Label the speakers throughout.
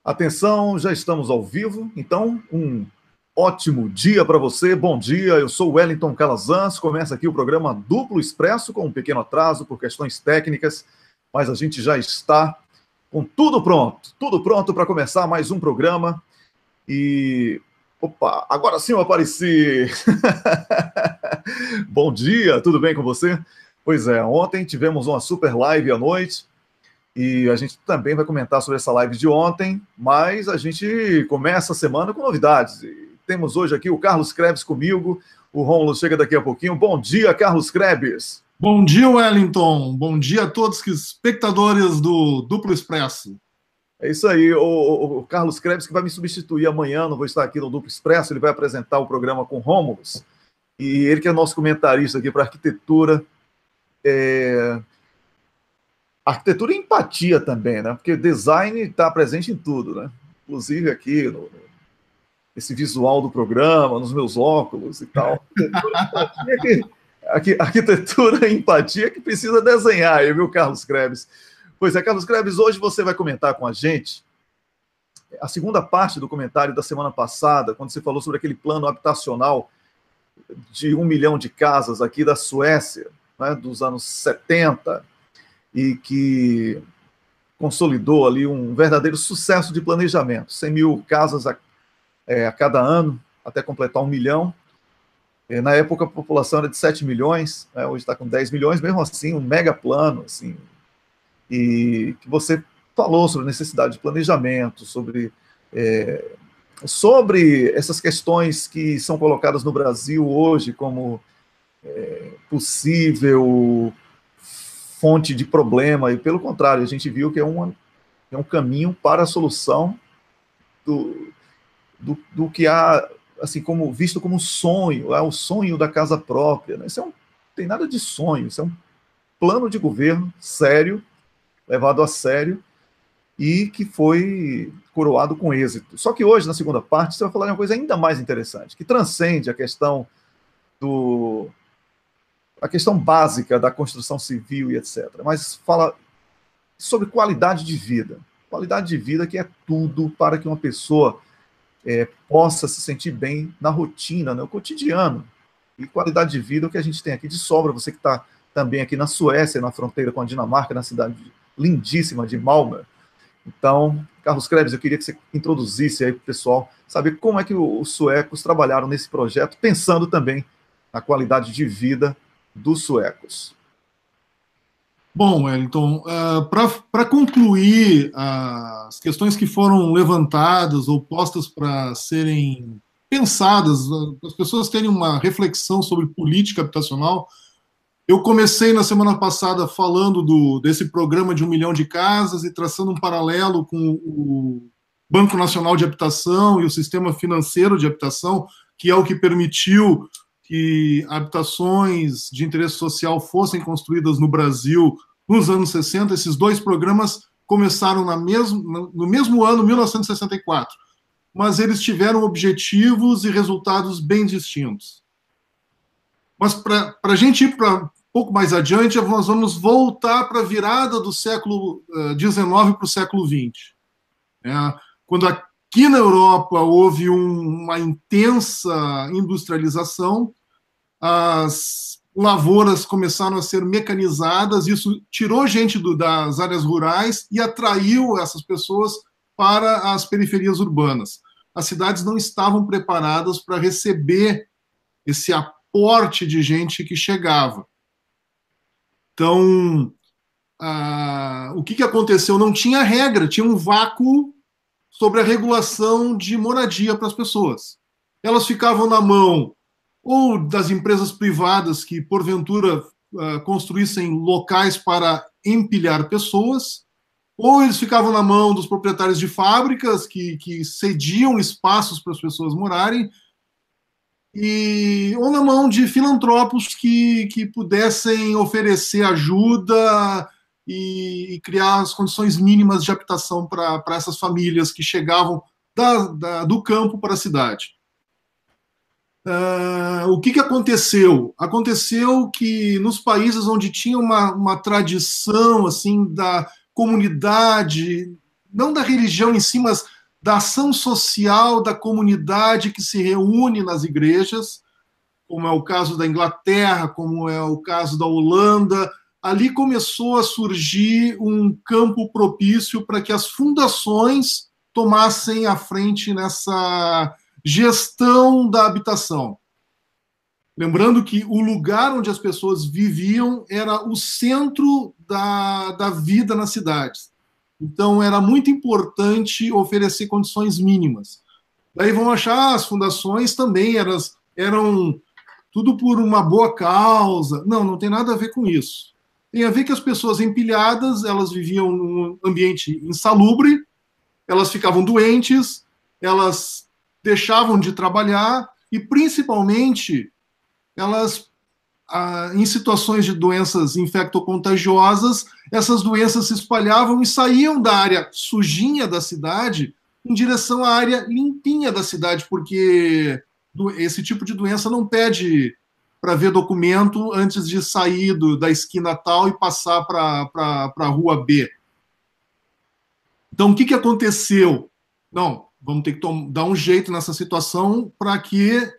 Speaker 1: Atenção, já estamos ao vivo, então um ótimo dia para você, bom dia, eu sou Wellington Calazans, começa aqui o programa Duplo Expresso com um pequeno atraso por questões técnicas, mas a gente já está com tudo pronto para começar mais um programa e... Opa, agora sim eu apareci! Bom dia, tudo bem com você? Pois é, ontem tivemos uma super live à noite, e a gente também vai comentar sobre essa live de ontem, mas a gente começa a semana com novidades. E temos hoje aqui o Carlos Krebs comigo, o Rômulo chega daqui a pouquinho. Bom dia, Carlos Krebs.
Speaker 2: Bom dia, Wellington. Bom dia a todos os espectadores do Duplo Expresso.
Speaker 1: É isso aí, o Carlos Krebs que vai me substituir amanhã, não vou estar aqui no Duplo Expresso, ele vai apresentar o programa com Rômulo, e ele que é nosso comentarista aqui para arquitetura, arquitetura e empatia também, né? Porque design está presente em tudo, né? Inclusive aqui, esse visual do programa, nos meus óculos e tal. Arquitetura e empatia que precisa desenhar aí, viu, Carlos Krebs? Pois é, Carlos Krebs, hoje você vai comentar com a gente a segunda parte do comentário da semana passada, quando você falou sobre aquele plano habitacional de 1 milhão de casas aqui da Suécia, né, dos anos 70, e que consolidou ali um verdadeiro sucesso de planejamento, 100 mil casas a cada ano, até completar 1 milhão. Na época, a população era de 7 milhões, né, hoje está com 10 milhões, mesmo assim, um mega plano, assim, e que você falou sobre a necessidade de planejamento, sobre essas questões que são colocadas no Brasil hoje como possível fonte de problema, e pelo contrário, a gente viu que é um caminho para a solução do que há, assim, como visto como um sonho, o sonho da casa própria, né? Isso não tem nada de sonho, isso é um plano de governo sério, levado a sério, e que foi coroado com êxito. Só que hoje, na segunda parte, você vai falar de uma coisa ainda mais interessante, que transcende a questão básica da construção civil e etc. Mas fala sobre qualidade de vida. Qualidade de vida que é tudo para que uma pessoa possa se sentir bem na rotina, no cotidiano. E qualidade de vida é o que a gente tem aqui de sobra. Você que está também aqui na Suécia, na fronteira com a Dinamarca, na cidade lindíssima de Malmö. Então, Carlos Krebs, eu queria que você introduzisse aí para o pessoal, saber como é que os suecos trabalharam nesse projeto, pensando também na qualidade de vida dos suecos.
Speaker 2: Bom, Wellington, para concluir as questões que foram levantadas ou postas para serem pensadas, as pessoas terem uma reflexão sobre política habitacional, eu comecei na semana passada falando desse programa de 1 milhão de casas e traçando um paralelo com o Banco Nacional de Habitação e o sistema financeiro de habitação, que é o que permitiu que habitações de interesse social fossem construídas no Brasil nos anos 60. Esses dois programas começaram no mesmo ano, 1964, mas eles tiveram objetivos e resultados bem distintos. Mas para a gente ir para um pouco mais adiante, nós vamos voltar para a virada do século XIX para o século XX. Quando aqui na Europa houve uma intensa industrialização, as lavouras começaram a ser mecanizadas, isso tirou gente das áreas rurais e atraiu essas pessoas para as periferias urbanas. As cidades não estavam preparadas para receber esse aporte de gente que chegava. Então, o que aconteceu? Não tinha regra, tinha um vácuo sobre a regulação de moradia para as pessoas. Elas ficavam na mão ou das empresas privadas que, porventura, construíssem locais para empilhar pessoas, ou eles ficavam na mão dos proprietários de fábricas que cediam espaços para as pessoas morarem, ou na mão de filantropos que pudessem oferecer ajuda e criar as condições mínimas de habitação para essas famílias que chegavam do campo para a cidade. O que aconteceu? Aconteceu que nos países onde tinha uma tradição assim da comunidade, não da religião em si, mas da ação social da comunidade que se reúne nas igrejas, como é o caso da Inglaterra, como é o caso da Holanda. Ali começou a surgir um campo propício para que as fundações tomassem a frente nessa gestão da habitação. Lembrando que o lugar onde as pessoas viviam era o centro da vida nas cidades. Então, era muito importante oferecer condições mínimas. Daí vão achar as fundações também eram tudo por uma boa causa. Não, não tem nada a ver com isso. Tem a ver que as pessoas empilhadas, elas viviam num ambiente insalubre, elas ficavam doentes, elas deixavam de trabalhar e, principalmente, elas, em situações de doenças infectocontagiosas, essas doenças se espalhavam e saíam da área sujinha da cidade em direção à área limpinha da cidade, porque esse tipo de doença não pede para ver documento antes de sair da esquina tal e passar para a rua B. Então, o que aconteceu? Não, vamos ter que dar um jeito nessa situação para que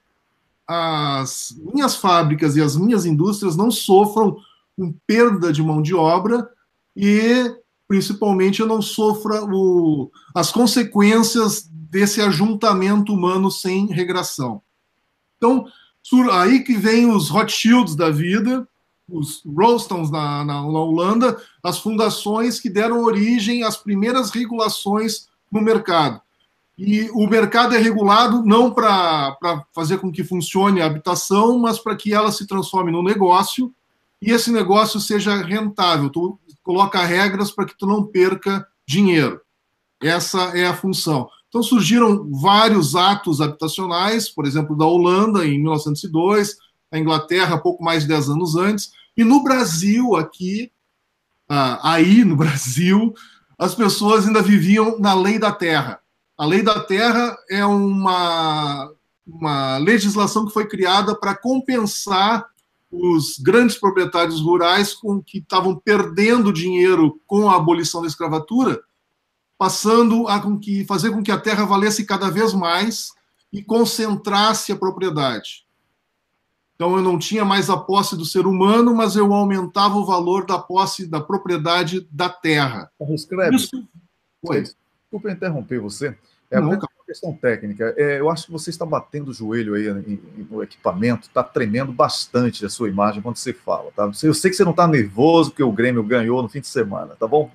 Speaker 2: as minhas fábricas e as minhas indústrias não sofram com perda de mão de obra e, principalmente, eu não sofra as consequências desse ajuntamento humano sem regração. Então, aí que vem os Rothschilds da vida, os Rolstons na Holanda, as fundações que deram origem às primeiras regulações no mercado. E o mercado é regulado não para fazer com que funcione a habitação, mas para que ela se transforme num negócio e esse negócio seja rentável. Tu coloca regras para que tu não perca dinheiro. Essa é a função. Então surgiram vários atos habitacionais, por exemplo, da Holanda, em 1902, a Inglaterra, pouco mais de 10 anos antes, e no Brasil, aí no Brasil, as pessoas ainda viviam na lei da terra. A lei da terra é uma legislação que foi criada para compensar os grandes proprietários rurais que estavam perdendo dinheiro com a abolição da escravatura, passando a fazer com que a terra valesse cada vez mais e concentrasse a propriedade. Então, eu não tinha mais a posse do ser humano, mas eu aumentava o valor da posse da propriedade da terra.
Speaker 1: Isso... Desculpa interromper você. É uma questão técnica. Eu acho que você está batendo o joelho aí no equipamento, está tremendo bastante a sua imagem quando você fala. Tá? Eu sei que você não está nervoso porque o Grêmio ganhou no fim de semana, tá bom?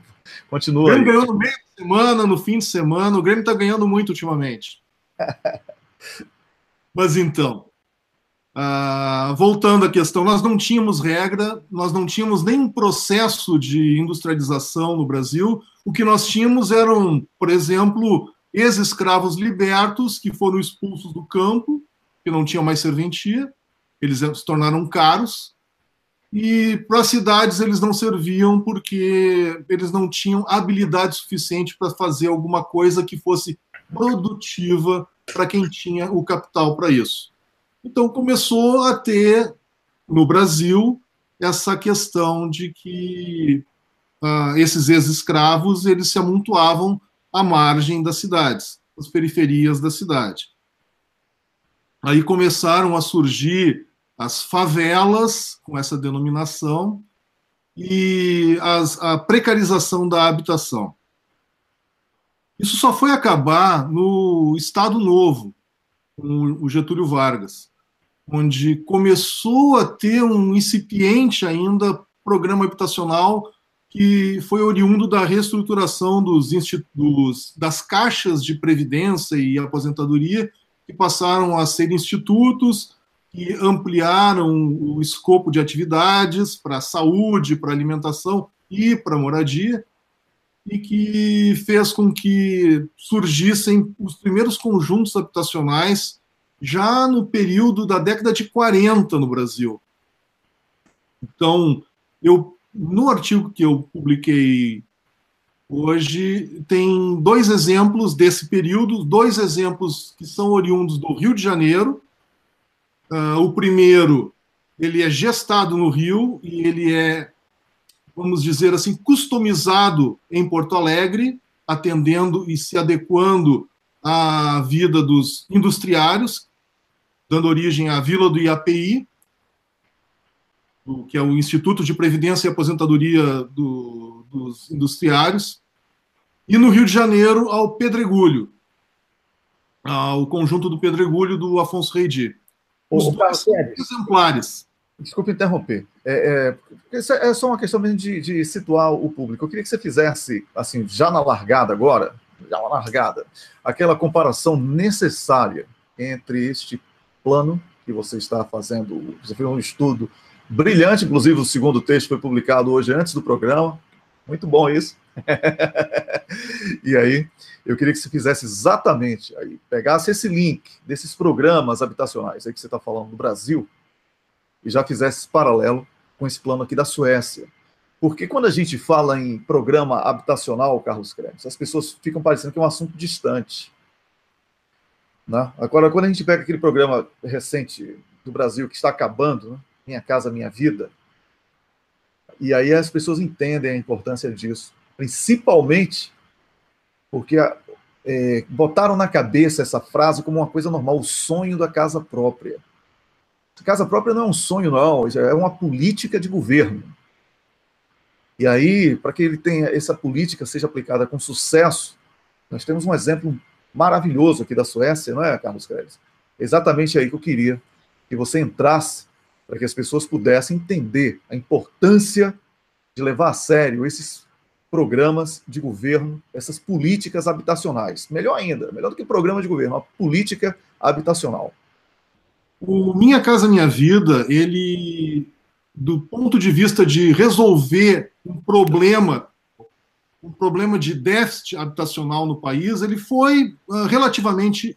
Speaker 1: Continua. O
Speaker 2: Grêmio ganhou no meio de semana, no fim de semana. O Grêmio está ganhando muito ultimamente. Mas então, voltando à questão, nós não tínhamos regra, nós não tínhamos nem processo de industrialização no Brasil. O que nós tínhamos eram, por exemplo, ex-escravos libertos que foram expulsos do campo, que não tinham mais serventia, eles se tornaram caros, e para as cidades eles não serviam porque eles não tinham habilidade suficiente para fazer alguma coisa que fosse produtiva para quem tinha o capital para isso. Então começou a ter, no Brasil, essa questão de que esses ex-escravos eles se amontoavam à margem das cidades, das periferias da cidade. Aí começaram a surgir as favelas, com essa denominação, e a precarização da habitação. Isso só foi acabar no Estado Novo, com o Getúlio Vargas, onde começou a ter um incipiente ainda programa habitacional que foi oriundo da reestruturação das caixas de previdência e aposentadoria, que passaram a ser institutos, que ampliaram o escopo de atividades para a saúde, para a alimentação e para a moradia, e que fez com que surgissem os primeiros conjuntos habitacionais já no período da década de 40 no Brasil. Então, no artigo que eu publiquei hoje, tem 2 exemplos desse período, 2 exemplos que são oriundos do Rio de Janeiro. O primeiro, ele é gestado no Rio e ele é, vamos dizer assim, customizado em Porto Alegre, atendendo e se adequando a vida dos industriários, dando origem à Vila do IAPI, que é o Instituto de Previdência e Aposentadoria dos Industriários, e no Rio de Janeiro ao Pedregulho, ao conjunto do Pedregulho do Afonso Reidi. Os dois são exemplares.
Speaker 1: Desculpe interromper. Isso é só uma questão mesmo de situar o público. Eu queria que você fizesse, assim, já na largada agora, aquela comparação necessária entre este plano que você está fazendo. Você fez um estudo brilhante, inclusive o segundo texto foi publicado hoje antes do programa. Muito bom isso. E aí, eu queria que você fizesse exatamente, aí, pegasse esse link desses programas habitacionais aí que você está falando no Brasil e já fizesse esse paralelo com esse plano aqui da Suécia. Porque quando a gente fala em programa habitacional, Carlos Krebs, as pessoas ficam parecendo que é um assunto distante. Né? Agora, quando a gente pega aquele programa recente do Brasil que está acabando, né? Minha Casa Minha Vida, e aí as pessoas entendem a importância disso, principalmente porque botaram na cabeça essa frase como uma coisa normal, o sonho da casa própria. A casa própria não é um sonho, não, é uma política de governo. E aí, para que ele tenha essa política seja aplicada com sucesso, nós temos um exemplo maravilhoso aqui da Suécia, não é, Carlos Krebs? Exatamente aí que eu queria que você entrasse para que as pessoas pudessem entender a importância de levar a sério esses programas de governo, essas políticas habitacionais. Melhor ainda, melhor do que programa de governo, uma política habitacional.
Speaker 2: O Minha Casa Minha Vida, ele, do ponto de vista de resolver um problema de déficit habitacional no país, ele foi relativamente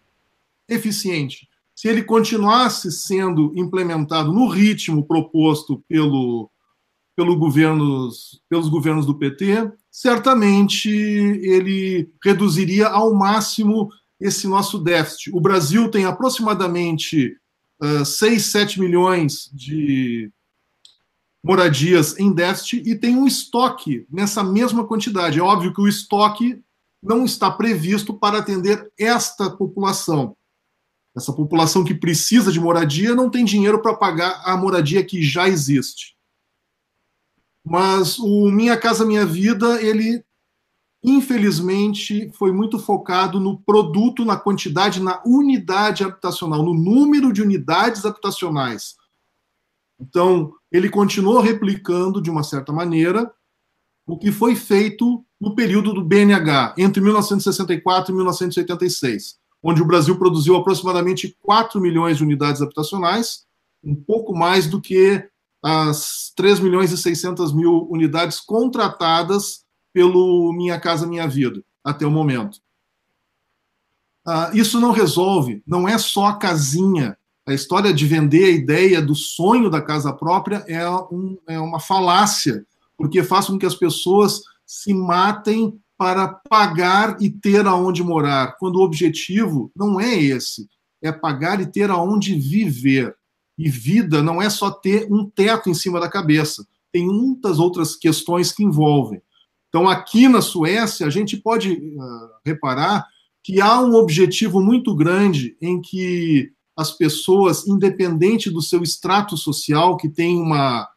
Speaker 2: eficiente. Se ele continuasse sendo implementado no ritmo proposto pelos governos do PT, certamente ele reduziria ao máximo esse nosso déficit. O Brasil tem aproximadamente 6, 7 milhões de moradias em déficit e tem um estoque nessa mesma quantidade. É óbvio que o estoque não está previsto para atender esta população. Essa população que precisa de moradia não tem dinheiro para pagar a moradia que já existe. Mas o Minha Casa Minha Vida, ele, infelizmente, foi muito focado no produto, na quantidade, na unidade habitacional, no número de unidades habitacionais. Então, ele continuou replicando, de uma certa maneira, o que foi feito no período do BNH, entre 1964 e 1986, onde o Brasil produziu aproximadamente 4 milhões de unidades habitacionais, um pouco mais do que as 3 milhões e 600 mil unidades contratadas pelo Minha Casa Minha Vida, até o momento. Isso não resolve, não é só a casinha. A história de vender a ideia do sonho da casa própria é uma falácia, porque faz com que as pessoas se matem para pagar e ter aonde morar, quando o objetivo não é esse, é pagar e ter aonde viver. E vida não é só ter um teto em cima da cabeça, tem muitas outras questões que envolvem. Então, aqui na Suécia, a gente pode reparar que há um objetivo muito grande em que as pessoas, independente do seu extrato social, que tem uma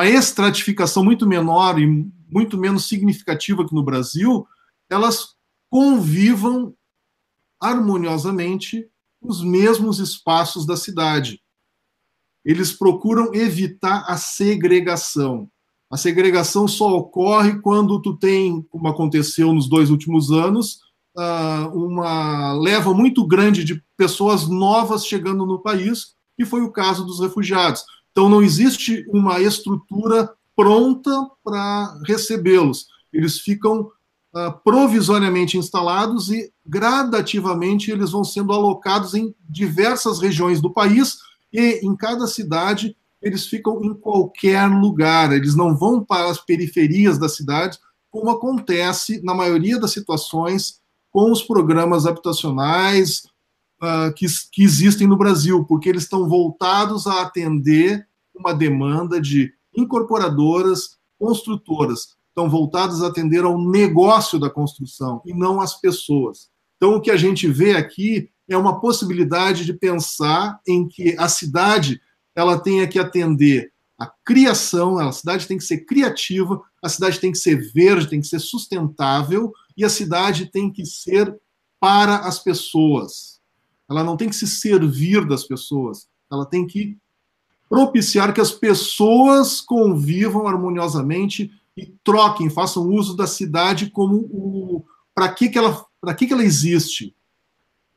Speaker 2: estratificação muito menor e muito menos significativa que no Brasil, elas convivam harmoniosamente nos mesmos espaços da cidade. Eles procuram evitar a segregação. A segregação só ocorre quando tu tem, como aconteceu nos 2 últimos anos, uma leva muito grande de pessoas novas chegando no país, que foi o caso dos refugiados. Então, não existe uma estrutura pronta para recebê-los. Eles ficam provisoriamente instalados e, gradativamente, eles vão sendo alocados em diversas regiões do país e, em cada cidade, eles ficam em qualquer lugar. Eles não vão para as periferias da cidade, como acontece na maioria das situações com os programas habitacionais que existem no Brasil, porque eles estão voltados a atender uma demanda de incorporadoras, construtoras, estão voltados a atender ao negócio da construção e não às pessoas. Então, o que a gente vê aqui é uma possibilidade de pensar em que a cidade ela tenha que atender a criação, a cidade tem que ser criativa, a cidade tem que ser verde, tem que ser sustentável, e a cidade tem que ser para as pessoas. Ela não tem que se servir das pessoas, ela tem que propiciar que as pessoas convivam harmoniosamente e troquem, façam uso da cidade como para que ela existe.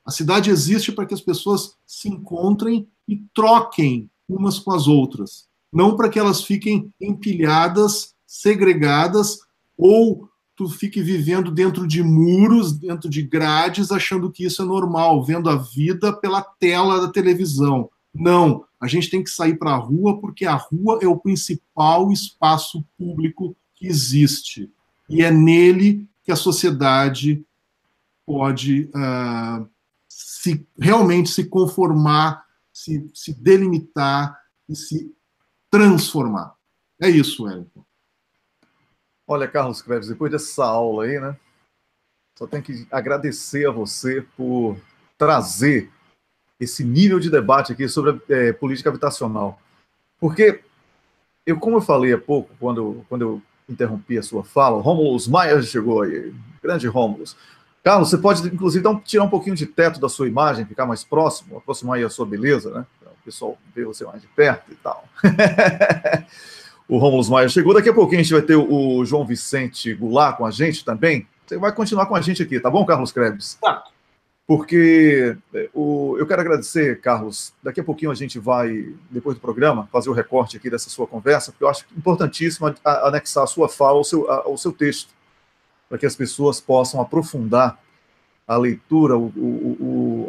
Speaker 2: A cidade existe para que as pessoas se encontrem e troquem umas com as outras, não para que elas fiquem empilhadas, segregadas, ou tu fique vivendo dentro de muros, dentro de grades, achando que isso é normal, vendo a vida pela tela da televisão. Não, a gente tem que sair para a rua, porque a rua é o principal espaço público que existe. E é nele que a sociedade pode realmente se conformar, se delimitar e se transformar. É isso, Wellington.
Speaker 1: Olha, Carlos Krebs, depois dessa aula aí, né? Só tenho que agradecer a você por trazer esse nível de debate aqui sobre a política habitacional. Porque, como eu falei há pouco, quando eu interrompi a sua fala, o Rômulo Maia chegou aí, grande Rômulo. Carlos, você pode, inclusive, tirar um pouquinho de teto da sua imagem, ficar mais próximo, aproximar aí a sua beleza, né? O pessoal vê você mais de perto e tal. O Rômulo Maia chegou. Daqui a pouquinho a gente vai ter o João Vicente Goulart com a gente também. Você vai continuar com a gente aqui, tá bom, Carlos Krebs?
Speaker 2: Tá.
Speaker 1: Porque eu quero agradecer, Carlos. Daqui a pouquinho a gente vai, depois do programa, fazer o recorte aqui dessa sua conversa, porque eu acho importantíssimo anexar a sua fala ao seu texto, para que as pessoas possam aprofundar a leitura,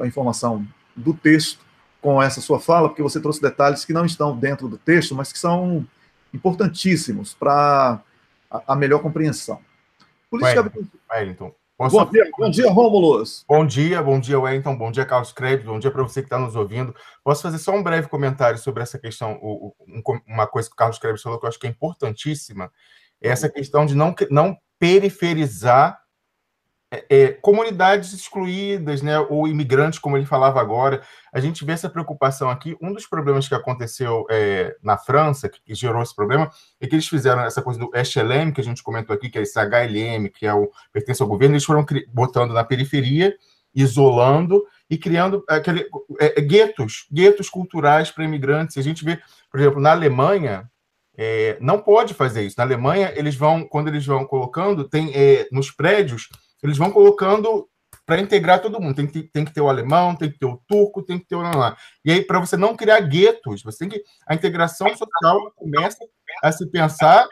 Speaker 1: a informação do texto com essa sua fala, porque você trouxe detalhes que não estão dentro do texto, mas que são importantíssimos para a melhor compreensão.
Speaker 3: Wellington.
Speaker 1: Bom dia, Rômulus.
Speaker 3: Bom dia, Wellington. Bom dia, Carlos Krebs. Bom dia para você que está nos ouvindo. Posso fazer só um breve comentário sobre essa questão, uma coisa que o Carlos Krebs falou que eu acho que é importantíssima, é essa questão de não periferizar comunidades excluídas, né, ou imigrantes, como ele falava agora. A gente vê essa preocupação aqui. Um dos problemas que aconteceu na França, que gerou esse problema, é que eles fizeram essa coisa do HLM, que a gente comentou aqui, que é esse HLM, que pertence ao governo, eles foram botando na periferia, isolando e criando guetos culturais para imigrantes. A gente vê, por exemplo, na Alemanha, não pode fazer isso. Na Alemanha, quando eles vão colocando, tem nos prédios, eles vão colocando para integrar todo mundo. Tem que ter o alemão, tem que ter o turco, tem que ter o... E aí, para você não criar guetos, a integração social começa a se pensar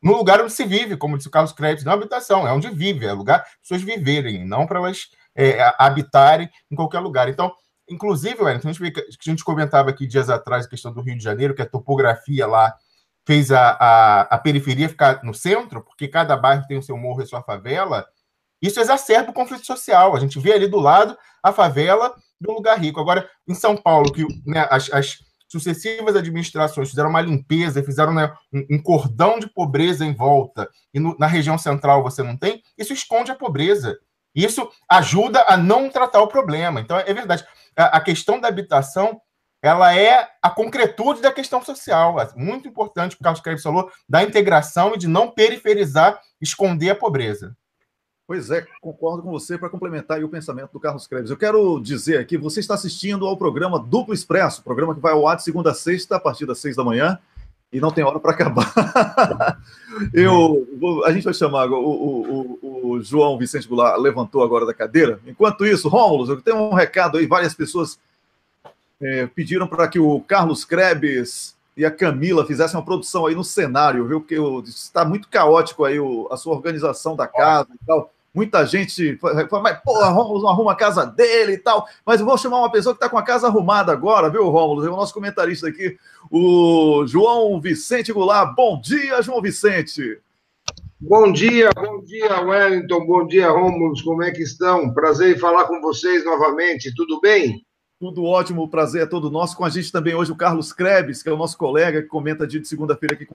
Speaker 3: no lugar onde se vive, como disse o Carlos Krebs, não é habitação, é onde vive, é lugar para as pessoas viverem, não para elas habitarem em qualquer lugar. Então, inclusive, Wellington, a gente comentava aqui dias atrás a questão do Rio de Janeiro, que a topografia lá fez a periferia ficar no centro, porque cada bairro tem o seu morro e a sua favela. Isso exacerba o conflito social. A gente vê ali do lado a favela do lugar rico. Agora, em São Paulo, que as sucessivas administrações fizeram uma limpeza, fizeram, né, um cordão de pobreza em volta, e na região central você não tem, isso esconde a pobreza. Isso ajuda a não tratar o problema. Então, é verdade. A questão da habitação, ela é a concretude da questão social. É muito importante, o que o Carlos Krebs falou, da integração e de não periferizar, esconder a pobreza.
Speaker 1: Pois é, concordo com você para complementar aí o pensamento do Carlos Krebs. Eu quero dizer aqui, você está assistindo ao programa Duplo Expresso, programa que vai ao ar de segunda a sexta, a partir das 6 da manhã, e não tem hora para acabar. A gente vai chamar o João Vicente Goulart, levantou agora da cadeira. Enquanto isso, Rômulo, eu tenho um recado aí, várias pessoas pediram para que o Carlos Krebs e a Camila fizessem uma produção aí no cenário, viu? Porque está muito caótico aí a sua organização da casa e tal. Muita gente fala, mas porra, Rômulo não arruma a casa dele e tal. Mas eu vou chamar uma pessoa que está com a casa arrumada agora, viu, Rômulo? É o nosso comentarista aqui, o João Vicente Goulart. Bom dia, João Vicente.
Speaker 4: Bom dia, Wellington. Bom dia, Rômulo. Como é que estão? Prazer em falar com vocês novamente. Tudo bem?
Speaker 1: Tudo ótimo, o prazer é todo nosso. Com a gente também hoje o Carlos Krebs, que é o nosso colega, que comenta dia de segunda-feira aqui.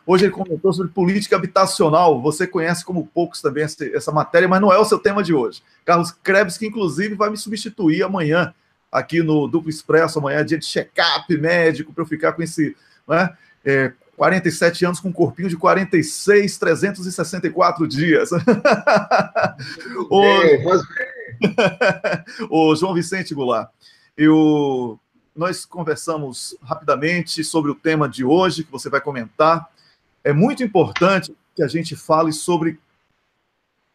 Speaker 1: Hoje ele comentou sobre política habitacional. Você conhece como poucos também essa matéria, mas não é o seu tema de hoje. Carlos Krebs, que inclusive vai me substituir amanhã aqui no Duplo Expresso. Amanhã é dia de check-up médico, para eu ficar com esse, né, 47 anos com um corpinho de 46, 364 dias. Ô, João Vicente Goulart, nós conversamos rapidamente sobre o tema de hoje, que você vai comentar. É muito importante que a gente fale sobre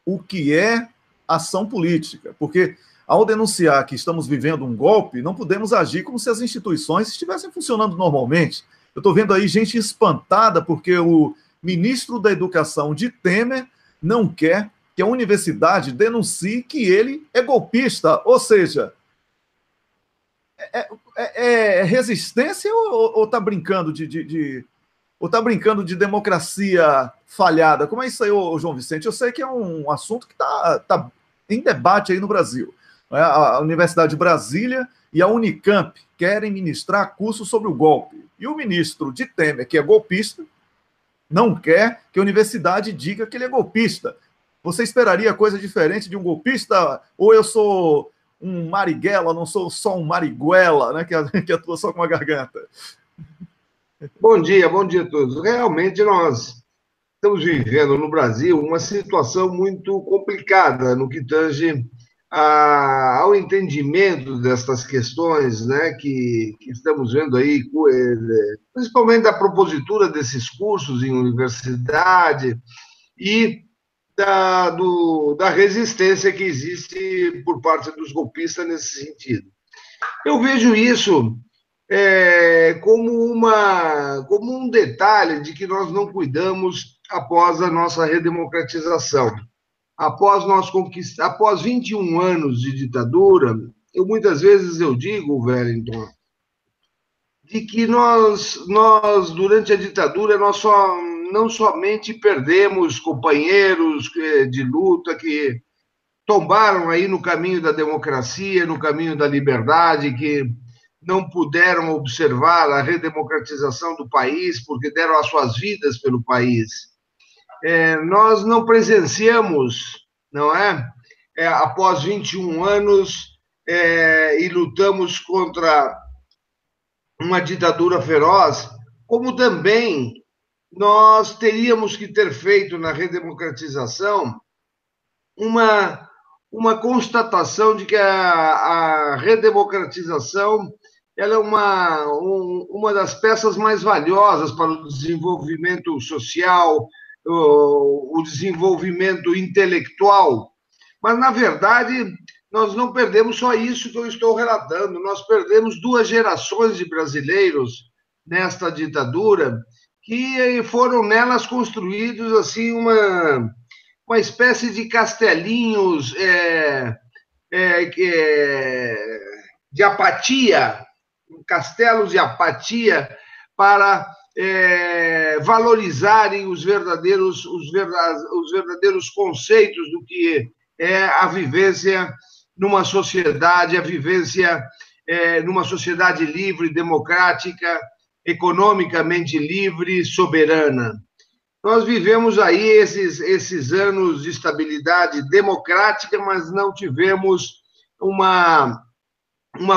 Speaker 1: o que é ação política, porque ao denunciar que estamos vivendo um golpe, não podemos agir como se as instituições estivessem funcionando normalmente. Eu estou vendo aí gente espantada porque o ministro da Educação de Temer não quer que a universidade denuncie que ele é golpista, ou seja, é resistência ou está brincando ou tá brincando de democracia falhada? Como é isso aí, João Vicente? Eu sei que é um assunto que tá em debate aí no Brasil. A Universidade de Brasília e a Unicamp querem ministrar curso sobre o golpe. E o ministro de Temer, que é golpista, não quer que a universidade diga que ele é golpista. Você esperaria coisa diferente de um golpista? Ou eu sou um Marighella, não sou só um Marighella, né, que atua só com a garganta?
Speaker 4: Bom dia a todos. Realmente nós estamos vivendo no Brasil uma situação muito complicada no que tange ao entendimento destas questões, né, que estamos vendo aí, principalmente da propositura desses cursos em universidade e da resistência que existe por parte dos golpistas nesse sentido. Eu vejo isso como um detalhe de que nós não cuidamos após a nossa redemocratização. Após 21 anos de ditadura, muitas vezes eu digo, Wellington, de que nós durante a ditadura, não somente perdemos companheiros de luta que tombaram aí no caminho da democracia, no caminho da liberdade, que não puderam observar a redemocratização do país porque deram as suas vidas pelo país. Nós não presenciamos, não é? Após 21 anos, e lutamos contra uma ditadura feroz, como também nós teríamos que ter feito na redemocratização uma constatação de que a redemocratização ela é uma das peças mais valiosas para o desenvolvimento social, o desenvolvimento intelectual. Mas, na verdade, nós não perdemos só isso que eu estou relatando, nós perdemos 2 gerações de brasileiros nesta ditadura que foram nelas construídos assim uma espécie de castelinhos de apatia, castelos de apatia para valorizarem os verdadeiros conceitos do que é a vivência numa sociedade, numa sociedade livre, democrática, economicamente livre, soberana. Nós vivemos aí esses anos de estabilidade democrática, mas não tivemos uma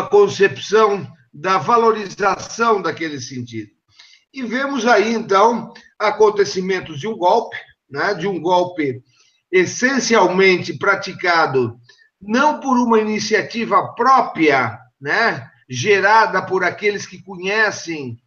Speaker 4: concepção da valorização daquele sentido. E vemos aí, então, acontecimentos de um golpe, né, de um golpe essencialmente praticado não por uma iniciativa própria, né, gerada por aqueles que conhecem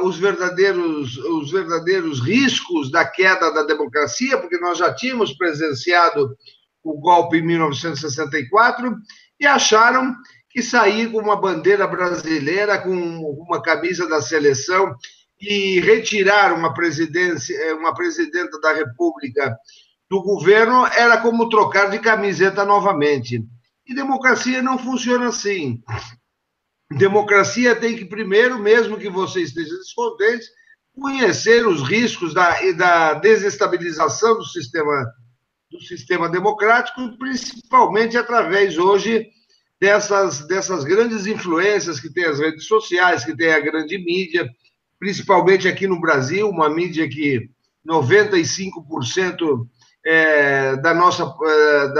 Speaker 4: os verdadeiros riscos da queda da democracia, porque nós já tínhamos presenciado o golpe em 1964 e acharam que sair com uma bandeira brasileira, com uma camisa da seleção e retirar uma presidenta da República do governo era como trocar de camiseta novamente. E democracia não funciona assim. Democracia tem que, primeiro, mesmo que você esteja descontente, conhecer os riscos da desestabilização do sistema democrático, principalmente através, hoje, dessas grandes influências que tem as redes sociais, que tem a grande mídia, principalmente aqui no Brasil, uma mídia que 95% da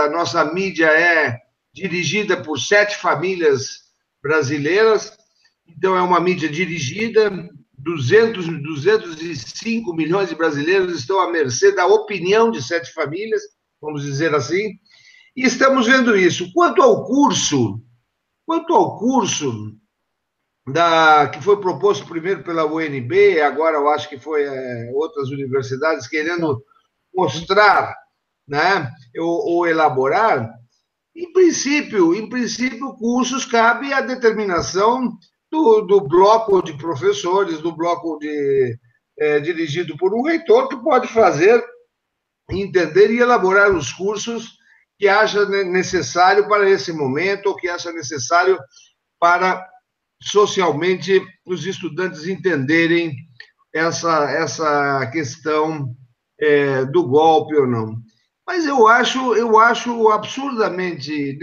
Speaker 4: nossa mídia é dirigida por 7 famílias brasileiras, então é uma mídia dirigida, 205 milhões de brasileiros estão à mercê da opinião de 7 famílias, vamos dizer assim, e estamos vendo isso. Quanto ao curso que foi proposto primeiro pela UNB, agora eu acho que foi outras universidades querendo mostrar, né, ou elaborar, em princípio, cursos cabe à determinação do bloco de professores, do bloco dirigido por um reitor, que pode fazer, entender e elaborar os cursos que acha necessário para esse momento, ou que acha necessário para, socialmente, os estudantes entenderem essa questão do golpe ou não. Mas eu acho absurdamente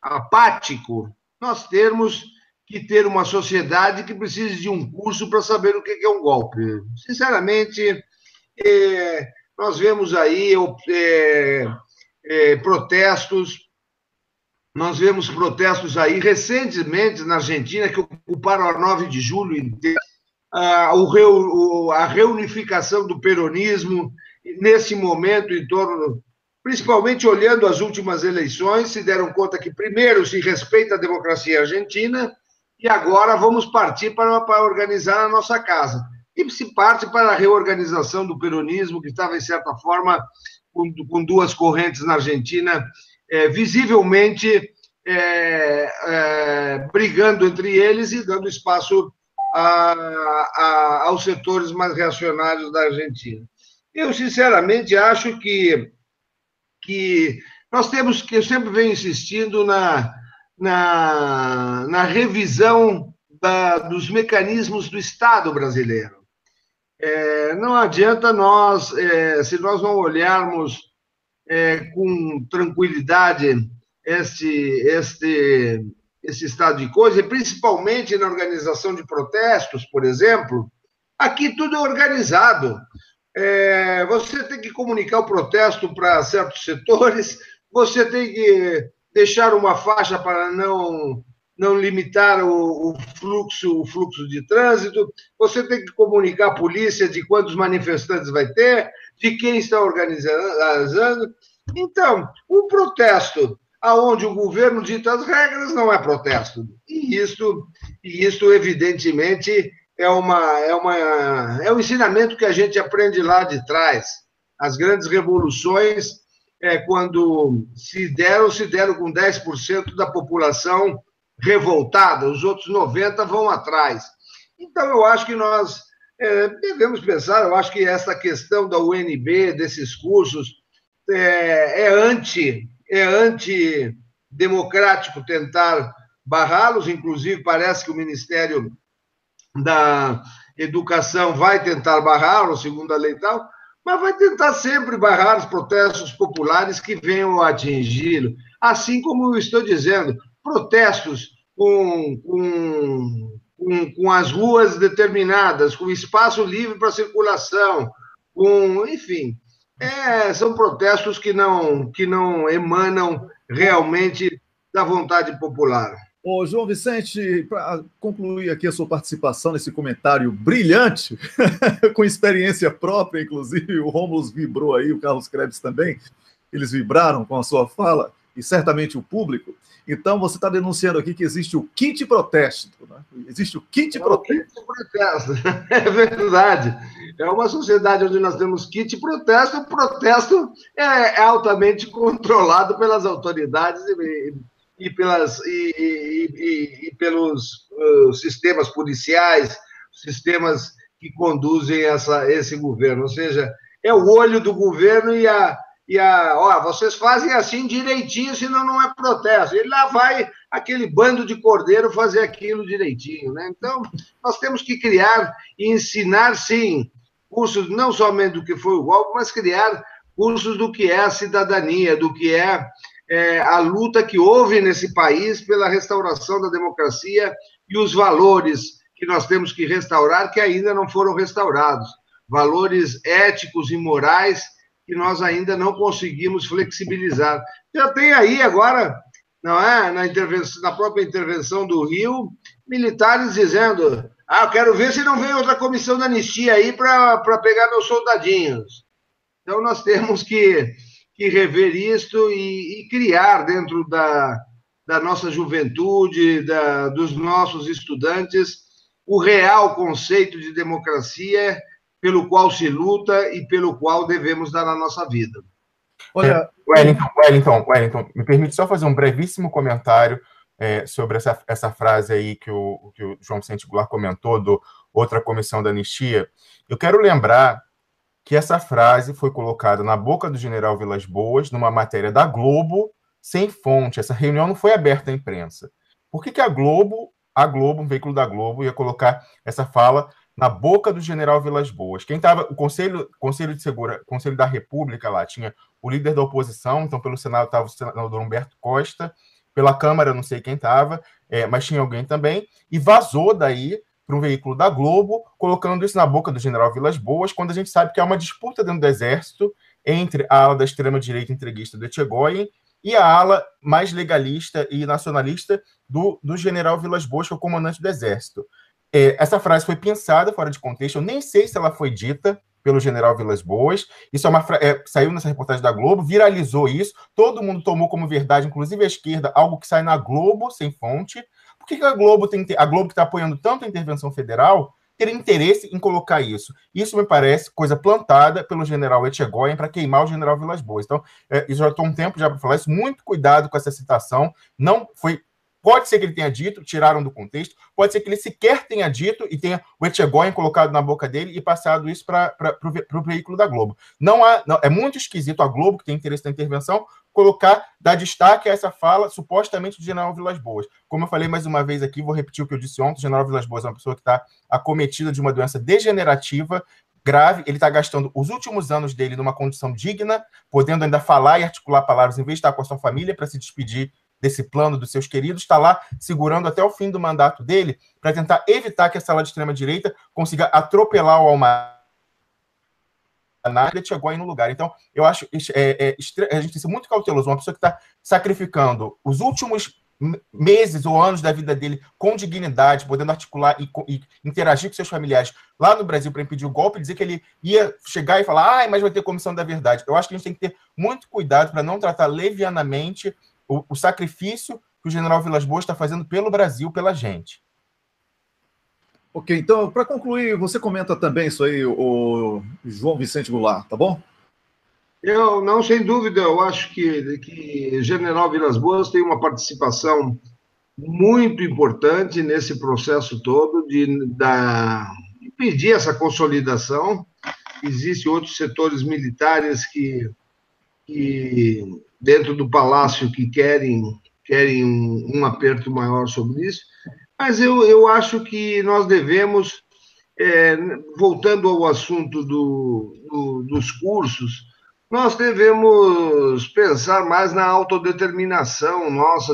Speaker 4: apático nós termos que ter uma sociedade que precise de um curso para saber o que é um golpe. Sinceramente, nós vemos aí protestos, nós vemos protestos aí recentemente na Argentina que ocuparam a 9 de julho inteiro, a reunificação do peronismo nesse momento, em torno, principalmente olhando as últimas eleições, se deram conta que primeiro se respeita a democracia argentina e agora vamos partir para organizar a nossa casa. E se parte para a reorganização do peronismo, que estava, em certa forma, com 2 correntes na Argentina, visivelmente brigando entre eles e dando espaço aos setores mais reacionários da Argentina. Eu, sinceramente, acho que nós temos, que eu sempre venho insistindo na revisão dos mecanismos do Estado brasileiro. Não adianta nós, se nós não olharmos com tranquilidade esse estado de coisa, e principalmente na organização de protestos, por exemplo, aqui tudo é organizado. Você tem que comunicar o protesto para certos setores, você tem que deixar uma faixa para não limitar o fluxo de trânsito, você tem que comunicar à polícia de quantos manifestantes vai ter, de quem está organizando. Então, um protesto onde o governo dita as regras não é protesto. E isto evidentemente, é um ensinamento que a gente aprende lá de trás. As grandes revoluções, quando se deram com 10% da população revoltada, os outros 90% vão atrás. Então, eu acho que nós devemos pensar, eu acho que essa questão da UNB, desses cursos, é antidemocrático tentar barrá-los, inclusive parece que o Ministério da Educação vai tentar barrá-los, segundo a lei e tal, mas vai tentar sempre barrar os protestos populares que venham a atingi-lo. Assim como eu estou dizendo, protestos com as ruas determinadas, com espaço livre para circulação, enfim, são protestos que não emanam realmente da vontade popular.
Speaker 1: Ô, João Vicente, para concluir aqui a sua participação nesse comentário brilhante, com experiência própria, inclusive, o Rômulo vibrou aí, o Carlos Krebs também, eles vibraram com a sua fala, e certamente o público. Então, você está denunciando aqui que existe o kit protesto, né? Existe o kit protesto.
Speaker 4: O kit protesto, é verdade. É uma sociedade onde nós temos kit protesto, o protesto é altamente controlado pelas autoridades e pelos sistemas policiais, sistemas que conduzem esse governo. Ou seja, é o olho do governo vocês fazem assim direitinho, senão não é protesto. E lá vai aquele bando de cordeiro fazer aquilo direitinho, né? Então, nós temos que criar e ensinar, sim, cursos não somente do que foi o golpe, mas criar cursos do que é a cidadania, do que é a luta que houve nesse país pela restauração da democracia e os valores que nós temos que restaurar, que ainda não foram restaurados. Valores éticos e morais que nós ainda não conseguimos flexibilizar. Já tem aí agora, não é, na própria intervenção do Rio, militares dizendo: eu quero ver se não vem outra comissão da anistia aí para pegar meus soldadinhos. Então, nós temos que rever isto e criar dentro da nossa juventude, dos nossos estudantes, o real conceito de democracia pelo qual se luta e pelo qual devemos dar a nossa vida.
Speaker 3: Olha, Wellington, me permite só fazer um brevíssimo comentário sobre essa frase aí que o João Vicente Goulart comentou, do outra comissão da anistia. Eu quero lembrar que essa frase foi colocada na boca do general Vilas Boas, numa matéria da Globo, sem fonte. Essa reunião não foi aberta à imprensa. Por que a Globo, um veículo da Globo, ia colocar essa fala na boca do general Vilas Boas? Quem estava, o Conselho de Segurança, Conselho da República lá, tinha o líder da oposição, então pelo Senado estava o senador Humberto Costa, pela Câmara não sei quem estava, mas tinha alguém também, e vazou daí para um veículo da Globo, colocando isso na boca do general Vilas Boas, quando a gente sabe que há uma disputa dentro do Exército entre a ala da extrema-direita entreguista do Etchegóin e a ala mais legalista e nacionalista do general Vilas Boas, que é o comandante do Exército. Essa frase foi pensada fora de contexto, eu nem sei se ela foi dita pelo general Vilas Boas, isso saiu nessa reportagem da Globo, viralizou isso, todo mundo tomou como verdade, inclusive a esquerda, algo que sai na Globo, sem fonte. Por que a Globo que está apoiando tanto a intervenção federal ter interesse em colocar isso? Isso me parece coisa plantada pelo general Etchegóin para queimar o general Vilas Boas. Então, eu já estou um tempo já para falar isso, muito cuidado com essa citação, não foi... Pode ser que ele tenha dito, tiraram do contexto, pode ser que ele sequer tenha dito e tenha o Etchegóin colocado na boca dele e passado isso para o veículo da Globo. Não, é muito esquisito a Globo, que tem interesse na intervenção, dar destaque a essa fala, supostamente, do general Vilas Boas. Como eu falei mais uma vez aqui, vou repetir o que eu disse ontem, o general Vilas Boas é uma pessoa que está acometida de uma doença degenerativa grave, ele está gastando os últimos anos dele numa condição digna, podendo ainda falar e articular palavras, em vez de estar com a sua família para se despedir desse plano dos seus queridos, está lá segurando até o fim do mandato dele para tentar evitar que essa ala de extrema-direita consiga atropelar o Almagro e chegou aí no lugar. Então, eu acho a gente tem que ser muito cauteloso. Uma pessoa que está sacrificando os últimos meses ou anos da vida dele com dignidade, podendo articular e interagir com seus familiares lá no Brasil para impedir o golpe, dizer que ele ia chegar e falar, mas vai ter comissão da verdade. Eu acho que a gente tem que ter muito cuidado para não tratar levianamente o sacrifício que o general Vilas Boas está fazendo pelo Brasil, pela gente.
Speaker 1: Ok, então, para concluir, você comenta também isso aí, o João Vicente Goulart, tá bom?
Speaker 4: Eu, não, sem dúvida, eu acho que o general Vilas Boas tem uma participação muito importante nesse processo todo de pedir essa consolidação. Existem outros setores militares que dentro do Palácio que querem um aperto maior sobre isso, mas eu acho que nós devemos, voltando ao assunto dos cursos, nós devemos pensar mais na autodeterminação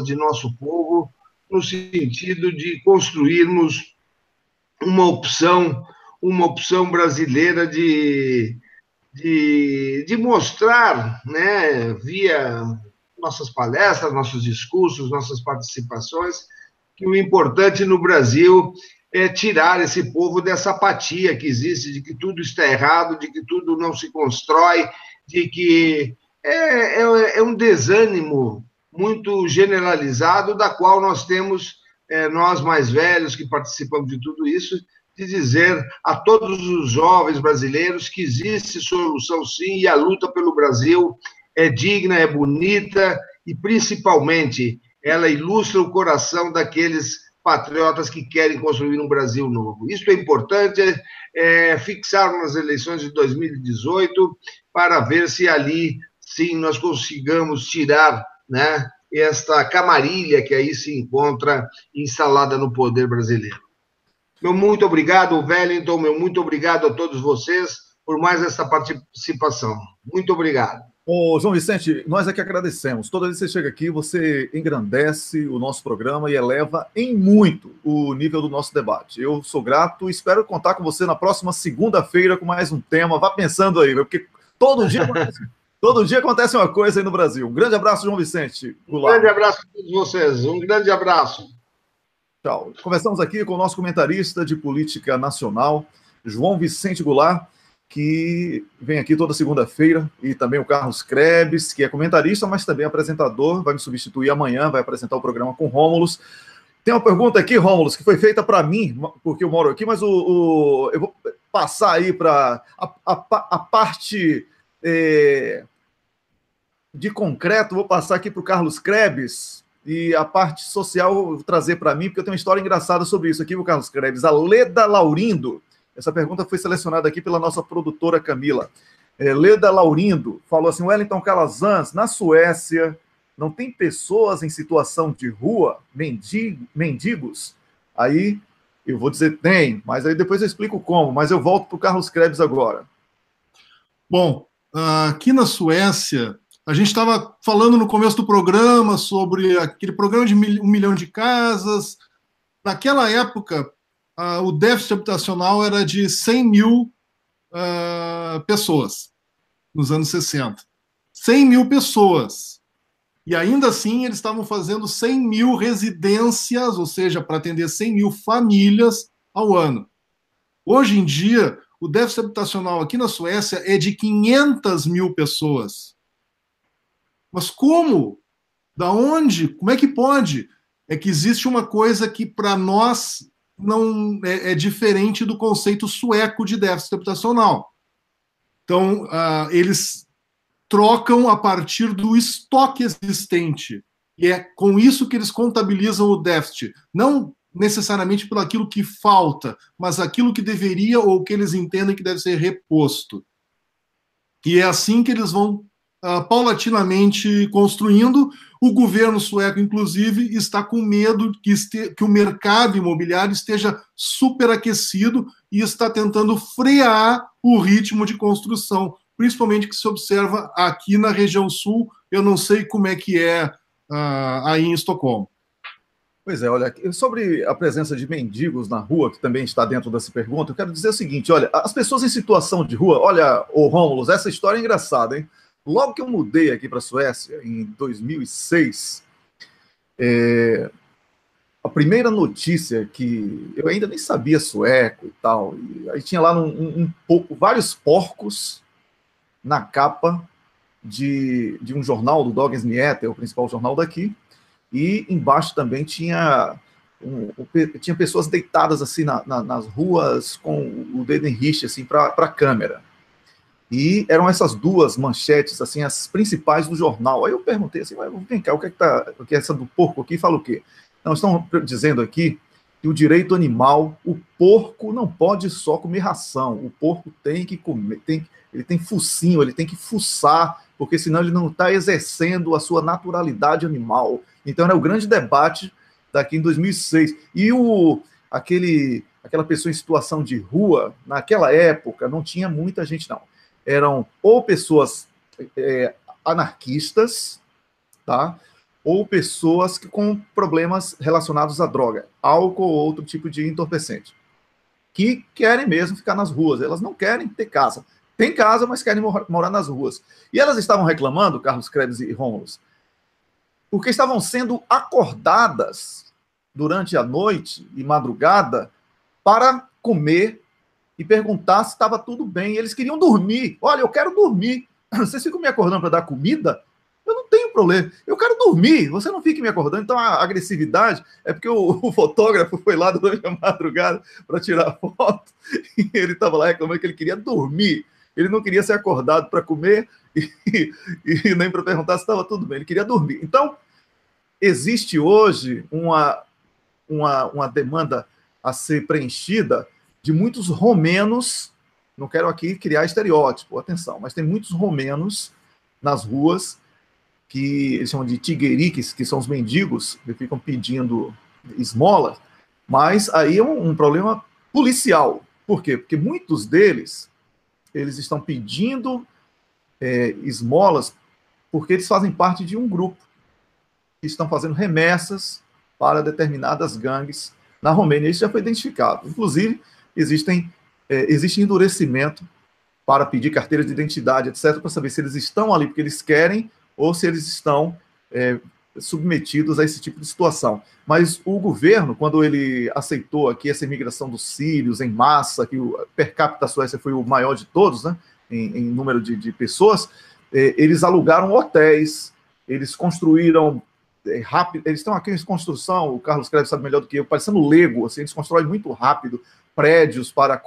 Speaker 4: de nosso povo, no sentido de construirmos uma opção brasileira de mostrar, né, via nossas palestras, nossos discursos, nossas participações, que o importante no Brasil é tirar esse povo dessa apatia que existe, de que tudo está errado, de que tudo não se constrói, de que é um desânimo muito generalizado, da qual nós temos, nós mais velhos que participamos de tudo isso, de dizer a todos os jovens brasileiros que existe solução sim, e a luta pelo Brasil é digna, é bonita, e principalmente ela ilustra o coração daqueles patriotas que querem construir um Brasil novo. Isso é importante, fixar nas eleições de 2018, para ver se ali, sim, nós consigamos tirar, né, esta camarilha que aí se encontra instalada no poder brasileiro. Meu muito obrigado, Wellington, muito obrigado a todos vocês por mais essa participação. Muito obrigado.
Speaker 1: Ô, João Vicente, nós é que agradecemos. Toda vez que você chega aqui, você engrandece o nosso programa e eleva em muito o nível do nosso debate. Eu sou grato e espero contar com você na próxima segunda-feira com mais um tema. Vá pensando aí, porque todo dia acontece uma coisa aí no Brasil. Um grande abraço, João Vicente Goulart.
Speaker 4: Um grande abraço a todos vocês. Um grande abraço.
Speaker 1: Tchau. Conversamos aqui com o nosso comentarista de política nacional, João Vicente Goulart, que vem aqui toda segunda-feira, e também o Carlos Krebs, que é comentarista, mas também apresentador, vai me substituir amanhã, vai apresentar o programa com Rômulus. Tem uma pergunta aqui, Rômulus, que foi feita para mim, porque eu moro aqui, mas eu vou passar aí para a parte de concreto, vou passar aqui para o Carlos Krebs, e a parte social eu vou trazer para mim, porque eu tenho uma história engraçada sobre isso aqui, o Carlos Krebs. A Leda Laurindo, essa pergunta foi selecionada aqui pela nossa produtora Camila. Leda Laurindo falou assim: Wellington Calazans, na Suécia, não tem pessoas em situação de rua, mendigos? Aí eu vou dizer tem, mas aí depois eu explico como, mas eu volto para o Carlos Krebs agora.
Speaker 2: Bom, aqui na Suécia, a gente estava falando no começo do programa sobre aquele programa de 1 milhão de casas. Naquela época, o déficit habitacional era de 100 mil pessoas, nos anos 60. 100 mil pessoas. E ainda assim, eles estavam fazendo 100 mil residências, ou seja, para atender 100 mil famílias ao ano. Hoje em dia, o déficit habitacional aqui na Suécia é de 500 mil pessoas. Mas como? Da onde? Como é que pode? É que existe uma coisa que, para nós, não é diferente do conceito sueco de déficit habitacional. Então, eles trocam a partir do estoque existente. E é com isso que eles contabilizam o déficit. Não necessariamente por aquilo que falta, mas aquilo que deveria ou que eles entendem que deve ser reposto. E é assim que eles vão paulatinamente construindo. O governo sueco, inclusive, está com medo que o mercado imobiliário esteja superaquecido e está tentando frear o ritmo de construção, principalmente que se observa aqui na região sul. Eu não sei como é que é aí em Estocolmo.
Speaker 1: Pois é, olha, sobre a presença de mendigos na rua, que também está dentro dessa pergunta, eu quero dizer o seguinte: olha, as pessoas em situação de rua, olha, ô Rômulus, essa história é engraçada, hein? Logo que eu mudei aqui para a Suécia, em 2006, a primeira notícia que eu ainda nem sabia sueco e tal, e aí tinha lá vários porcos na capa de um jornal do Dagens Nyheter, o principal jornal daqui, e embaixo também tinha pessoas deitadas assim nas ruas com o dedo em riste assim, para a câmera. E eram essas duas manchetes, assim, as principais do jornal. Aí eu perguntei assim: vem cá, o que é essa do porco aqui? Fala o quê? Não, estão dizendo aqui que o direito animal, o porco não pode só comer ração, o porco tem que comer, ele tem focinho, ele tem que fuçar, porque senão ele não está exercendo a sua naturalidade animal. Então era o grande debate daqui em 2006. E aquela pessoa em situação de rua, naquela época, não tinha muita gente, não. Eram ou pessoas anarquistas, tá? Ou pessoas com problemas relacionados à droga, álcool ou outro tipo de entorpecente, que querem mesmo ficar nas ruas. Elas não querem ter casa. Tem casa, mas querem morar nas ruas. E elas estavam reclamando, Carlos Krebs e Rômulus, porque estavam sendo acordadas durante a noite e madrugada para comer e perguntar se estava tudo bem. Eles queriam dormir. Olha, eu quero dormir. Vocês ficam me acordando para dar comida? Eu não tenho problema. Eu quero dormir. Você não fique me acordando. Então, a agressividade é porque o fotógrafo foi lá durante a madrugada para tirar foto e ele estava lá reclamando que ele queria dormir. Ele não queria ser acordado para comer e nem para perguntar se estava tudo bem. Ele queria dormir. Então, existe hoje uma demanda a ser preenchida de muitos romenos. Não quero aqui criar estereótipo, atenção, mas tem muitos romenos nas ruas que eles chamam de tigueriques, que são os mendigos, que ficam pedindo esmola, mas aí é um problema policial. Por quê? Porque muitos deles, eles estão pedindo esmolas, porque eles fazem parte de um grupo que estão fazendo remessas para determinadas gangues na Romênia. Isso já foi identificado. Inclusive, existe endurecimento para pedir carteira de identidade, etc., para saber se eles estão ali porque eles querem ou se eles estão submetidos a esse tipo de situação. Mas o governo, quando ele aceitou aqui essa imigração dos sírios em massa, que o per capita da Suécia foi o maior de todos, né, em número de pessoas, eles alugaram hotéis, eles construíram rápido, eles estão aqui em construção, o Carlos Kreves sabe melhor do que eu, parecendo Lego, assim, eles constroem muito rápido prédios para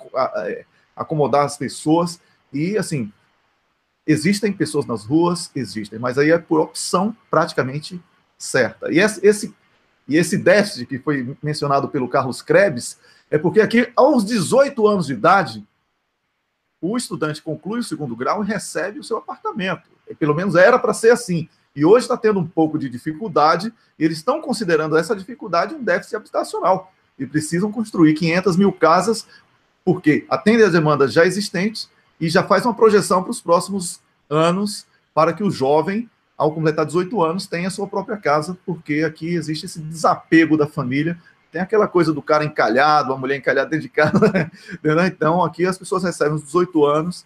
Speaker 1: acomodar as pessoas, e assim, existem pessoas nas ruas, existem, mas aí é por opção praticamente certa. E esse déficit que foi mencionado pelo Carlos Kreves é porque aqui, aos 18 anos de idade, o estudante conclui o segundo grau e recebe o seu apartamento. Pelo menos era para ser assim. E hoje está tendo um pouco de dificuldade, e eles estão considerando essa dificuldade um déficit habitacional. E precisam construir 500 mil casas, porque atende às demandas já existentes e já faz uma projeção para os próximos anos, para que o jovem, ao completar 18 anos, tenha a sua própria casa, porque aqui existe esse desapego da família. Tem aquela coisa do cara encalhado, a mulher encalhada dentro de casa. Né? Então, aqui as pessoas recebem os 18 anos,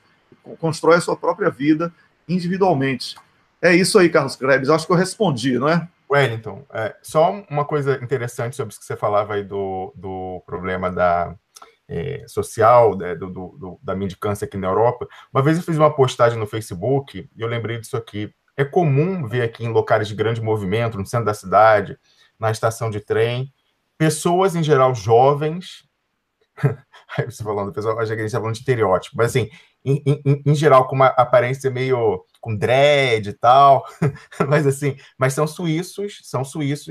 Speaker 1: constroem a sua própria vida individualmente. É isso aí, Carlos Kreves. Acho que eu respondi, não é?
Speaker 3: Wellington, só uma coisa interessante sobre isso que você falava aí do problema social, da mendicância aqui na Europa. Uma vez eu fiz uma postagem no Facebook e eu lembrei disso aqui. É comum ver aqui em locais de grande movimento, no centro da cidade, na estação de trem, pessoas, em geral, jovens. Aí você falando, o pessoal acha que a gente está falando de estereótipo, mas assim, em geral, com uma aparência meio com dread e tal, mas são suíços,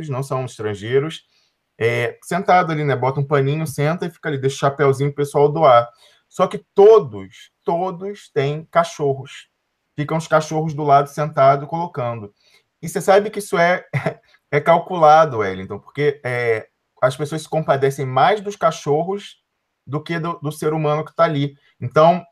Speaker 3: não são estrangeiros, sentado ali, né? Bota um paninho, senta e fica ali, deixa o chapéuzinho pro pessoal doar. Só que todos têm cachorros. Ficam os cachorros do lado sentado colocando. E você sabe que isso é calculado, Wellington, porque as pessoas se compadecem mais dos cachorros do que do ser humano que está ali. Então,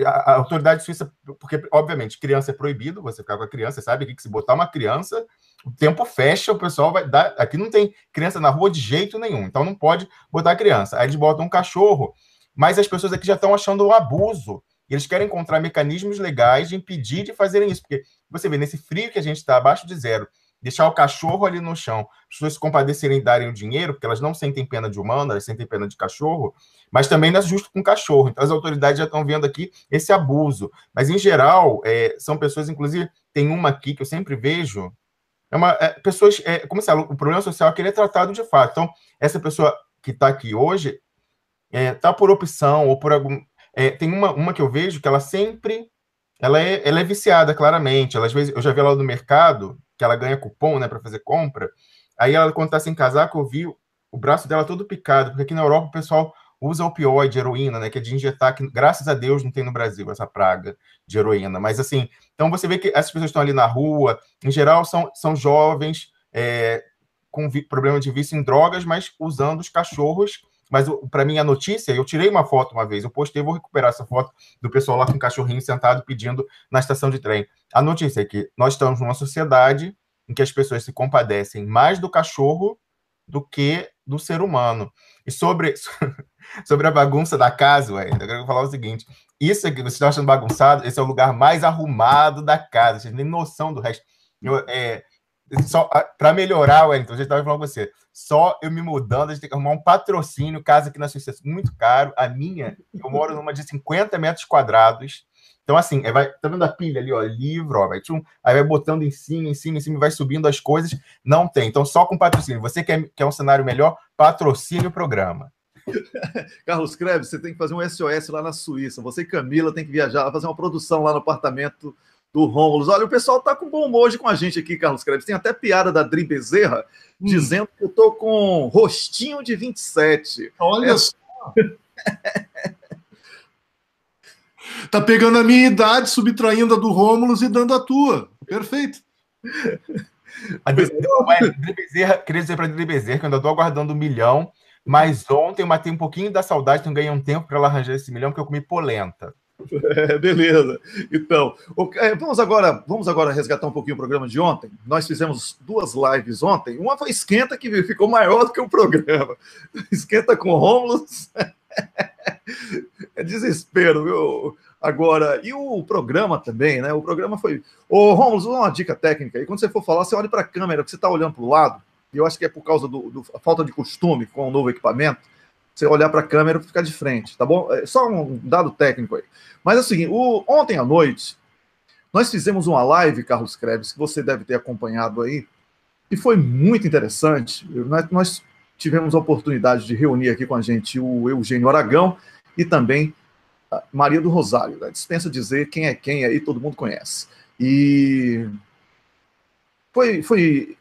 Speaker 3: a autoridade suíça, porque, obviamente, criança é proibido, você ficar com a criança, sabe que se botar uma criança, o tempo fecha, o pessoal vai dar... Aqui não tem criança na rua de jeito nenhum, então não pode botar criança. Aí eles botam um cachorro, mas as pessoas aqui já estão achando um abuso. Eles querem encontrar mecanismos legais de impedir de fazerem isso, porque você vê, nesse frio que a gente está abaixo de zero, deixar o cachorro ali no chão, as pessoas se compadecerem e darem o dinheiro, porque elas não sentem pena de humano, elas sentem pena de cachorro, mas também não é justo com cachorro. Então, as autoridades já estão vendo aqui esse abuso. Mas, em geral, são pessoas, inclusive, tem uma aqui que eu sempre vejo, pessoas, como se o problema social é que ele é tratado de fato. Então, essa pessoa que está aqui hoje está por opção ou por algum... tem uma que eu vejo que ela sempre... Ela é viciada, claramente. Ela, às vezes, eu já vi ela no mercado, que ela ganha cupom, né, para fazer compra. Aí ela, quando está sem casaco, eu vi o braço dela todo picado, porque aqui na Europa o pessoal usa opioide, heroína, né, que é de injetar, que graças a Deus não tem no Brasil essa praga de heroína. Mas assim, então você vê que essas pessoas estão ali na rua, em geral são jovens com problema de vício em drogas, mas usando os cachorros. Mas, para mim, a notícia, eu tirei uma foto uma vez, eu postei, vou recuperar essa foto do pessoal lá com o cachorrinho sentado pedindo na estação de trem. A notícia é que nós estamos numa sociedade em que as pessoas se compadecem mais do cachorro do que do ser humano. E sobre a bagunça da casa, eu quero falar o seguinte, isso aqui, você está achando bagunçado, esse é o lugar mais arrumado da casa, vocês nem noção do resto. Só para melhorar, Wellington, a gente estava falando com você, só eu me mudando, a gente tem que arrumar um patrocínio, casa aqui na Suíça é muito caro, a minha, eu moro numa de 50 metros quadrados, então assim, tá vendo a pilha ali, ó, livro, ó, aí vai botando em cima, vai subindo as coisas, não tem, então só com patrocínio, você quer um cenário melhor, patrocine o programa.
Speaker 1: Carlos Kreves, você tem que fazer um SOS lá na Suíça, você e Camila tem que viajar, fazer uma produção lá no apartamento do Rômulo. Olha, o pessoal tá com bom humor hoje com a gente aqui, Carlos Kreves. Tem até piada da Dri Bezerra dizendo que eu tô com rostinho de 27.
Speaker 2: Olha só. Tá pegando a minha idade, subtraindo a do Rômulo e dando a tua. Perfeito.
Speaker 3: A Dri Bezerra, queria dizer para a Dri Bezerra que eu ainda tô aguardando 1 milhão, mas ontem eu matei um pouquinho da saudade, então ganhei um tempo para ela arranjar esse 1 milhão, porque eu comi polenta.
Speaker 1: Beleza. Então, vamos agora resgatar um pouquinho o programa de ontem. Nós fizemos 2 lives ontem. Uma foi esquenta, que ficou maior do que o programa. Esquenta com Rômulus. É desespero, viu? Agora, e o programa também, né? O programa foi... Ô, Rômulus, uma dica técnica aí. Quando você for falar, você olha para a câmera, porque você está olhando para o lado. E eu acho que é por causa da falta de costume com o novo equipamento. Você olhar para a câmera e ficar de frente, tá bom? É só um dado técnico aí. Mas é o seguinte, ontem à noite, nós fizemos uma live, Carlos Krebs, que você deve ter acompanhado aí, e foi muito interessante. Nós tivemos a oportunidade de reunir aqui com a gente o Eugênio Aragão e também a Maria do Rosário. Né? Dispensa dizer quem é quem aí, todo mundo conhece. E foi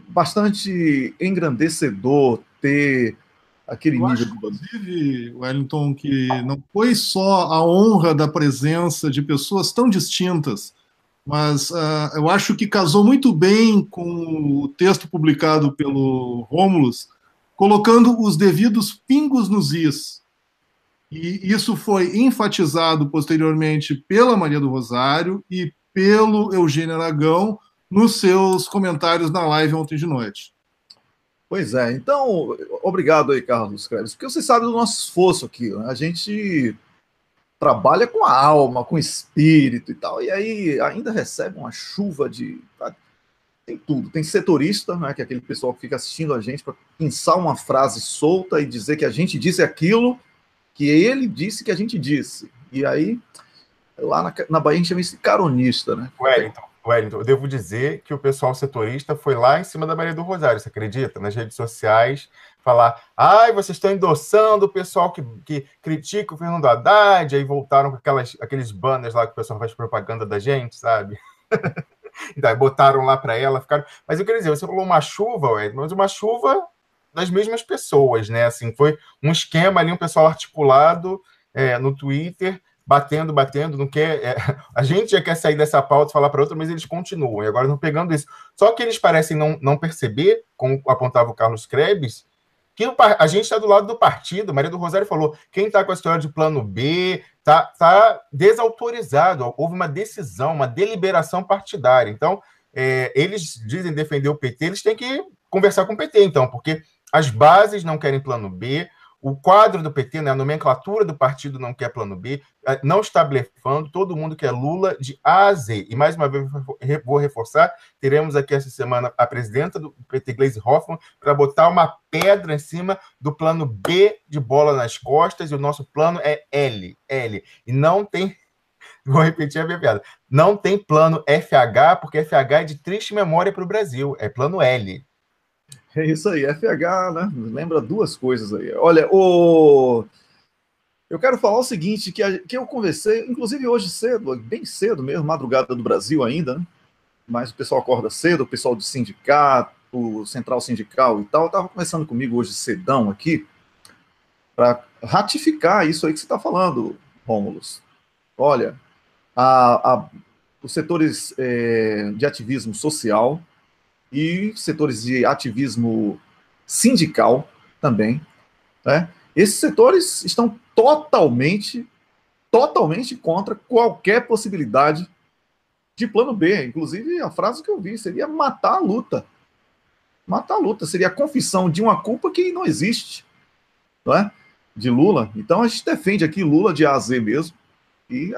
Speaker 1: bastante engrandecedor ter aquele
Speaker 2: Eu
Speaker 1: nível.
Speaker 2: acho, inclusive, Wellington, que não foi só a honra da presença de pessoas tão distintas, mas eu acho que casou muito bem com o texto publicado pelo Rômulus, colocando os devidos pingos nos is. E isso foi enfatizado posteriormente pela Maria do Rosário e pelo Eugênio Aragão nos seus comentários na live ontem de noite.
Speaker 1: Pois é, então, obrigado aí, Carlos Krebs, porque você sabe do nosso esforço aqui, né? A gente trabalha com a alma, com o espírito e tal, e aí ainda recebe uma chuva de... Tem tudo, tem setorista, né, que é aquele pessoal que fica assistindo a gente para pensar uma frase solta e dizer que a gente disse aquilo que ele disse que a gente disse, e aí, lá na Bahia a gente chama isso de caronista, né?
Speaker 3: Wellington, eu devo dizer que o pessoal setorista foi lá em cima da Maria do Rosário, você acredita? Nas redes sociais, falar, vocês estão endossando o pessoal que critica o Fernando Haddad, aí voltaram com aqueles banners lá que o pessoal faz propaganda da gente, sabe? Então, botaram lá para ela, ficaram... Mas eu queria dizer, você falou uma chuva, Wellington, mas uma chuva das mesmas pessoas, né? Assim, foi um esquema ali, um pessoal articulado no Twitter, batendo, não quer. A gente já quer sair dessa pauta e falar para outra, mas eles continuam, e agora estão pegando isso. Só que eles parecem não perceber, como apontava o Carlos Krebs, que a gente está do lado do partido. Maria do Rosário falou: quem está com a história de plano B está desautorizado. Houve uma decisão, uma deliberação partidária. Então, eles dizem defender o PT, eles têm que conversar com o PT, então, porque as bases não querem plano B. O quadro do PT, né, a nomenclatura do partido não quer plano B, não está blefando, todo mundo quer Lula de A a Z. E, mais uma vez, vou reforçar, teremos aqui essa semana a presidenta do PT, Gleisi Hoffmann, para botar uma pedra em cima do plano B de bola nas costas, e o nosso plano é L. E não tem, vou repetir a minha piada, não tem plano FH, porque FH é de triste memória para o Brasil, é plano L.
Speaker 1: É isso aí, FH, né? Lembra 2 coisas aí. Olha, eu quero falar o seguinte, que eu conversei, inclusive hoje cedo, bem cedo mesmo, madrugada do Brasil ainda, né? Mas o pessoal acorda cedo, o pessoal do sindicato, central sindical e tal, estava conversando comigo hoje cedão aqui, para ratificar isso aí que você está falando, Rômulus. Olha, os setores de ativismo social e setores de ativismo sindical também, né? Esses setores estão totalmente contra qualquer possibilidade de plano B. Inclusive, a frase que eu vi seria matar a luta. Matar a luta seria a confissão de uma culpa que não existe, não é? De Lula. Então, a gente defende aqui Lula de A a Z mesmo. E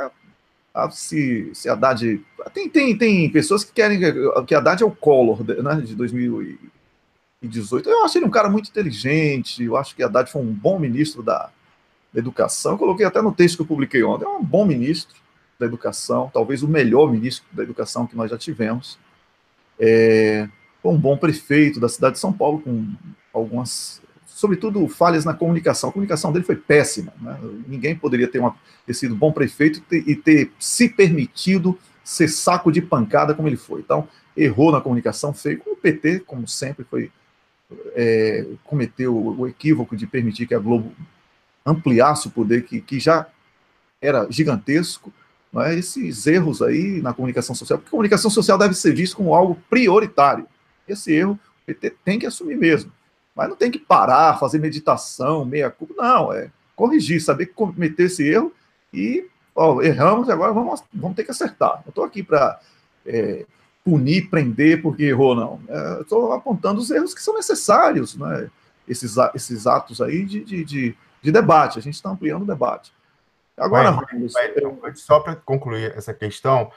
Speaker 1: se Haddad... Tem pessoas que querem que Haddad é o Collor, né, de 2018. Eu acho ele um cara muito inteligente, eu acho que Haddad foi um bom ministro da educação. Eu coloquei até no texto que eu publiquei ontem, é um bom ministro da educação, talvez o melhor ministro da educação que nós já tivemos. Foi um bom prefeito da cidade de São Paulo, com algumas, sobretudo, falhas na comunicação. A comunicação dele foi péssima, né? Ninguém poderia ter sido bom prefeito e ter se permitido ser saco de pancada como ele foi. Então, errou na comunicação, feio, como o PT, como sempre, cometeu o equívoco de permitir que a Globo ampliasse o poder que já era gigantesco, não é? Esses erros aí na comunicação social, porque a comunicação social deve ser vista como algo prioritário. Esse erro o PT tem que assumir mesmo, mas não tem que parar, fazer meditação, meia-culpa, não, corrigir, saber cometer esse erro e Erramos e agora vamos ter que acertar. Não estou aqui para punir, prender porque errou, não. Estou apontando os erros que são necessários, né? Esses atos aí de debate. A gente está ampliando o debate. Agora,
Speaker 3: só para concluir essa questão,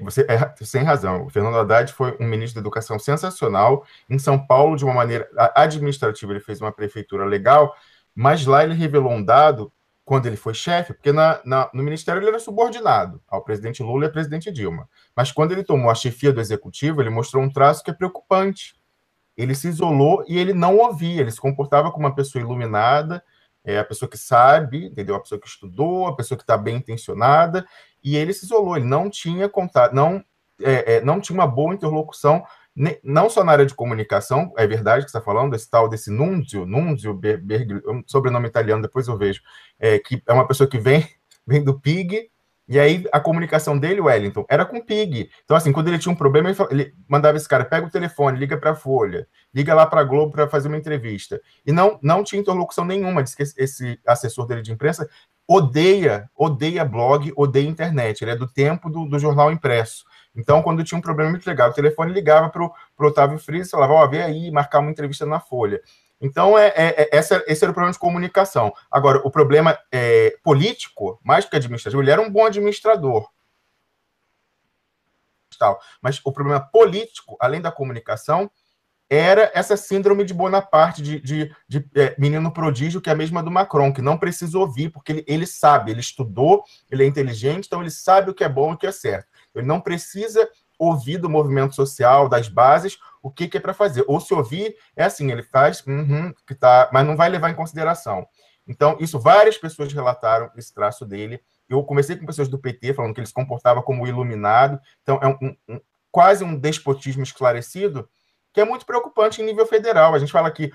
Speaker 3: você tem razão. O Fernando Haddad foi um ministro da Educação sensacional. Em São Paulo, de uma maneira administrativa, ele fez uma prefeitura legal, mas lá ele revelou um dado quando ele foi chefe, porque no ministério ele era subordinado ao presidente Lula e ao presidente Dilma. Mas quando ele tomou a chefia do executivo, ele mostrou um traço que é preocupante. Ele se isolou e ele não ouvia, ele se comportava como uma pessoa iluminada, a pessoa que sabe, entendeu? A pessoa que estudou, a pessoa que está bem intencionada, e ele se isolou, ele não tinha contato, não tinha uma boa interlocução, não só na área de comunicação, é verdade que você está falando, desse Nunzio, sobrenome italiano, depois eu vejo, que é uma pessoa que vem do PIG, e aí a comunicação dele, Wellington, era com o PIG. Então, assim, quando ele tinha um problema, ele mandava esse cara, pega o telefone, liga para a Folha, liga lá para a Globo para fazer uma entrevista. E não tinha interlocução nenhuma. Diz que esse assessor dele de imprensa odeia blog, odeia internet. Ele é do tempo do jornal impresso. Então, quando tinha um problema muito legal, o telefone ligava para o Otávio Frias e falava, vem aí marcar uma entrevista na Folha. Então, esse era o problema de comunicação. Agora, o problema político, mais do que administrativo, ele era um bom administrador. Mas o problema político, além da comunicação, era essa síndrome de Bonaparte, de menino prodígio, que é a mesma do Macron, que não precisa ouvir, porque ele sabe, ele estudou, ele é inteligente, então ele sabe o que é bom e o que é certo. Ele não precisa ouvir do movimento social, das bases, o que é para fazer. Ou se ouvir, é assim, ele faz, mas não vai levar em consideração. Então, isso várias pessoas relataram, esse traço dele. Eu conversei com pessoas do PT, falando que ele se comportava como iluminado. Então, é quase um despotismo esclarecido, que é muito preocupante em nível federal. A gente fala que,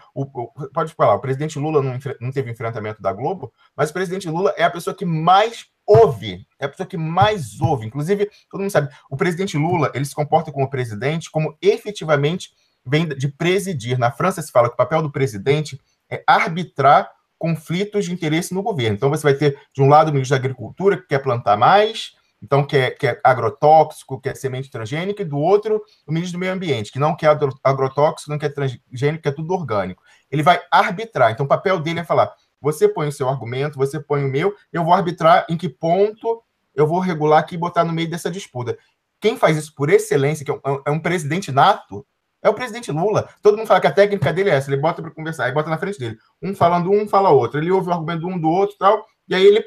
Speaker 3: pode falar, o presidente Lula não teve enfrentamento da Globo, mas o presidente Lula é a pessoa que mais ouve, é a pessoa que mais ouve. Inclusive, todo mundo sabe, o presidente Lula, ele se comporta como presidente, como efetivamente vem de presidir. Na França se fala que o papel do presidente é arbitrar conflitos de interesse no governo. Então, você vai ter, de um lado, o ministro da Agricultura, que quer plantar mais, então quer agrotóxico, quer semente transgênica, e do outro, o ministro do Meio Ambiente, que não quer agrotóxico, não quer transgênico, quer tudo orgânico. Ele vai arbitrar. Então, o papel dele é falar, você põe o seu argumento, você põe o meu, eu vou arbitrar em que ponto eu vou regular aqui e botar no meio dessa disputa. Quem faz isso por excelência, que é um presidente nato, é o presidente Lula. Todo mundo fala que a técnica dele é essa, ele bota para conversar, aí bota na frente dele. Um falando um, fala outro. Ele ouve o argumento do outro e tal, e aí ele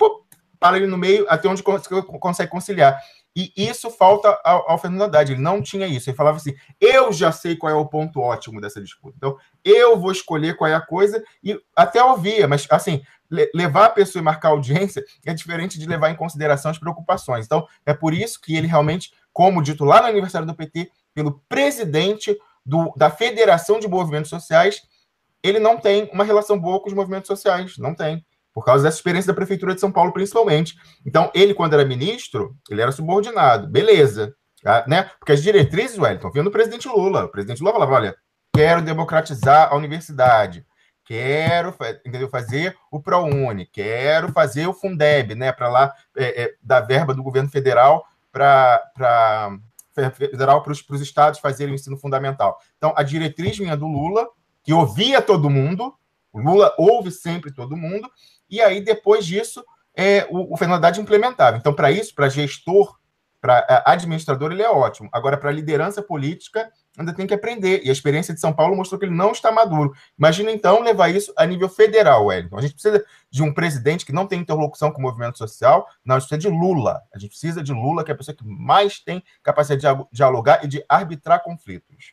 Speaker 3: para ele no meio até onde consegue conciliar. E isso falta ao Fernando Haddad. Ele não tinha isso. Ele falava assim, eu já sei qual é o ponto ótimo dessa disputa. Então, eu vou escolher qual é a coisa, e até ouvia, mas, assim, levar a pessoa e marcar audiência é diferente de levar em consideração as preocupações. Então, é por isso que ele realmente, como dito lá no aniversário do PT, pelo presidente da Federação de Movimentos Sociais, ele não tem uma relação boa com os movimentos sociais. Não tem. Por causa dessa experiência da Prefeitura de São Paulo, principalmente. Então, ele, quando era ministro, ele era subordinado. Beleza. Né? Porque as diretrizes, Wellington, vinham do presidente Lula. O presidente Lula falava, olha, quero democratizar a universidade, quero fazer o ProUni, quero fazer o Fundeb, né, para lá, da verba do governo federal para os estados fazerem o ensino fundamental. Então, a diretriz vinha do Lula, que ouvia todo mundo, o Lula ouve sempre todo mundo, e aí, depois disso, o Fernando Haddad implementava. Então, para isso, para gestor, para administrador, ele é ótimo. Agora, para liderança política, ainda tem que aprender. E a experiência de São Paulo mostrou que ele não está maduro. Imagina, então, levar isso a nível federal, Wellington. A gente precisa de um presidente que não tem interlocução com o movimento social. Não, a gente precisa de Lula. A gente precisa de Lula, que é a pessoa que mais tem capacidade de dialogar e de arbitrar conflitos.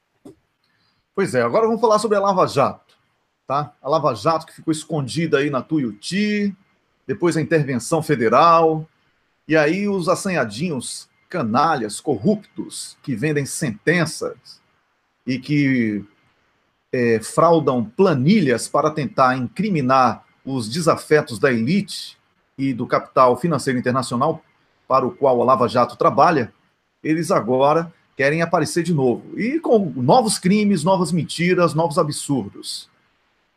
Speaker 1: Pois é, agora vamos falar sobre a Lava Jato. Tá? A Lava Jato que ficou escondida aí na Tuiuti, depois a intervenção federal, e aí os assanhadinhos canalhas, corruptos, que vendem sentenças e que fraudam planilhas para tentar incriminar os desafetos da elite e do capital financeiro internacional para o qual a Lava Jato trabalha, eles agora querem aparecer de novo. E com novos crimes, novas mentiras, novos absurdos.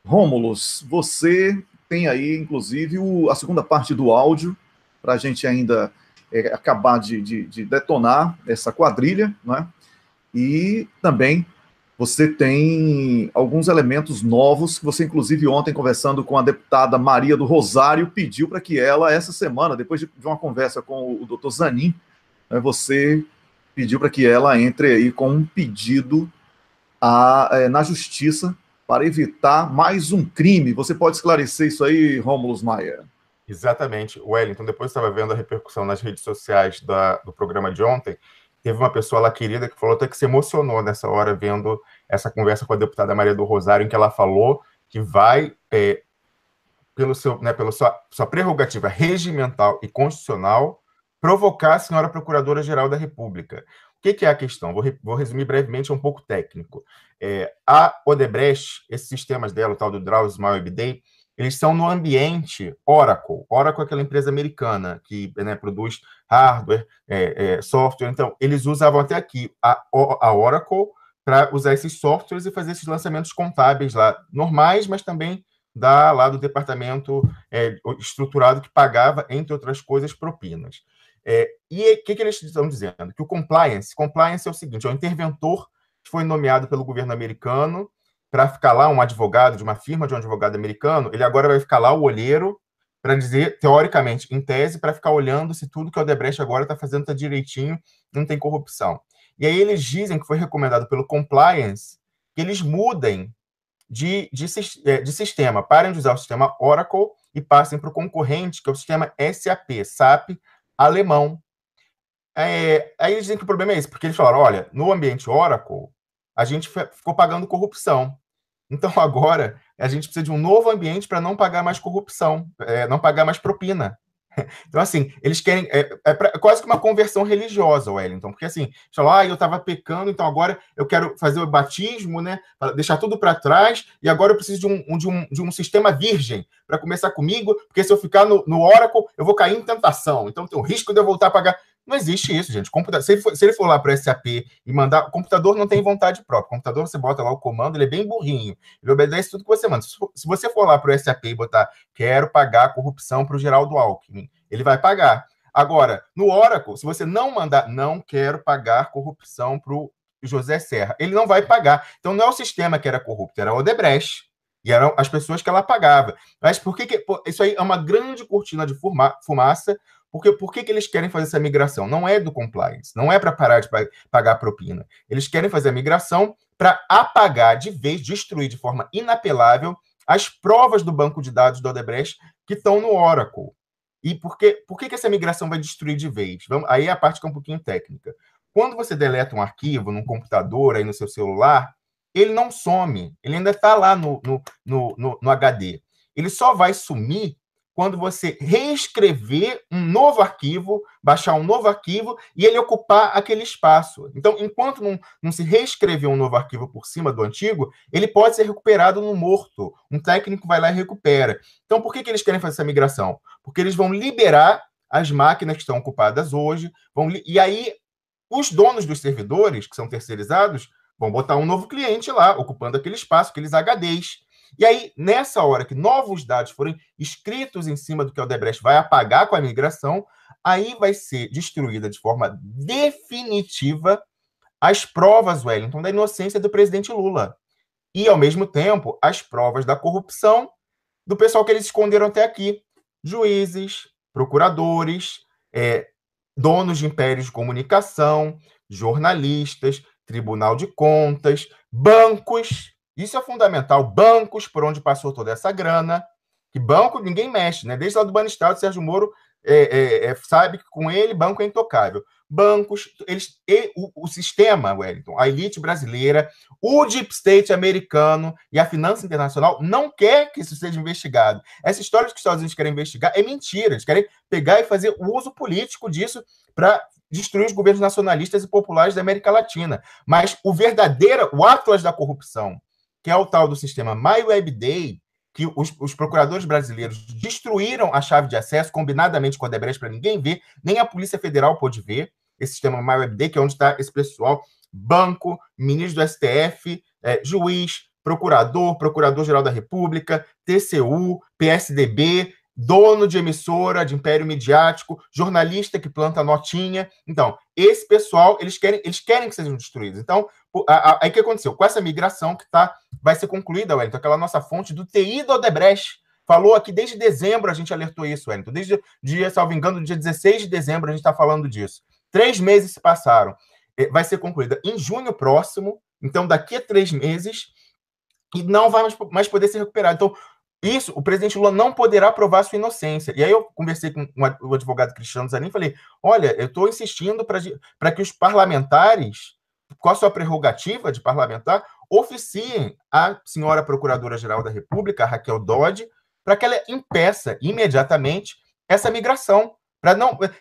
Speaker 1: Rômulus, você tem aí, inclusive, a segunda parte do áudio para a gente ainda acabar de detonar essa quadrilha, né? E também você tem alguns elementos novos que você, inclusive, ontem, conversando com a deputada Maria do Rosário, pediu para que ela, essa semana, depois de uma conversa com o doutor Zanin, né, você pediu para que ela entre aí com um pedido na justiça para evitar mais um crime. Você pode esclarecer isso aí, Rômulo Maia?
Speaker 3: Exatamente. Wellington, depois eu estava vendo a repercussão nas redes sociais do programa de ontem. Teve uma pessoa lá querida que falou até que se emocionou nessa hora vendo essa conversa com a deputada Maria do Rosário, em que ela falou que vai, pela sua prerrogativa regimental e constitucional, provocar a senhora Procuradora-Geral da República. O que é a questão? Vou resumir brevemente, é um pouco técnico. A Odebrecht, esses sistemas dela, o tal do Drauzio Webday, eles são no ambiente Oracle. Oracle é aquela empresa americana que, né, produz hardware, software. Então, eles usavam até aqui a Oracle para usar esses softwares e fazer esses lançamentos contábeis lá, normais, mas também lá do departamento estruturado que pagava, entre outras coisas, propinas. E o que eles estão dizendo? Que o compliance é o seguinte, é um interventor que foi nomeado pelo governo americano para ficar lá, um advogado de uma firma de um advogado americano, ele agora vai ficar lá, o olheiro, para dizer, teoricamente, em tese, para ficar olhando se tudo que o Odebrecht agora está fazendo está direitinho, não tem corrupção. E aí eles dizem que foi recomendado pelo compliance que eles mudem de sistema, parem de usar o sistema Oracle e passem para o concorrente, que é o sistema SAP alemão. Aí eles dizem que o problema é esse, porque eles falaram, olha, no ambiente Oracle, a gente ficou pagando corrupção. Então, agora, a gente precisa de um novo ambiente para não pagar mais corrupção, não pagar mais propina. Então, assim, eles querem... quase que uma conversão religiosa, Wellington, porque, assim, falam, eu estava pecando, então agora eu quero fazer o batismo, né, para deixar tudo para trás, e agora eu preciso de um sistema virgem para começar comigo, porque se eu ficar no Oracle, eu vou cair em tentação, então tem o risco de eu voltar a pagar... Não existe isso, gente. Se ele for lá para o SAP e mandar... O computador não tem vontade própria. O computador, você bota lá o comando, ele é bem burrinho. Ele obedece tudo que você manda. Se você for lá para o SAP e botar quero pagar a corrupção para o Geraldo Alckmin, ele vai pagar. Agora, no Oracle, se você não mandar não quero pagar corrupção para o José Serra, ele não vai pagar. Então, não é o sistema que era corrupto, era o Odebrecht. E eram as pessoas que ela pagava. Mas por que isso aí é uma grande cortina de fumaça? Porque por que eles querem fazer essa migração? Não é do compliance, não é para parar de pagar propina. Eles querem fazer a migração para apagar de vez, destruir de forma inapelável as provas do banco de dados do Odebrecht que estão no Oracle. E por que essa migração vai destruir de vez? Aí é a parte que é um pouquinho técnica. Quando você deleta um arquivo num computador, aí no seu celular, ele não some, ele ainda está lá no HD. Ele só vai sumir quando você reescrever um novo arquivo, baixar um novo arquivo e ele ocupar aquele espaço. Então, enquanto não se reescrever um novo arquivo por cima do antigo, ele pode ser recuperado no morto. Um técnico vai lá e recupera. Então, por que eles querem fazer essa migração? Porque eles vão liberar as máquinas que estão ocupadas hoje, e aí os donos dos servidores, que são terceirizados, vão botar um novo cliente lá, ocupando aquele espaço, aqueles HDs. E aí, nessa hora que novos dados forem escritos em cima do que o Odebrecht vai apagar com a migração, aí vai ser destruída de forma definitiva as provas, Wellington, da inocência do presidente Lula. E, ao mesmo tempo, as provas da corrupção do pessoal que eles esconderam até aqui. Juízes, procuradores, donos de impérios de comunicação, jornalistas, Tribunal de Contas, bancos... Isso é fundamental. Bancos, por onde passou toda essa grana. Que banco ninguém mexe, né? Desde lá do Banestado, Sérgio Moro sabe que com ele banco é intocável. Bancos, o sistema, Wellington, a elite brasileira, o deep state americano e a finança internacional não quer que isso seja investigado. Essa história de que os Estados Unidos querem investigar é mentira. Eles querem pegar e fazer o uso político disso para destruir os governos nacionalistas e populares da América Latina. Mas o Atlas da corrupção, que é o tal do sistema MyWebday, que os procuradores brasileiros destruíram a chave de acesso combinadamente com a Odebrecht para ninguém ver, nem a Polícia Federal pôde ver esse sistema MyWebday, que é onde está esse pessoal, banco, ministro do STF, juiz, procurador-geral da República, TCU, PSDB, dono de emissora, de império midiático, jornalista que planta notinha. Então, esse pessoal, eles querem que sejam destruídos. Então, aí o que aconteceu? Com essa migração que vai ser concluída, Wellington, aquela nossa fonte do TI da Odebrecht, falou aqui desde dezembro, a gente alertou isso, Wellington. Desde o dia, salvo engano, do dia 16 de dezembro, a gente está falando disso. 3 meses se passaram. Vai ser concluída em junho próximo, então daqui a 3 meses, e não vai mais poder ser recuperado. Então, o presidente Lula não poderá provar sua inocência. E aí eu conversei com o advogado Cristiano Zanin e falei, olha, eu estou insistindo para que os parlamentares, com a sua prerrogativa de parlamentar, oficiem a senhora Procuradora-Geral da República, Raquel Dodge, para que ela impeça imediatamente essa migração.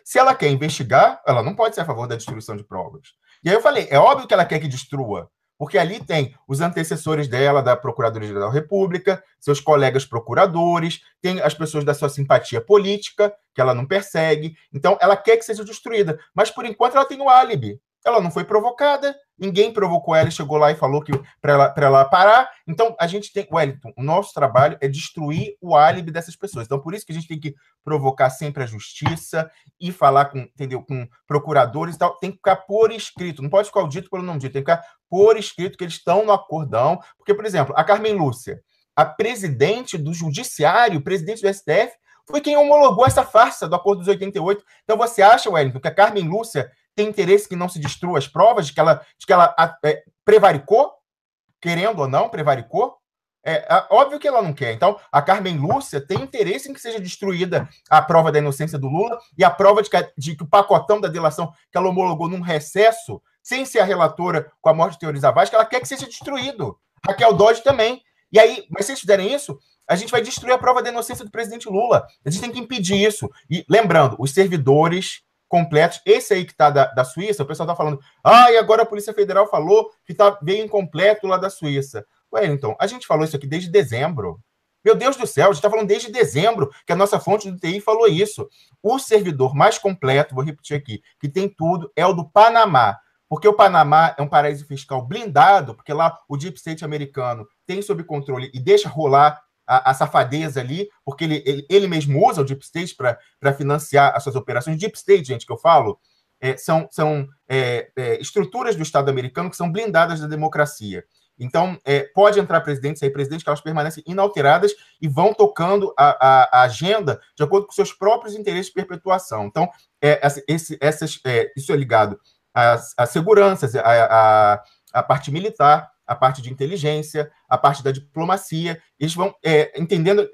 Speaker 3: Se ela quer investigar, ela não pode ser a favor da destruição de provas. E aí eu falei, é óbvio que ela quer que destrua, porque ali tem os antecessores dela, da Procuradoria-Geral da República, seus colegas procuradores, tem as pessoas da sua simpatia política, que ela não persegue. Então, ela quer que seja destruída. Mas, por enquanto, ela tem o álibi. Ela não foi provocada, ninguém provocou ela e chegou lá e falou que para ela parar. Então, a gente tem... Wellington, o nosso trabalho é destruir o álibi dessas pessoas. Então, por isso que a gente tem que provocar sempre a justiça e falar com procuradores e tal. Tem que ficar por escrito. Não pode ficar o dito pelo não dito. Tem que ficar por escrito que eles estão no acordão. Porque, por exemplo, a Carmen Lúcia, a presidente do Judiciário, presidente do STF, foi quem homologou essa farsa do Acordo dos 88. Então, você acha, Wellington, que a Carmen Lúcia tem interesse que não se destrua as provas, de que ela prevaricou, querendo ou não, prevaricou? Óbvio que ela não quer. Então, a Carmen Lúcia tem interesse em que seja destruída a prova da inocência do Lula e a prova de que o pacotão da delação que ela homologou num recesso, sem ser a relatora com a morte de Teori Zavascki, ela quer que seja destruído. Raquel Dodge também. E aí, mas se eles fizerem isso, a gente vai destruir a prova da inocência do presidente Lula. A gente tem que impedir isso. E lembrando, os servidores completos, esse aí que está da Suíça, o pessoal está falando, e agora a Polícia Federal falou que veio incompleto lá da Suíça. Wellington, a gente falou isso aqui desde dezembro. Meu Deus do céu, a gente está falando desde dezembro que a nossa fonte do TI falou isso. O servidor mais completo, vou repetir aqui, que tem tudo, é o do Panamá. Porque o Panamá é um paraíso fiscal blindado, porque lá o Deep State americano tem sob controle e deixa rolar a safadeza ali, porque ele mesmo usa o Deep State para financiar as suas operações. Deep State, gente, que eu falo, são estruturas do Estado americano que são blindadas da democracia. Então, pode entrar presidente, sair presidente, que elas permanecem inalteradas e vão tocando a agenda de acordo com seus próprios interesses de perpetuação. Então, isso é ligado às seguranças, à parte militar, a parte de inteligência, a parte da diplomacia. Eles vão entendendo,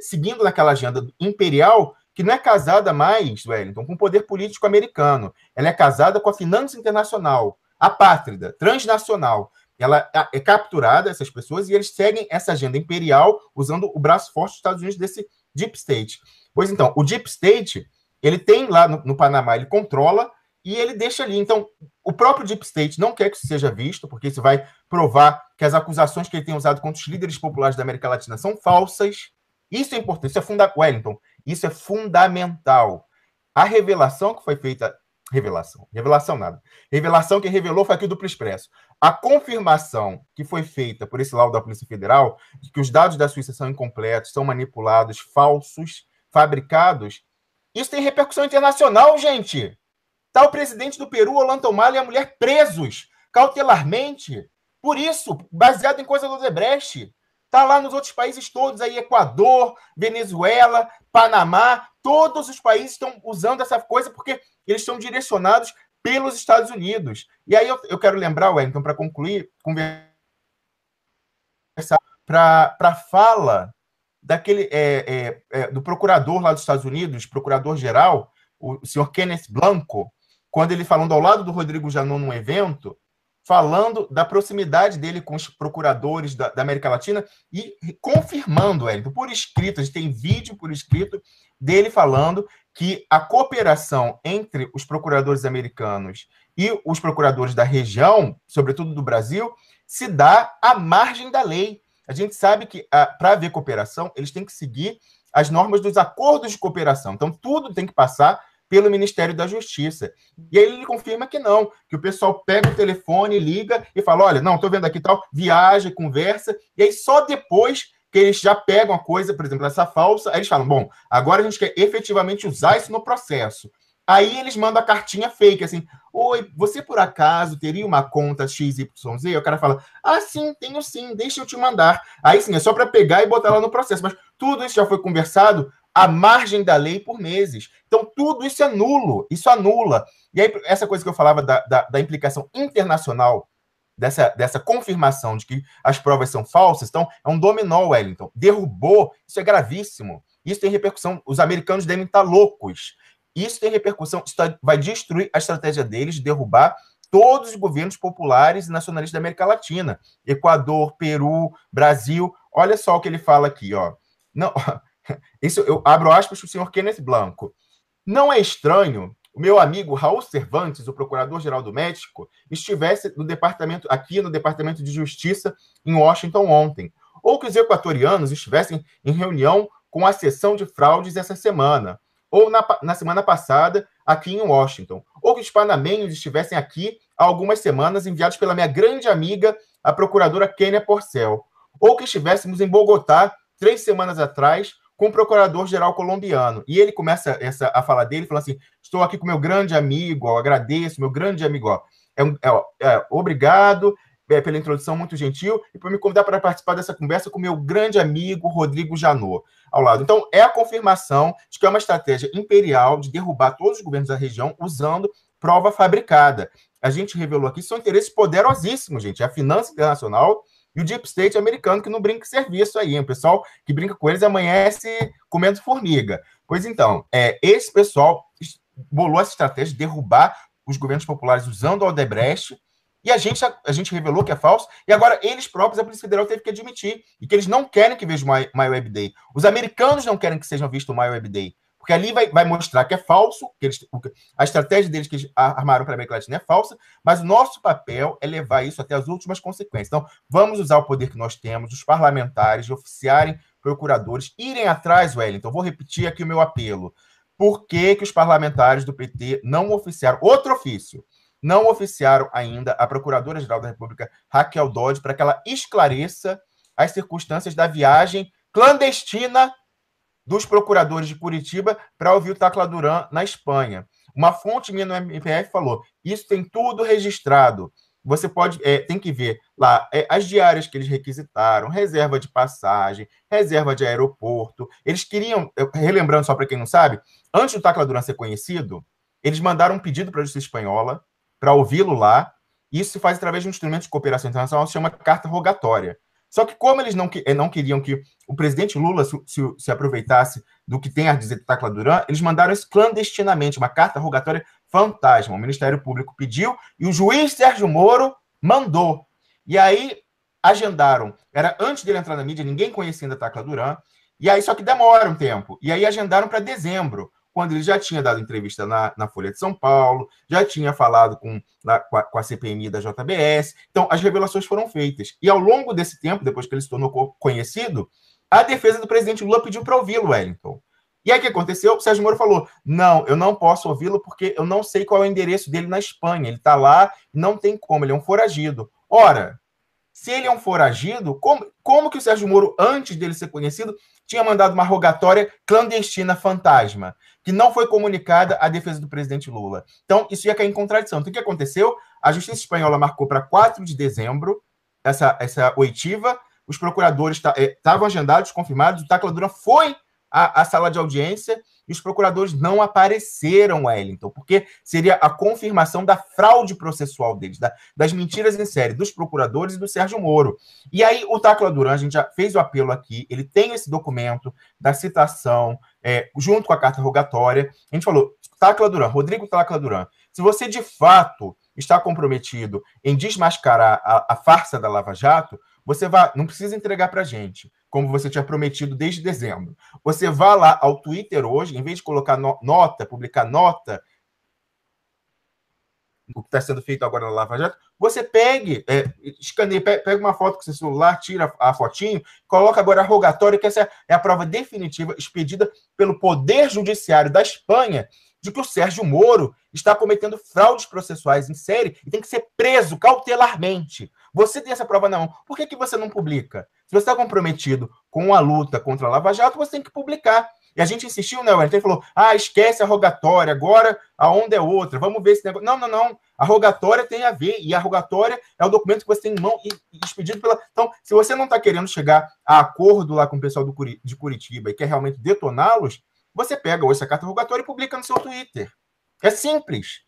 Speaker 3: seguindo naquela agenda imperial, que não é casada mais, Wellington, com o poder político americano. Ela é casada com a finança internacional, apátrida, transnacional. Ela é capturada, essas pessoas, e eles seguem essa agenda imperial usando o braço forte dos Estados Unidos desse Deep State. Pois então, o Deep State, ele tem lá no Panamá, ele controla, e ele deixa ali. Então, o próprio Deep State não quer que isso seja visto, porque isso vai provar que as acusações que ele tem usado contra os líderes populares da América Latina são falsas. Isso é importante, isso é fundamental. Wellington, isso é fundamental. A revelação que foi feita... Revelação nada. Revelação que revelou foi aqui o Duplo Expresso. A confirmação que foi feita por esse laudo da Polícia Federal de que os dados da Suíça são incompletos, são manipulados, falsos, fabricados, isso tem repercussão internacional, gente. Está o presidente do Peru, Ollanta Humala, e a mulher presos cautelarmente. Por isso, baseado em coisa do Odebrecht. Está lá nos outros países todos, aí Equador, Venezuela, Panamá, todos os países estão usando essa coisa porque eles estão direcionados pelos Estados Unidos. E aí eu quero lembrar, Wellington, para concluir, conversar para a fala daquele do procurador lá dos Estados Unidos, procurador-geral, o senhor Kenneth Blanco, quando ele falando ao lado do Rodrigo Janot num evento, falando da proximidade dele com os procuradores da América Latina e confirmando, Wellington, por escrito, a gente tem vídeo por escrito dele falando que a cooperação entre os procuradores americanos e os procuradores da região, sobretudo do Brasil, se dá à margem da lei. A gente sabe que, para haver cooperação, eles têm que seguir as normas dos acordos de cooperação. Então, tudo tem que passar pelo Ministério da Justiça. E aí ele confirma que não, que o pessoal pega o telefone, liga e fala, olha, não, estou vendo aqui tal, viaja, conversa, e aí só depois que eles já pegam a coisa, por exemplo, essa falsa, aí eles falam, bom, agora a gente quer efetivamente usar isso no processo. Aí eles mandam a cartinha fake, assim, oi, você por acaso teria uma conta XYZ? Aí o cara fala, ah, sim, tenho sim, deixa eu te mandar. Aí sim, é só para pegar e botar lá no processo, mas tudo isso já foi conversado à margem da lei por meses. Então, tudo isso é nulo, isso anula. E aí, essa coisa que eu falava da implicação internacional, dessa confirmação de que as provas são falsas, então, é um dominó, Wellington. Derrubou, isso é gravíssimo. Isso tem repercussão, os americanos devem estar loucos. Isso tem repercussão, isso vai destruir a estratégia deles de derrubar todos os governos populares e nacionalistas da América Latina. Equador, Peru, Brasil. Olha só o que ele fala aqui, ó. Não, isso eu abro aspas para o senhor Kenneth Blanco. Não é estranho o meu amigo Raul Cervantes, o procurador-geral do México, estivesse aqui no Departamento de Justiça em Washington ontem, ou que os equatorianos estivessem em reunião com a seção de fraudes essa semana, ou na semana passada aqui em Washington, ou que os panamenhos estivessem aqui há algumas semanas enviados pela minha grande amiga, a procuradora Kênia Porcel, ou que estivéssemos em Bogotá 3 semanas atrás com o procurador-geral colombiano. E ele começa a falar dele, falando assim, estou aqui com meu grande amigo, ó, agradeço, meu grande amigo, ó, obrigado pela introdução muito gentil e por me convidar para participar dessa conversa com meu grande amigo Rodrigo Janot ao lado. Então, é a confirmação de que é uma estratégia imperial de derrubar todos os governos da região usando prova fabricada. A gente revelou aqui, são interesses poderosíssimos, gente. É a finança internacional e o Deep State americano, que não brinca serviço aí. O pessoal que brinca com eles amanhece comendo formiga. Pois então, esse pessoal bolou essa estratégia de derrubar os governos populares usando o Odebrecht, e a gente revelou que é falso, e agora eles próprios, a Polícia Federal, teve que admitir, e que eles não querem que veja o My Web Day. Os americanos não querem que sejam visto o My Web Day, porque ali vai mostrar que é falso, que a estratégia deles que eles armaram para a América Latina é falsa, mas o nosso papel é levar isso até as últimas consequências. Então, vamos usar o poder que nós temos, os parlamentares, de oficiarem, procuradores, irem atrás, Wellington. Vou repetir aqui o meu apelo. Por que os parlamentares do PT não oficiaram outro ofício? Não oficiaram ainda a Procuradora-Geral da República, Raquel Dodge, para que ela esclareça as circunstâncias da viagem clandestina dos procuradores de Curitiba para ouvir o Tacla Duran na Espanha. Uma fonte minha no MPF falou, isso tem tudo registrado. Você tem que ver lá as diárias que eles requisitaram, reserva de passagem, reserva de aeroporto. Eles queriam, relembrando só para quem não sabe, antes do Tacla Duran ser conhecido, eles mandaram um pedido para a Justiça Espanhola para ouvi-lo lá. Isso se faz através de um instrumento de cooperação internacional que se chama carta rogatória. Só que como eles não queriam que o presidente Lula se aproveitasse do que tem a dizer do Tacla Duran, eles mandaram isso clandestinamente, uma carta rogatória fantasma. O Ministério Público pediu e o juiz Sérgio Moro mandou. E aí agendaram. Era antes dele entrar na mídia, ninguém conhecia ainda Tacla Duran. E aí só que demora um tempo. E aí agendaram para dezembro, quando ele já tinha dado entrevista na Folha de São Paulo, já tinha falado com a CPMI da JBS. Então, as revelações foram feitas. E ao longo desse tempo, depois que ele se tornou conhecido, a defesa do presidente Lula pediu para ouvi-lo, Wellington. E aí o que aconteceu? O Sérgio Moro falou, não, eu não posso ouvi-lo porque eu não sei qual é o endereço dele na Espanha. Ele está lá, não tem como, ele é um foragido. Ora, se ele é um foragido, como que o Sérgio Moro, antes dele ser conhecido, tinha mandado uma rogatória clandestina fantasma, que não foi comunicada à defesa do presidente Lula? Então, isso ia cair em contradição. Então, o que aconteceu? A Justiça Espanhola marcou para 4 de dezembro essa oitiva, os procuradores estavam agendados, confirmados, o Tacla Duran foi à sala de audiência e os procuradores não apareceram, Wellington, porque seria a confirmação da fraude processual deles, das mentiras em série dos procuradores e do Sérgio Moro. E aí o Tacla Duran, a gente já fez o apelo aqui, ele tem esse documento da citação, junto com a carta rogatória. A gente falou, Tacla Duran, Rodrigo Tacla Duran, se você de fato está comprometido em desmascarar a farsa da Lava Jato, você não precisa entregar para a gente, como você tinha prometido desde dezembro. Você vá lá ao Twitter hoje, em vez de colocar publicar nota, o que está sendo feito agora na Lava Jato, você escaneie, pega uma foto com seu celular, tira a fotinho, coloca agora a rogatória, que essa é a prova definitiva expedida pelo Poder Judiciário da Espanha, de que o Sérgio Moro está cometendo fraudes processuais em série e tem que ser preso cautelarmente. Você tem essa prova na mão. Por que você não publica? Se você está comprometido com a luta contra a Lava Jato, você tem que publicar. E a gente insistiu, né, Wellington? Ele falou, esquece a rogatória, agora a onda é outra, vamos ver esse negócio. Não. A rogatória tem a ver, e a rogatória é o documento que você tem em mão e expedido pela... Então, se você não está querendo chegar a acordo lá com o pessoal de Curitiba e quer realmente detoná-los, você pega essa carta rogatória e publica no seu Twitter. É simples.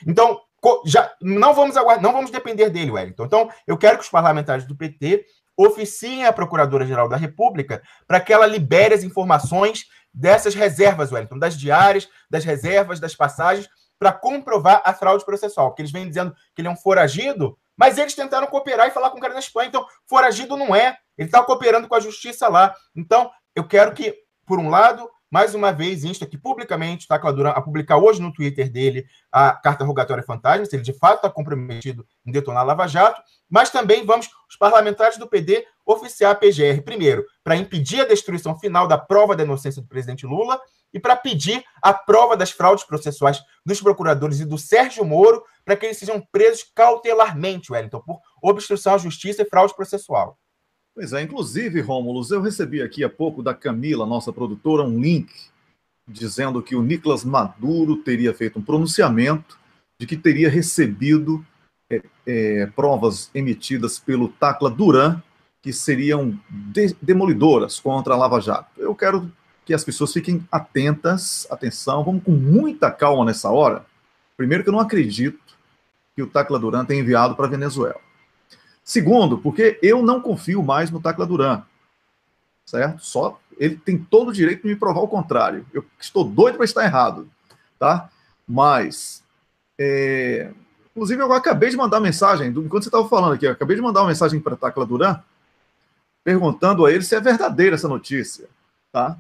Speaker 3: Então, já não vamos depender dele, Wellington. Então, eu quero que os parlamentares do PT oficiem a Procuradora-Geral da República para que ela libere as informações dessas reservas, Wellington, das diárias, das reservas, das passagens, para comprovar a fraude processual. Porque eles vêm dizendo que ele é um foragido, mas eles tentaram cooperar e falar com o cara na Espanha. Então, foragido não é. Ele está cooperando com a justiça lá. Então, eu quero que, por um lado, mais uma vez, insto aqui publicamente, Tacla Duran, a publicar hoje no Twitter dele a carta rogatória fantasma, se ele de fato está comprometido em detonar a Lava Jato, mas também vamos, os parlamentares do PD, oficiar a PGR, primeiro, para impedir a destruição final da prova da inocência do presidente Lula e para pedir a prova das fraudes processuais dos procuradores e do Sérgio Moro para que eles sejam presos cautelarmente, Wellington, por obstrução à justiça e fraude processual.
Speaker 1: Pois é, inclusive, Rômulo, eu recebi aqui há pouco da Camila, nossa produtora, um link dizendo que o Nicolás Maduro teria feito um pronunciamento de que teria recebido provas emitidas pelo Tacla Duran que seriam demolidoras contra a Lava Jato. Eu quero que as pessoas fiquem atenção, vamos com muita calma nessa hora. Primeiro que eu não acredito que o Tacla Duran tenha enviado para a Venezuela. Segundo, porque eu não confio mais no Tacla Duran, certo? Só ele tem todo o direito de me provar o contrário. Eu estou doido para estar errado, tá? Mas, inclusive, eu acabei de mandar mensagem, enquanto você estava falando aqui, eu acabei de mandar uma mensagem para Tacla Duran, perguntando a ele se é verdadeira essa notícia, tá?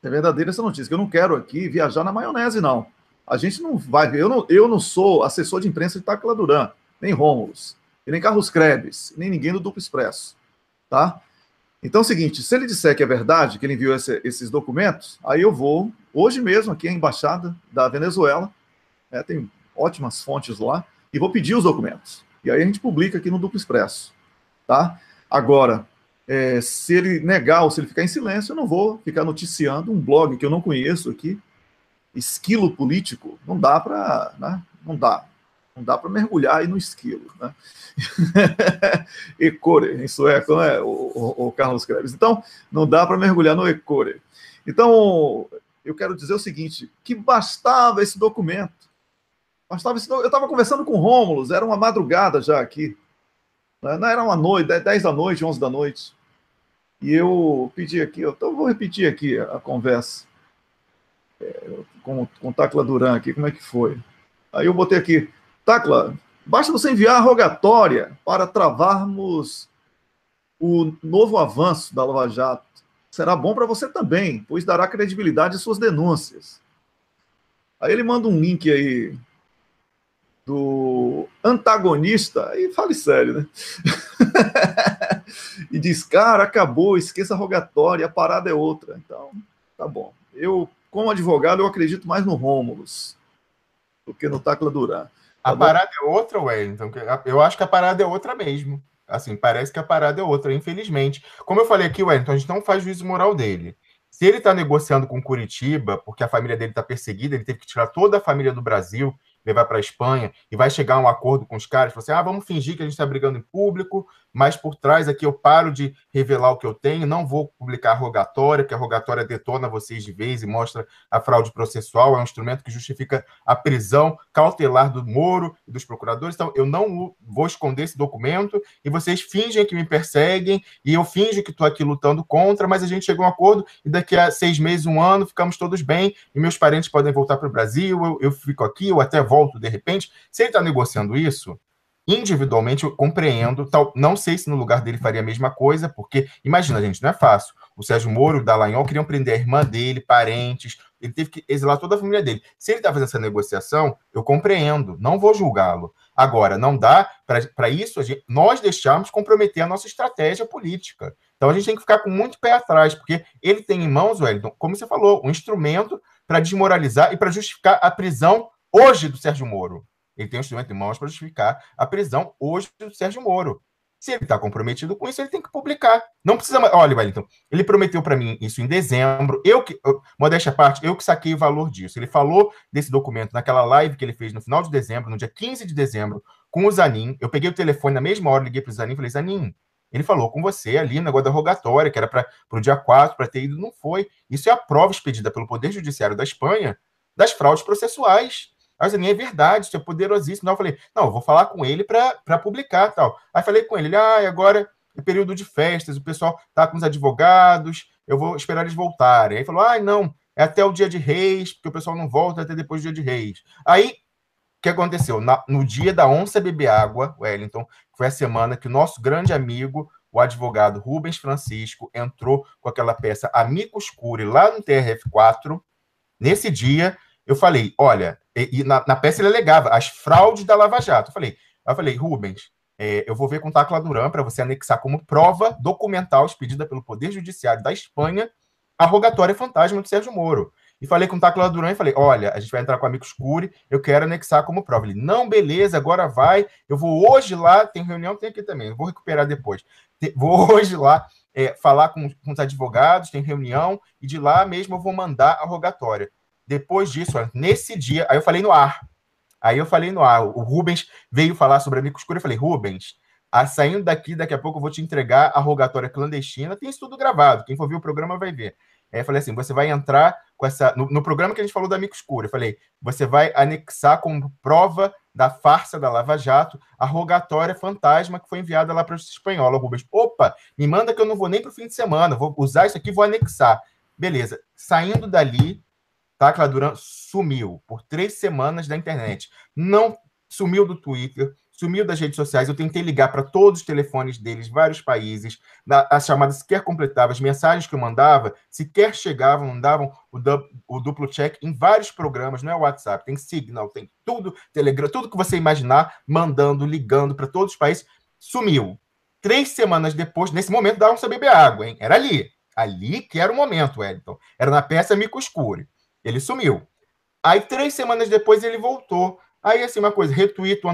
Speaker 1: Se é verdadeira essa notícia, que eu não quero aqui viajar na maionese, não. A gente não vai ver, eu não sou assessor de imprensa de Tacla Duran, nem Rômulus, e nem Carlos Krebs, nem ninguém do Duplo Expresso, tá? Então é o seguinte, se ele disser que é verdade, que ele enviou esses documentos, aí eu vou, hoje mesmo, aqui à Embaixada da Venezuela, tem ótimas fontes lá, e vou pedir os documentos. E aí a gente publica aqui no Duplo Expresso, tá? Agora, se ele negar ou se ele ficar em silêncio, eu não vou ficar noticiando um blog que eu não conheço aqui, Esquilo Político, não dá para, né? Não dá para mergulhar aí no esquilo, né? Ecore, em sueco, né? O Carlos Krebs. Então, não dá para mergulhar no Ecore. Então, eu quero dizer o seguinte, que bastava esse documento. Eu estava conversando com o Rômulus, era uma madrugada já aqui. Não era uma noite, 10 da noite, 11 da noite. E eu pedi aqui, então vou repetir aqui a conversa com o Tacla Duran aqui, como é que foi. Aí eu botei aqui, Tacla, basta você enviar a rogatória para travarmos o novo avanço da Lava Jato. Será bom para você também, pois dará credibilidade às suas denúncias. Aí ele manda um link aí do antagonista, e fale sério, né? E diz, cara, acabou, esqueça a rogatória, a parada é outra. Então, tá bom. Eu, como advogado, eu acredito mais no Rômulus do que no Tacla Duran.
Speaker 3: A parada é outra, Wellington. Eu acho que a parada é outra mesmo. Assim, parece que a parada é outra, infelizmente. Como eu falei aqui, Wellington, a gente não faz juízo moral dele. Se ele está negociando com Curitiba, porque a família dele está perseguida, ele teve que tirar toda a família do Brasil, levar para a Espanha, e vai chegar a um acordo com os caras, falar assim, vamos fingir que a gente está brigando em público, mas por trás aqui eu paro de revelar o que eu tenho, não vou publicar a rogatória, que a rogatória detona vocês de vez e mostra a fraude processual, é um instrumento que justifica a prisão cautelar do Moro e dos procuradores, então eu não vou esconder esse documento, e vocês fingem que me perseguem, e eu finjo que estou aqui lutando contra, mas a gente chegou a um acordo, e daqui a 6 meses, 1 ano, ficamos todos bem, e meus parentes podem voltar para o Brasil, eu fico aqui, eu até volto de repente. Se ele está negociando isso, individualmente eu compreendo, não sei se no lugar dele faria a mesma coisa, porque, imagina, gente, não é fácil. O Sérgio Moro e o Dallagnol queriam prender a irmã dele, parentes, ele teve que exilar toda a família dele. Se ele está fazendo essa negociação, eu compreendo, não vou julgá-lo. Agora, não dá para isso, nós deixarmos comprometer a nossa estratégia política. Então a gente tem que ficar com muito pé atrás, porque ele tem em mãos, Wellington, como você falou, um instrumento para desmoralizar e para justificar a prisão hoje do Sérgio Moro. Ele tem um instrumento em mãos para justificar a prisão hoje do Sérgio Moro. Se ele está comprometido com isso, ele tem que publicar. Não precisa... Olha, Wellington, ele prometeu para mim isso em dezembro. Modéstia à parte, eu que saquei o valor disso. Ele falou desse documento naquela live que ele fez no final de dezembro, no dia 15 de dezembro, com o Zanin. Eu peguei o telefone na mesma hora, liguei para o Zanin e falei, Zanin, ele falou com você ali no negócio da rogatória, que era para o dia 4, para ter ido, não foi. Isso é a prova expedida pelo Poder Judiciário da Espanha das fraudes processuais. Aí é verdade, isso é poderosíssimo. Não, eu falei, não, eu vou falar com ele para publicar tal. Aí falei com ele, agora é período de festas, o pessoal tá com os advogados, eu vou esperar eles voltarem. Aí falou, não, é até o dia de Reis, porque o pessoal não volta até depois do dia de Reis. Aí, o que aconteceu? No dia da onça beber água, Wellington, foi a semana que o nosso grande amigo, o advogado Rubens Francisco, entrou com aquela peça Amicus Curiae lá no TRF4. Nesse dia, eu falei, olha, e na peça ele alegava as fraudes da Lava Jato. Eu falei, Rubens, eu vou ver com o Tacla Duran para você anexar como prova documental expedida pelo Poder Judiciário da Espanha a rogatória fantasma do Sérgio Moro. E falei com o Tacla Duran e falei, olha, a gente vai entrar com a Amicus Curiae, eu quero anexar como prova. Ele, não, beleza, agora vai, eu vou hoje lá, tem reunião, tem aqui também, eu vou recuperar depois. Vou hoje lá falar com os advogados, tem reunião, e de lá mesmo eu vou mandar a rogatória. Depois disso, nesse dia, aí eu falei no ar. O Rubens veio falar sobre a Amicus Curiae, eu falei, Rubens, saindo daqui, daqui a pouco eu vou te entregar a rogatória clandestina, tem isso tudo gravado, quem for ver o programa vai ver. Aí eu falei assim, você vai entrar com essa... No programa que a gente falou da Amicus Curiae, eu falei, você vai anexar como prova da farsa da Lava Jato a rogatória fantasma que foi enviada lá para a Justiça Espanhola. O Rubens, opa, me manda que eu não vou nem para o fim de semana, vou usar isso aqui e vou anexar. Beleza, saindo dali, Tacla Duran sumiu por 3 semanas da internet. Não sumiu do Twitter, sumiu das redes sociais. Eu tentei ligar para todos os telefones deles, vários países. As chamadas sequer completavam, as mensagens que eu mandava sequer chegavam, não davam o duplo check em vários programas. Não é WhatsApp, tem Signal, tem tudo, Telegram, tudo que você imaginar, mandando, ligando para todos os países. Sumiu. 3 semanas depois, nesse momento, davam para beber água, hein? Era ali. Ali que era o momento, Wellington. Era na peça Amicus Curiae. Ele sumiu. Aí, 3 semanas depois, ele voltou. Aí, assim, uma coisa, retuita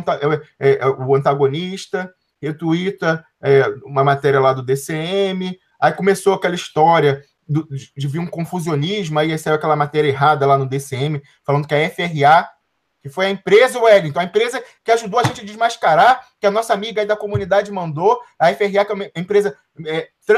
Speaker 3: o antagonista, retuita uma matéria lá do DCM, aí começou aquela história de vir um confusionismo, aí saiu aquela matéria errada lá no DCM, falando que a FRA, que foi a empresa, Wellington, a empresa que ajudou a gente a desmascarar, que a nossa amiga aí da comunidade mandou, a FRA, que é uma empresa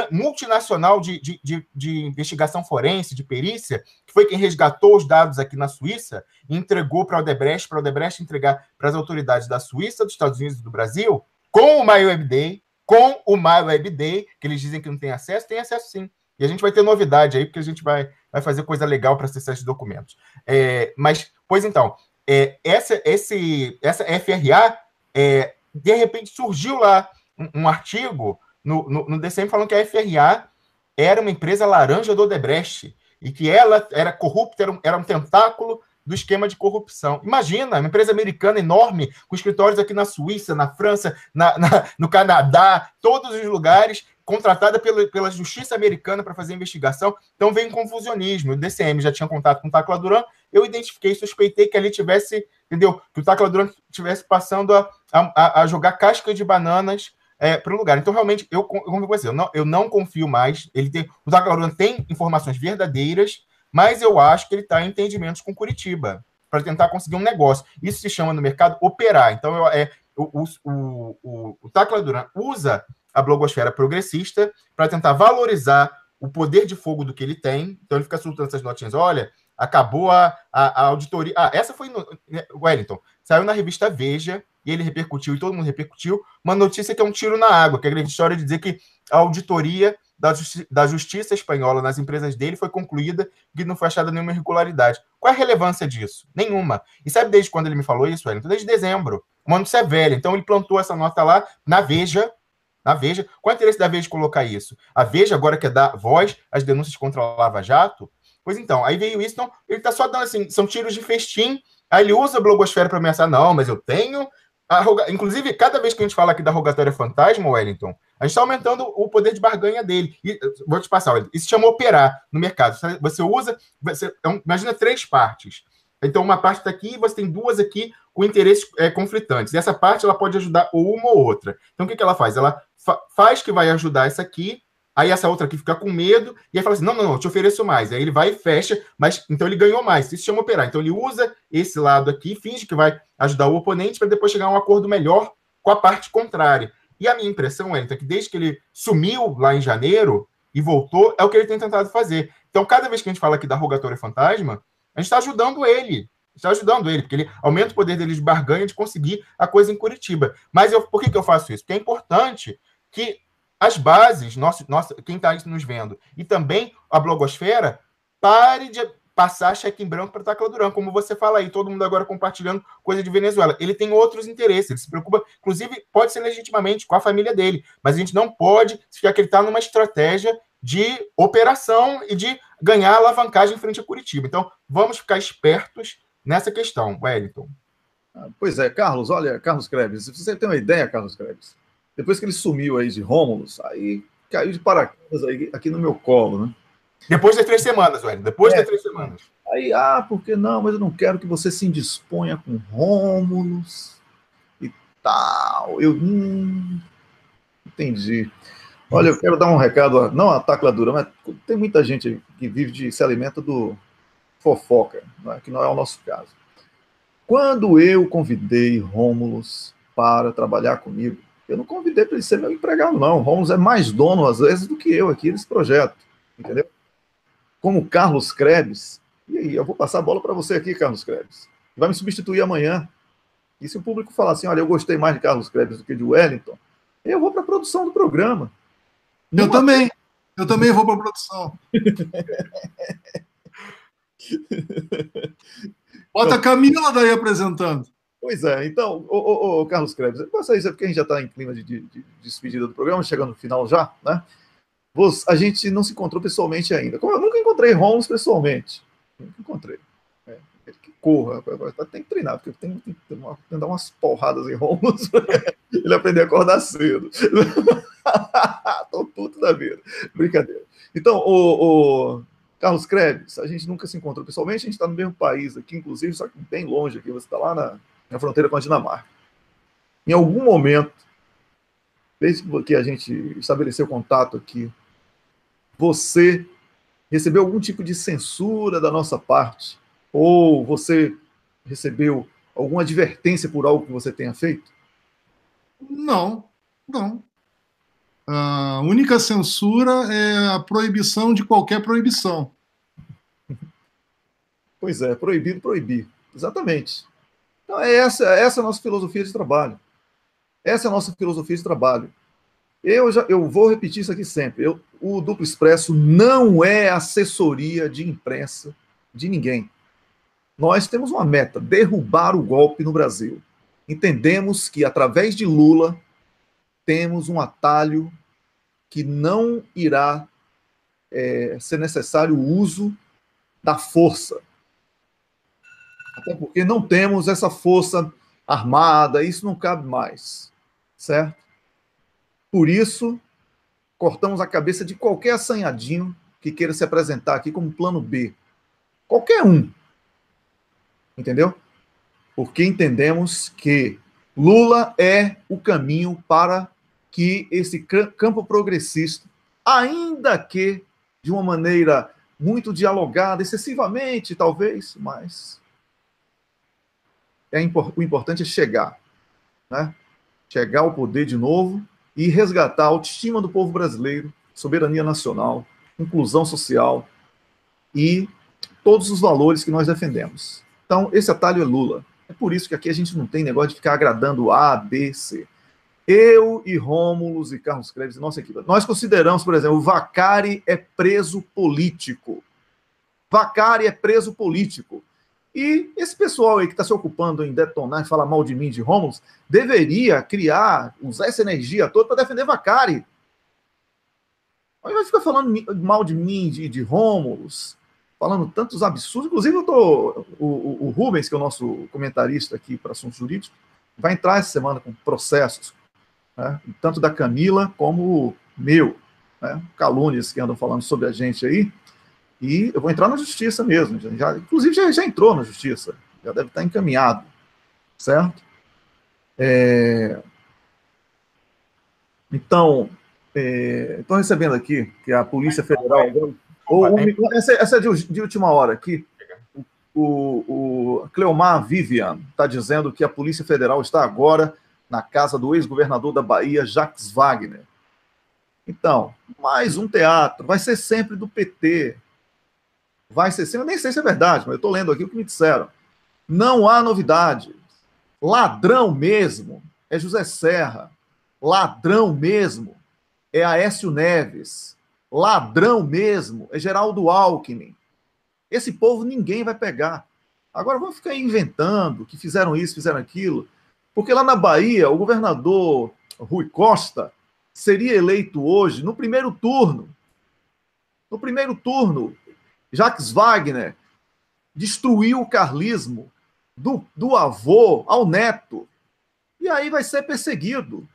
Speaker 3: multinacional de investigação forense, de perícia, que foi quem resgatou os dados aqui na Suíça e entregou para a Odebrecht entregar para as autoridades da Suíça, dos Estados Unidos e do Brasil, com o MyWebDay, que eles dizem que não tem acesso sim. E a gente vai ter novidade aí, porque a gente vai fazer coisa legal para acessar esses documentos. Mas, pois então, essa FRA, de repente surgiu lá um artigo no DCM falando que a FRA era uma empresa laranja do Odebrecht e que ela era corrupta, era um tentáculo do esquema de corrupção. Imagina, uma empresa americana enorme, com escritórios aqui na Suíça, na França, no Canadá, todos os lugares, contratada pela justiça americana para fazer investigação. Então vem confusionismo. O DCM já tinha contato com o Tacla Duran, eu identifiquei, suspeitei que ali tivesse, entendeu? Que o Tacla Duran estivesse passando a jogar casca de bananas para o lugar. Então, realmente, eu não confio mais. O Tacla Duran tem informações verdadeiras, mas eu acho que ele está em entendimentos com Curitiba para tentar conseguir um negócio. Isso se chama no mercado operar. Então, o Tacla Duran usa a blogosfera progressista para tentar valorizar o poder de fogo do que ele tem. Então, ele fica soltando essas notinhas. Olha, acabou a auditoria. Essa foi no Wellington. Saiu na revista Veja, e ele repercutiu, e todo mundo repercutiu, uma notícia que é um tiro na água, que é a grande história de dizer que a auditoria da justiça espanhola nas empresas dele foi concluída e não foi achada nenhuma irregularidade. Qual é a relevância disso? Nenhuma. E sabe desde quando ele me falou isso, Wellington? Desde dezembro. Uma notícia velha. Então ele plantou essa nota lá na Veja. Qual é o interesse da Veja de colocar isso? A Veja agora quer dar voz às denúncias contra a Lava Jato? Pois então, aí veio isso, então ele está só dando assim, são tiros de festim, aí ele usa a blogosfera para ameaçar, não, mas eu tenho... Inclusive, cada vez que a gente fala aqui da rogatória fantasma, Wellington, a gente está aumentando o poder de barganha dele. E, vou te passar, Wellington, isso se chama operar no mercado. Você usa, imagina 3 partes. Então, uma parte está aqui, você tem 2 aqui, com interesses conflitantes. E essa parte ela pode ajudar uma ou outra. Então, o que ela faz? Ela faz que vai ajudar essa aqui, aí essa outra aqui fica com medo, e aí fala assim, não, eu te ofereço mais. Aí ele vai e fecha, mas então ele ganhou mais. Isso se chama operar. Então ele usa esse lado aqui, finge que vai ajudar o oponente para depois chegar a um acordo melhor com a parte contrária. E a minha impressão, é que desde que ele sumiu lá em janeiro e voltou, é o que ele tem tentado fazer. Então, cada vez que a gente fala aqui da rogatória fantasma, a gente está ajudando ele. Está ajudando ele, porque ele aumenta o poder dele de barganha de conseguir a coisa em Curitiba. Mas por que eu faço isso? Porque é importante que as bases, quem está nos vendo, e também a blogosfera, pare de passar cheque em branco para Tacla Duran, como você fala aí, todo mundo agora compartilhando coisa de Venezuela. Ele tem outros interesses, ele se preocupa, inclusive, pode ser legitimamente com a família dele, mas a gente não pode ficar que ele está numa estratégia de operação e de ganhar alavancagem frente a Curitiba. Então, vamos ficar espertos nessa questão, Wellington.
Speaker 1: Pois é, Carlos, olha, Carlos Krebs, se você tem uma ideia, Carlos Krebs, depois que ele sumiu aí de Rômulus, aí caiu de paraquedas aí, aqui no meu colo, né?
Speaker 3: Depois das 3 semanas, Wellington, depois das 3 semanas.
Speaker 1: Aí, por que não? Mas eu não quero que você se indisponha com Rômulus e tal. Entendi. Olha, eu quero dar um recado, não a Tacla Dura, mas tem muita gente que vive de se alimenta do fofoca, né, que não é o nosso caso. Quando eu convidei Rômulus para trabalhar comigo, eu não convidei para ele ser meu empregado, não. O Rômulus é mais dono, às vezes, do que eu aqui nesse projeto, entendeu? Como Carlos Krebs, e aí, eu vou passar a bola para você aqui, Carlos Krebs, que vai me substituir amanhã. E se o público falar assim, olha, eu gostei mais de Carlos Krebs do que de Wellington, eu vou para a produção do programa.
Speaker 2: Eu também vou para a produção. Bota a Camila daí apresentando.
Speaker 1: Pois é, então, Carlos Krebs, passa isso, é porque a gente já está em clima de despedida do programa, chegando no final já, né? A gente não se encontrou pessoalmente ainda. Como eu nunca encontrei Rômulus pessoalmente. Nunca encontrei. Que corra, tem que treinar, porque tem que dar umas porradas em Rômulus para ele aprender a acordar cedo. Tô puto da vida. Brincadeira. Então, Carlos Krebs, a gente nunca se encontrou pessoalmente, a gente está no mesmo país aqui, inclusive, só que bem longe aqui, você está lá na fronteira com a Dinamarca. Em algum momento, desde que a gente estabeleceu contato aqui, você recebeu algum tipo de censura da nossa parte? Ou você recebeu alguma advertência por algo que você tenha feito?
Speaker 2: Não. A única censura é a proibição de qualquer proibição.
Speaker 1: Pois é, proibido proibir. Exatamente. Então, essa é a nossa filosofia de trabalho. Essa é a nossa filosofia de trabalho. Eu vou repetir isso aqui sempre. O Duplo Expresso não é assessoria de imprensa de ninguém. Nós temos uma meta, derrubar o golpe no Brasil. Entendemos que, através de Lula, temos um atalho que não irá ser necessário o uso da força. Até porque não temos essa força armada, isso não cabe mais. Certo? Por isso, cortamos a cabeça de qualquer assanhadinho que queira se apresentar aqui como plano B. Qualquer um. Entendeu? Porque entendemos que Lula é o caminho para que esse campo progressista, ainda que de uma maneira muito dialogada, excessivamente, talvez, mas o importante é chegar, né? Chegar ao poder de novo e resgatar a autoestima do povo brasileiro, soberania nacional, inclusão social e todos os valores que nós defendemos. Então, esse atalho é Lula. É por isso que aqui a gente não tem negócio de ficar agradando A, B, C. Eu e Rômulus e Carlos Krebs e nossa equipe, nós consideramos, por exemplo, o Vacari é preso político. Vacari é preso político. E esse pessoal aí que está se ocupando em detonar e falar mal de mim, de Rômulus, deveria usar essa energia toda para defender Vacari. Aí vai ficar falando mal de mim, de Rômulus, falando tantos absurdos. Inclusive, o Rubens, que é o nosso comentarista aqui para assuntos jurídicos, vai entrar essa semana com processos, né, tanto da Camila como meu, né, calúnias que andam falando sobre a gente aí. E eu vou entrar na justiça mesmo. Inclusive, já entrou na justiça. Já deve estar encaminhado. certo? Então, estou recebendo aqui que a Polícia Federal... Essa é de última hora aqui. O Cleomar Vivian está dizendo que a Polícia Federal está agora na casa do ex-governador da Bahia, Jacques Wagner. Então, mais um teatro. Vai ser sempre do PT. Vai ser sempre... Eu nem sei se é verdade, mas eu estou lendo aqui o que me disseram. Não há novidade. Ladrão mesmo é José Serra. Ladrão mesmo é Aécio Neves. Ladrão mesmo é Geraldo Alckmin. Esse povo ninguém vai pegar. Agora vão ficar inventando que fizeram isso, fizeram aquilo, porque lá na Bahia o governador Rui Costa seria eleito hoje no primeiro turno. No primeiro turno, Jacques Wagner destruiu o carlismo do avô ao neto. E aí vai ser perseguido.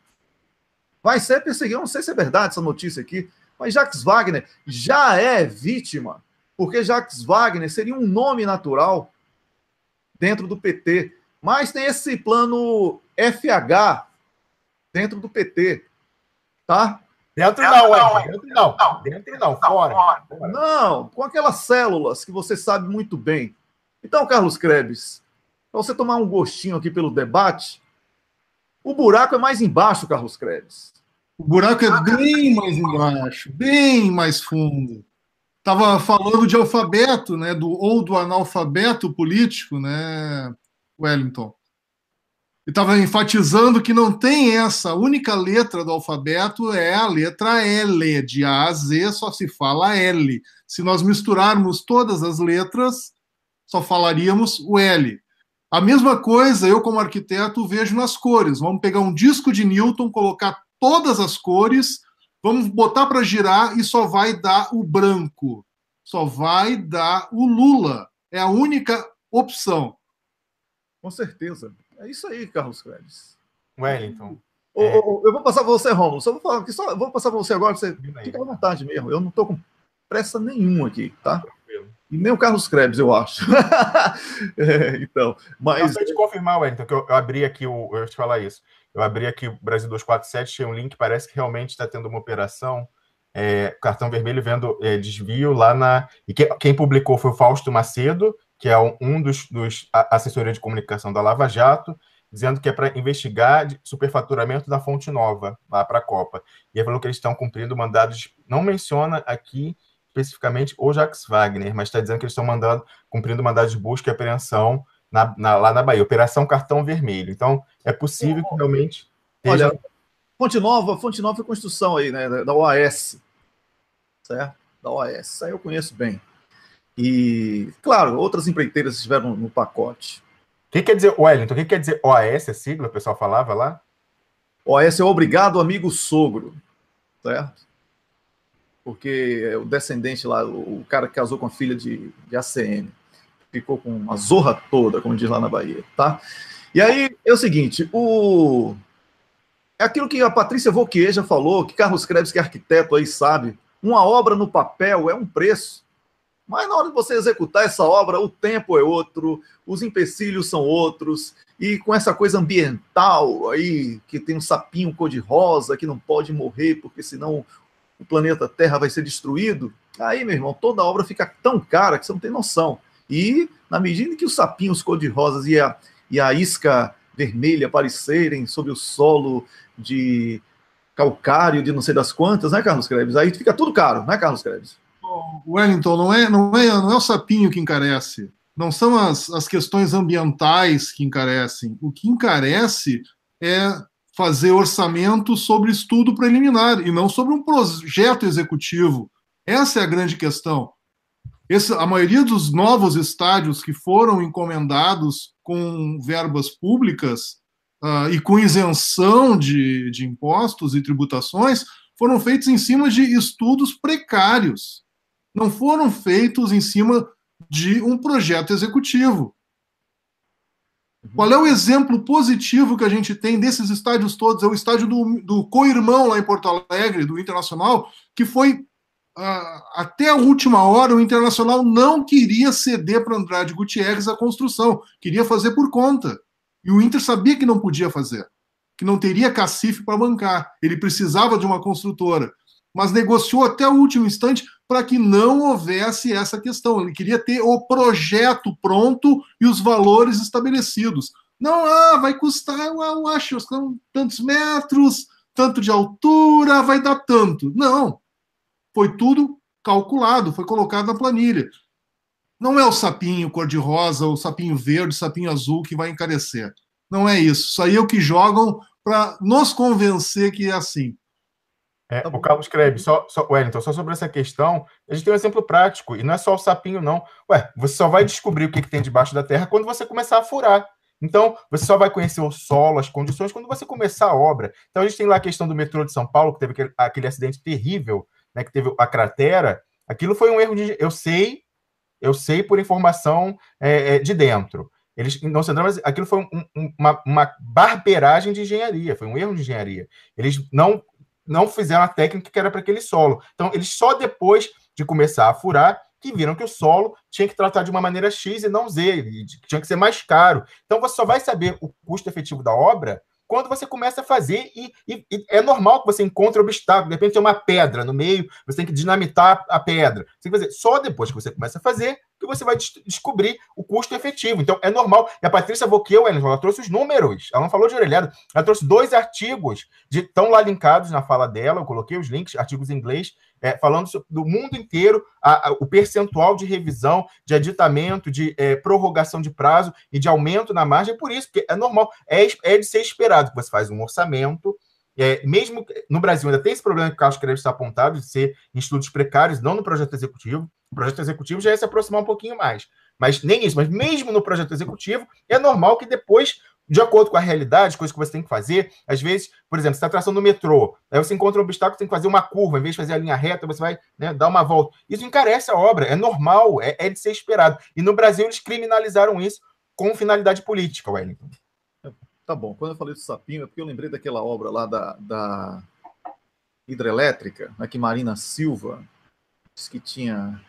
Speaker 1: Vai ser perseguido. Eu não sei se é verdade essa notícia aqui, mas Jacques Wagner já é vítima, porque Jacques Wagner seria um nome natural dentro do PT. Mas tem esse plano FH dentro do PT, tá?
Speaker 3: Dentro não, fora.
Speaker 1: Não, com aquelas células que você sabe muito bem. Então, Carlos Krebs, para você tomar um gostinho aqui pelo debate, o buraco é mais embaixo, Carlos Krebs.
Speaker 2: O buraco é bem mais embaixo, bem mais fundo. Estava falando de alfabeto, né, ou do analfabeto político, né, Wellington? E estava enfatizando que não tem essa. A única letra do alfabeto é a letra L. De A a Z só se fala L. Se nós misturarmos todas as letras, só falaríamos o L. A mesma coisa, eu como arquiteto vejo nas cores. Vamos pegar um disco de Newton, colocar todas as cores, vamos botar para girar e só vai dar o branco. Só vai dar o Lula. É a única opção.
Speaker 1: Com certeza. É isso aí, Carlos Krebs.
Speaker 3: Wellington.
Speaker 1: Eu vou passar para você, Rômulo. Vou passar para você agora, você fica à vontade mesmo. Eu não estou com pressa nenhuma aqui, tá? E nem o Carlos Krebs, eu acho. Então, mas...
Speaker 3: Só de confirmar, Wellington, que eu abri aqui, eu ia te falar isso. Eu abri aqui o Brasil 247, tinha um link, parece que realmente está tendo uma operação, cartão vermelho vendo desvio lá na... E quem publicou foi o Fausto Macedo, que é um dos assessoria de comunicação da Lava Jato, dizendo que é para investigar superfaturamento da Fonte Nova, lá para a Copa. E ele falou que eles estão cumprindo mandados, não menciona aqui especificamente o Jacques Wagner, mas está dizendo que eles estão cumprindo mandados de busca e apreensão lá na Bahia, Operação Cartão Vermelho. Então, é possível que realmente...
Speaker 1: Olha, Fonte Nova é construção aí, né, da OAS, certo? Da OAS, isso aí eu conheço bem. E, claro, outras empreiteiras estiveram no pacote.
Speaker 3: O que quer dizer, Wellington? O que quer dizer OAS, a sigla, o pessoal falava lá?
Speaker 1: OAS é Obrigado Amigo Sogro, certo? Porque o descendente lá, o cara que casou com a filha de ACM, ficou com uma zorra toda, como diz lá na Bahia, tá? E aí, é o seguinte, é aquilo que a Patrícia Vauquier já falou, que Carlos Krebs, que é arquiteto aí, sabe, uma obra no papel é um preço, mas na hora de você executar essa obra, o tempo é outro, os empecilhos são outros, e com essa coisa ambiental aí, que tem um sapinho cor-de-rosa, que não pode morrer, porque senão o planeta Terra vai ser destruído, aí, meu irmão, toda a obra fica tão cara que você não tem noção. E, na medida em que os sapinhos cor-de-rosas e a isca vermelha aparecerem sobre o solo de calcário de não sei das quantas, né, Carlos Krebs? Aí fica tudo caro, né, Carlos Krebs?
Speaker 2: Wellington, não é o sapinho que encarece. Não são as questões ambientais que encarecem. O que encarece é fazer orçamento sobre estudo preliminar e não sobre um projeto executivo. Essa é a grande questão. A maioria dos novos estádios que foram encomendados com verbas públicas e com isenção de impostos e tributações foram feitos em cima de estudos precários. Não foram feitos em cima de um projeto executivo. Qual é o exemplo positivo que a gente tem desses estádios todos? É o estádio do co-irmão lá em Porto Alegre, do Internacional, que foi, até a última hora, o Internacional não queria ceder para Andrade Gutierrez a construção, queria fazer por conta. E o Inter sabia que não podia fazer, que não teria cacife para bancar. Ele precisava de uma construtora, mas negociou até o último instante para que não houvesse essa questão. Ele queria ter o projeto pronto e os valores estabelecidos. Não, vai custar, eu acho, são tantos metros, tanto de altura, vai dar tanto. Não. Foi tudo calculado, foi colocado na planilha. Não é o sapinho cor-de-rosa, o sapinho verde, o sapinho azul que vai encarecer. Não é isso. Isso aí é o que jogam para nos convencer que é assim.
Speaker 3: O Carlos Krebs, Wellington, só sobre essa questão, a gente tem um exemplo prático, e não é só o sapinho, não. Você só vai descobrir o que tem debaixo da terra quando você começar a furar. Então, você só vai conhecer o solo, as condições, quando você começar a obra. Então, a gente tem lá a questão do metrô de São Paulo, que teve aquele acidente terrível, né, que teve a cratera. Aquilo foi um erro de... Eu sei por informação de dentro. Eles não se mas aquilo foi uma barbeiragem de engenharia, foi um erro de engenharia. Eles não fizeram a técnica que era para aquele solo. Então, eles só depois de começar a furar que viram que o solo tinha que tratar de uma maneira X e não Z, e tinha que ser mais caro. Então, você só vai saber o custo efetivo da obra quando você começa a fazer, e é normal que você encontre obstáculo. De repente tem uma pedra no meio, você tem que dinamitar a pedra. Você tem que fazer só depois que você começa a fazer que você vai descobrir o custo efetivo. Então, é normal. E a Patrícia Vauquel, ela trouxe os números. Ela não falou de orelhada. Ela trouxe 2 artigos, estão lá linkados na fala dela, eu coloquei os links, artigos em inglês, falando do mundo inteiro, o percentual de revisão, de aditamento, de prorrogação de prazo e de aumento na margem. É por isso, porque é normal, é de ser esperado que você faz um orçamento. Mesmo no Brasil ainda tem esse problema que o Carlos Krebs está apontado, de ser em estudos precários, não no projeto executivo. O projeto executivo já ia se aproximar um pouquinho mais. Mas nem isso, mas mesmo no projeto executivo, é normal que depois, de acordo com a realidade, coisas que você tem que fazer, às vezes, por exemplo, você está traçando no metrô, aí você encontra um obstáculo, você tem que fazer uma curva, em vez de fazer a linha reta, você vai, né, dar uma volta. Isso encarece a obra, é normal, é de ser esperado. E no Brasil eles criminalizaram isso com finalidade política, Wellington.
Speaker 1: Tá bom, quando eu falei do sapinho, é porque eu lembrei daquela obra lá da hidrelétrica, né, que Marina Silva disse que tinha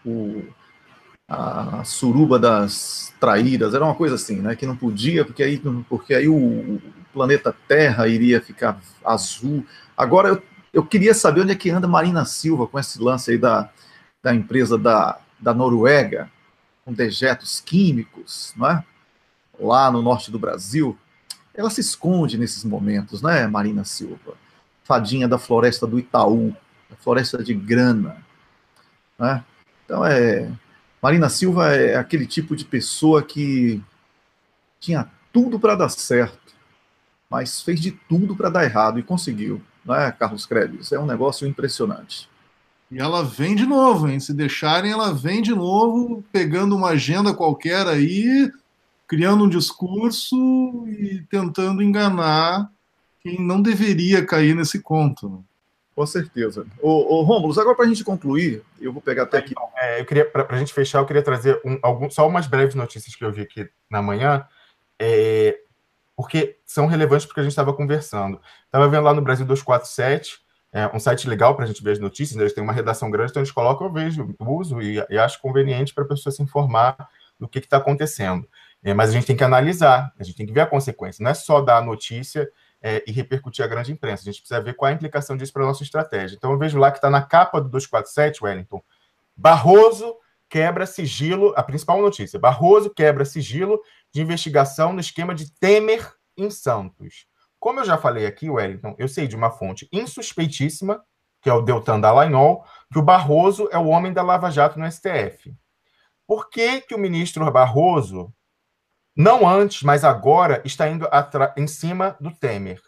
Speaker 1: a suruba das traíras, era uma coisa assim, né, que não podia, porque aí o planeta Terra iria ficar azul. Agora, eu queria saber onde é que anda Marina Silva com esse lance aí da empresa da Noruega, com dejetos químicos, não é? Lá no norte do Brasil. Ela se esconde nesses momentos, né, Marina Silva? Fadinha da floresta do Itaú, da floresta de grana, né? Então, Marina Silva é aquele tipo de pessoa que tinha tudo para dar certo, mas fez de tudo para dar errado e conseguiu, né, Carlos Krebs? É um negócio impressionante.
Speaker 2: E ela vem de novo, hein? Se deixarem, ela vem de novo, pegando uma agenda qualquer aí, criando um discurso e tentando enganar quem não deveria cair nesse conto.
Speaker 1: Com certeza. Ô Rômulo, agora para a gente concluir, eu vou pegar até aqui.
Speaker 3: Eu queria, para a gente fechar, eu queria trazer só umas breves notícias que eu vi aqui na manhã, porque são relevantes porque a gente estava conversando. Estava vendo lá no Brasil 247, um site legal para a gente ver as notícias, né? Eles têm uma redação grande, então eles colocam, eu vejo, uso e acho conveniente para a pessoa se informar do que está acontecendo. Mas a gente tem que analisar, a gente tem que ver a consequência, não é só dar a notícia e repercutir a grande imprensa, a gente precisa ver qual é a implicação disso para a nossa estratégia. Então eu vejo lá que está na capa do 247, Wellington, Barroso quebra sigilo, a principal notícia, Barroso quebra sigilo de investigação no esquema de Temer em Santos. Como eu já falei aqui, Wellington, eu sei de uma fonte insuspeitíssima, que é o Deltan Dallagnol, que o Barroso é o homem da Lava Jato no STF. Por que o ministro Barroso, não antes, mas agora, está indo em cima do Temer?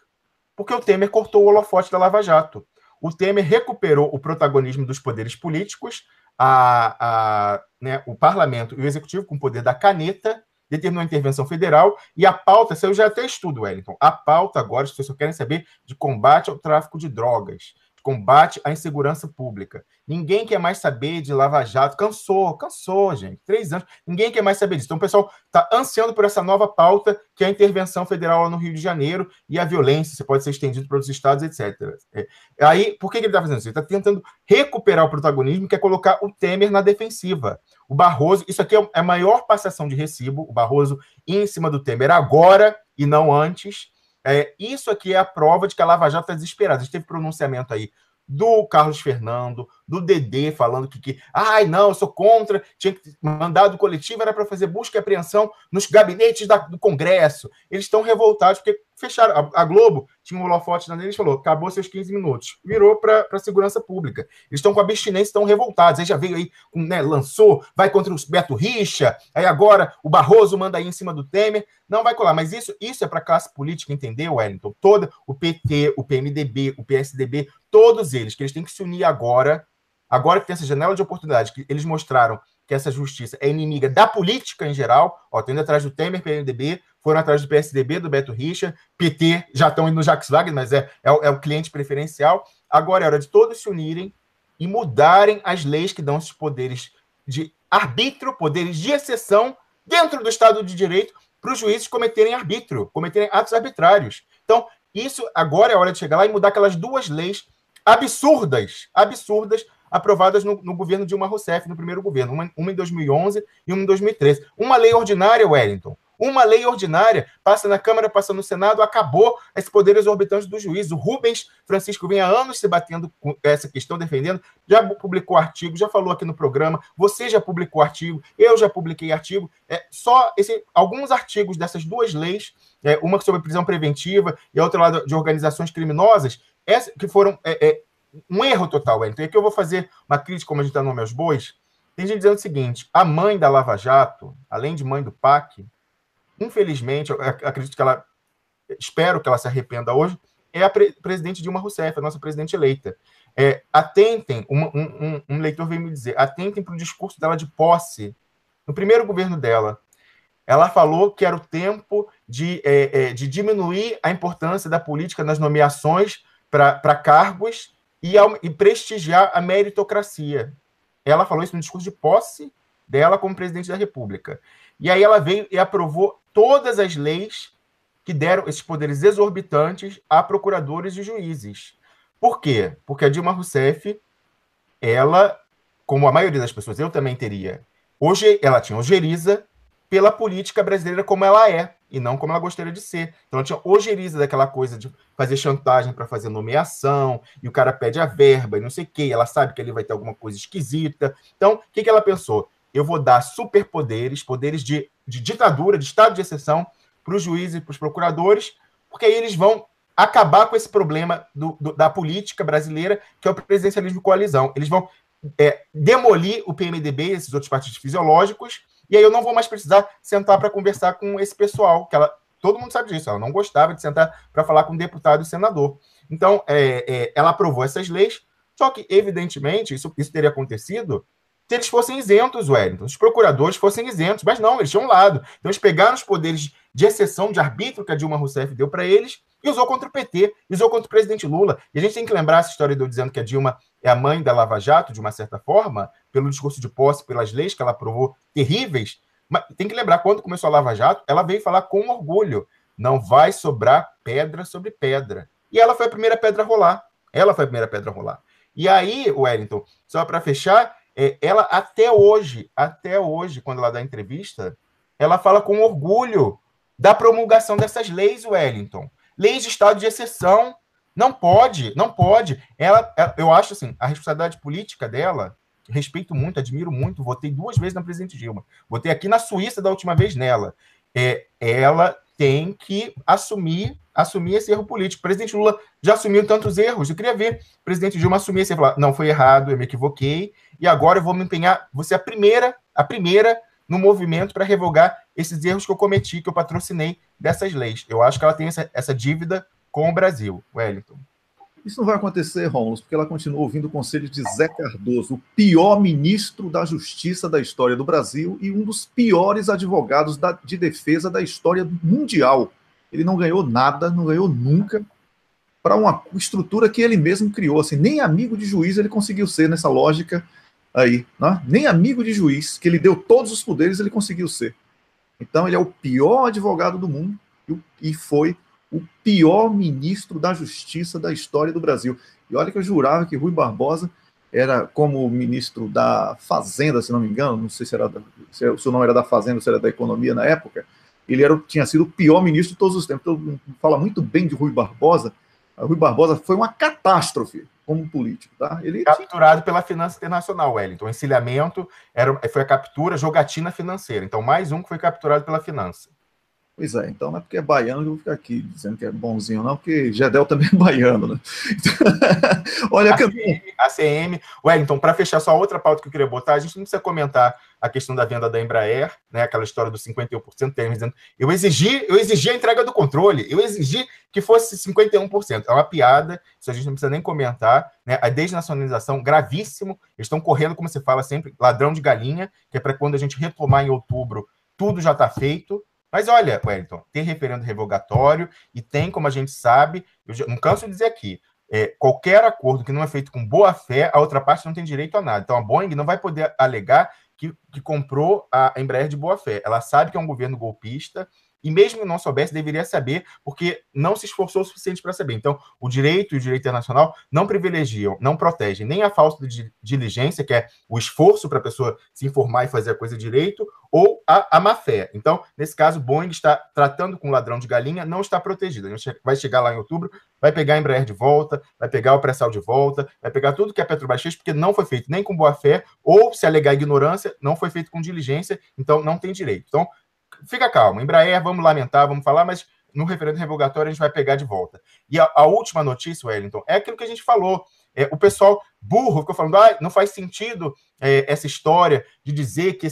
Speaker 3: Porque o Temer cortou o holofote da Lava Jato. O Temer recuperou o protagonismo dos poderes políticos, o parlamento e o executivo com o poder da caneta, determinou a intervenção federal, e a pauta, saiu já até estudo, Wellington, a pauta agora, as pessoas querem saber de combate ao tráfico de drogas, de combate à insegurança pública. Ninguém quer mais saber de Lava Jato, cansou, gente, 3 anos, ninguém quer mais saber disso. Então o pessoal está ansiando por essa nova pauta, que é a intervenção federal lá no Rio de Janeiro, e a violência, você pode ser estendido para outros estados, etc. Aí, por que ele está fazendo isso? Ele está tentando recuperar o protagonismo, que é colocar o Temer na defensiva. O Barroso, isso aqui é a maior passação de recibo, o Barroso em cima do Temer agora, e não antes. Isso aqui é a prova de que a Lava Jato está desesperada. A gente teve pronunciamento aí do Carlos Fernando, do Dedê, falando ai, não, eu sou contra, tinha que mandado coletivo, era para fazer busca e apreensão nos gabinetes do Congresso. Eles estão revoltados porque fecharam. A Globo tinha um holofote na deles e falou, acabou seus 15 minutos. Virou para a segurança pública. Eles estão com abstinência, estão revoltados. Aí já veio aí, lançou, vai contra o Beto Richa, aí agora o Barroso manda aí em cima do Temer. Não vai colar, mas isso é para a classe política entender, Wellington. Toda o PT, o PMDB, o PSDB, todos eles, que eles têm que se unir agora que tem essa janela de oportunidade, que eles mostraram que essa justiça é inimiga da política em geral, estão indo atrás do Temer, PMDB, foram atrás do PSDB, do Beto Richa, PT, já estão indo no Jacques Wagner, mas é o cliente preferencial. Agora é hora de todos se unirem e mudarem as leis que dão esses poderes de arbítrio, poderes de exceção, dentro do Estado de Direito, para os juízes cometerem arbítrio, cometerem atos arbitrários. Então, isso agora é hora de chegar lá e mudar aquelas duas leis absurdas, aprovadas no governo Dilma Rousseff, no primeiro governo, uma em 2011 e uma em 2013. Uma lei ordinária, Wellington, uma lei ordinária, passa na Câmara, passa no Senado, acabou esse poder exorbitante do juiz. O Rubens Francisco vem há anos se batendo com essa questão, defendendo, já publicou artigo, já falou aqui no programa, você já publicou artigo, eu já publiquei artigo, alguns artigos dessas duas leis, uma sobre prisão preventiva e a outra lá de organizações criminosas, que foram um erro total, Wellington. E aqui eu vou fazer uma crítica, como a gente está no Nome aos Bois. Tem gente dizendo o seguinte, a mãe da Lava Jato, além de mãe do PAC, infelizmente, eu acredito que espero que ela se arrependa hoje, é a presidente Dilma Rousseff, a nossa presidente eleita. Atentem, um leitor veio me dizer, atentem para o discurso dela de posse, no primeiro governo dela. Ela falou que era o tempo de diminuir a importância da política nas nomeações para cargos e prestigiar a meritocracia. Ela falou isso no discurso de posse dela como presidente da República. E aí ela veio e aprovou todas as leis que deram esses poderes exorbitantes a procuradores e juízes. Por quê? Porque a Dilma Rousseff, ela, como a maioria das pessoas, eu também teria, hoje ela tinha ojeriza pela política brasileira como ela é, e não como ela gostaria de ser. Então, ela tinha ojeriza daquela coisa de fazer chantagem para fazer nomeação, e o cara pede a verba, e não sei o quê, ela sabe que ele vai ter alguma coisa esquisita. Então, o que ela pensou? Eu vou dar superpoderes, poderes de ditadura, de estado de exceção, para os juízes e para os procuradores, porque aí eles vão acabar com esse problema da política brasileira, que é o presidencialismo de coalizão. Eles vão demolir o PMDB, esses outros partidos fisiológicos, e aí eu não vou mais precisar sentar para conversar com esse pessoal, que todo mundo sabe disso, ela não gostava de sentar para falar com deputado e senador. Então, ela aprovou essas leis, só que, evidentemente, isso teria acontecido se eles fossem isentos, Wellington, os procuradores fossem isentos, mas não, eles tinham um lado. Então, eles pegaram os poderes de exceção, de arbítrio que a Dilma Rousseff deu para eles e usou contra o PT, usou contra o presidente Lula. E a gente tem que lembrar essa história de eu dizendo que a Dilma é a mãe da Lava Jato, de uma certa forma, pelo discurso de posse, pelas leis que ela aprovou terríveis. Mas tem que lembrar, quando começou a Lava Jato, ela veio falar com orgulho, não vai sobrar pedra sobre pedra. E ela foi a primeira pedra a rolar. E aí, Wellington, só para fechar, ela até hoje, quando ela dá entrevista, ela fala com orgulho da promulgação dessas leis, Wellington. Leis de estado de exceção. Não pode. Eu acho assim, a responsabilidade política dela, respeito muito, admiro muito, votei 2 vezes na presidente Dilma. Votei aqui na Suíça da última vez nela. Ela tem que assumir esse erro político. O presidente Lula já assumiu tantos erros. Eu queria ver o presidente Dilma assumir e falar, não, foi errado, eu me equivoquei, e agora eu vou me empenhar, vou ser a primeira no movimento para revogar esses erros que eu cometi, que eu patrocinei dessas leis. Eu acho que ela tem essa dívida com o Brasil, Wellington.
Speaker 1: Isso não vai acontecer, Rômulo, porque ela continua ouvindo o conselho de Zé Cardoso, o pior ministro da Justiça da história do Brasil e um dos piores advogados de defesa da história mundial. Ele não ganhou nada, não ganhou nunca, para uma estrutura que ele mesmo criou. Assim, nem amigo de juiz ele conseguiu ser nessa lógica aí. Né? Nem amigo de juiz, que ele deu todos os poderes, ele conseguiu ser. Então, ele é o pior advogado do mundo e foi o pior ministro da Justiça da história do Brasil. E olha que eu jurava que Rui Barbosa era como ministro da Fazenda, se não me engano, não sei se o seu nome era da Fazenda ou se era da Economia na época, ele tinha sido o pior ministro de todos os tempos. Então, fala muito bem de Rui Barbosa. Rui Barbosa foi uma catástrofe como político. Tá? Ele
Speaker 3: capturado pela Finança Internacional, Wellington. Encilhamento foi a captura, jogatina financeira. Então, mais um que foi capturado pela Finança.
Speaker 1: Pois é, então não é porque é baiano que eu vou ficar aqui dizendo que é bonzinho, não, porque Gedel também é baiano, né? Olha,
Speaker 3: ACM. Wellington, para fechar só outra pauta que eu queria botar, a gente não precisa comentar a questão da venda da Embraer, né? Aquela história dos 51%, dizendo, eu exigi a entrega do controle, eu exigi que fosse 51%. É uma piada, isso a gente não precisa nem comentar, né? A desnacionalização, gravíssimo, eles estão correndo, como você fala sempre, ladrão de galinha, que é para quando a gente retomar em outubro, tudo já está feito. Mas olha, Wellington, tem referendo revogatório e tem, como a gente sabe, eu não canso de dizer aqui, qualquer acordo que não é feito com boa fé, a outra parte não tem direito a nada. Então a Boeing não vai poder alegar que comprou a Embraer de boa fé. Ela sabe que é um governo golpista e mesmo que não soubesse, deveria saber, porque não se esforçou o suficiente para saber. Então, o direito e o direito internacional não privilegiam, não protegem nem a falta de diligência, que é o esforço para a pessoa se informar e fazer a coisa direito, ou a má-fé. Então, nesse caso, Boeing está tratando com ladrão de galinha, não está protegida. A gente vai chegar lá em outubro, vai pegar a Embraer de volta, vai pegar o pré-sal de volta, vai pegar tudo que a Petrobras fez, porque não foi feito nem com boa-fé, ou, se alegar ignorância, não foi feito com diligência, então não tem direito. Então, fica calmo, Embraer, vamos lamentar, vamos falar, mas no referendo revogatório a gente vai pegar de volta. E a última notícia, Wellington, é aquilo que a gente falou. O pessoal burro ficou falando, não faz sentido essa história de dizer que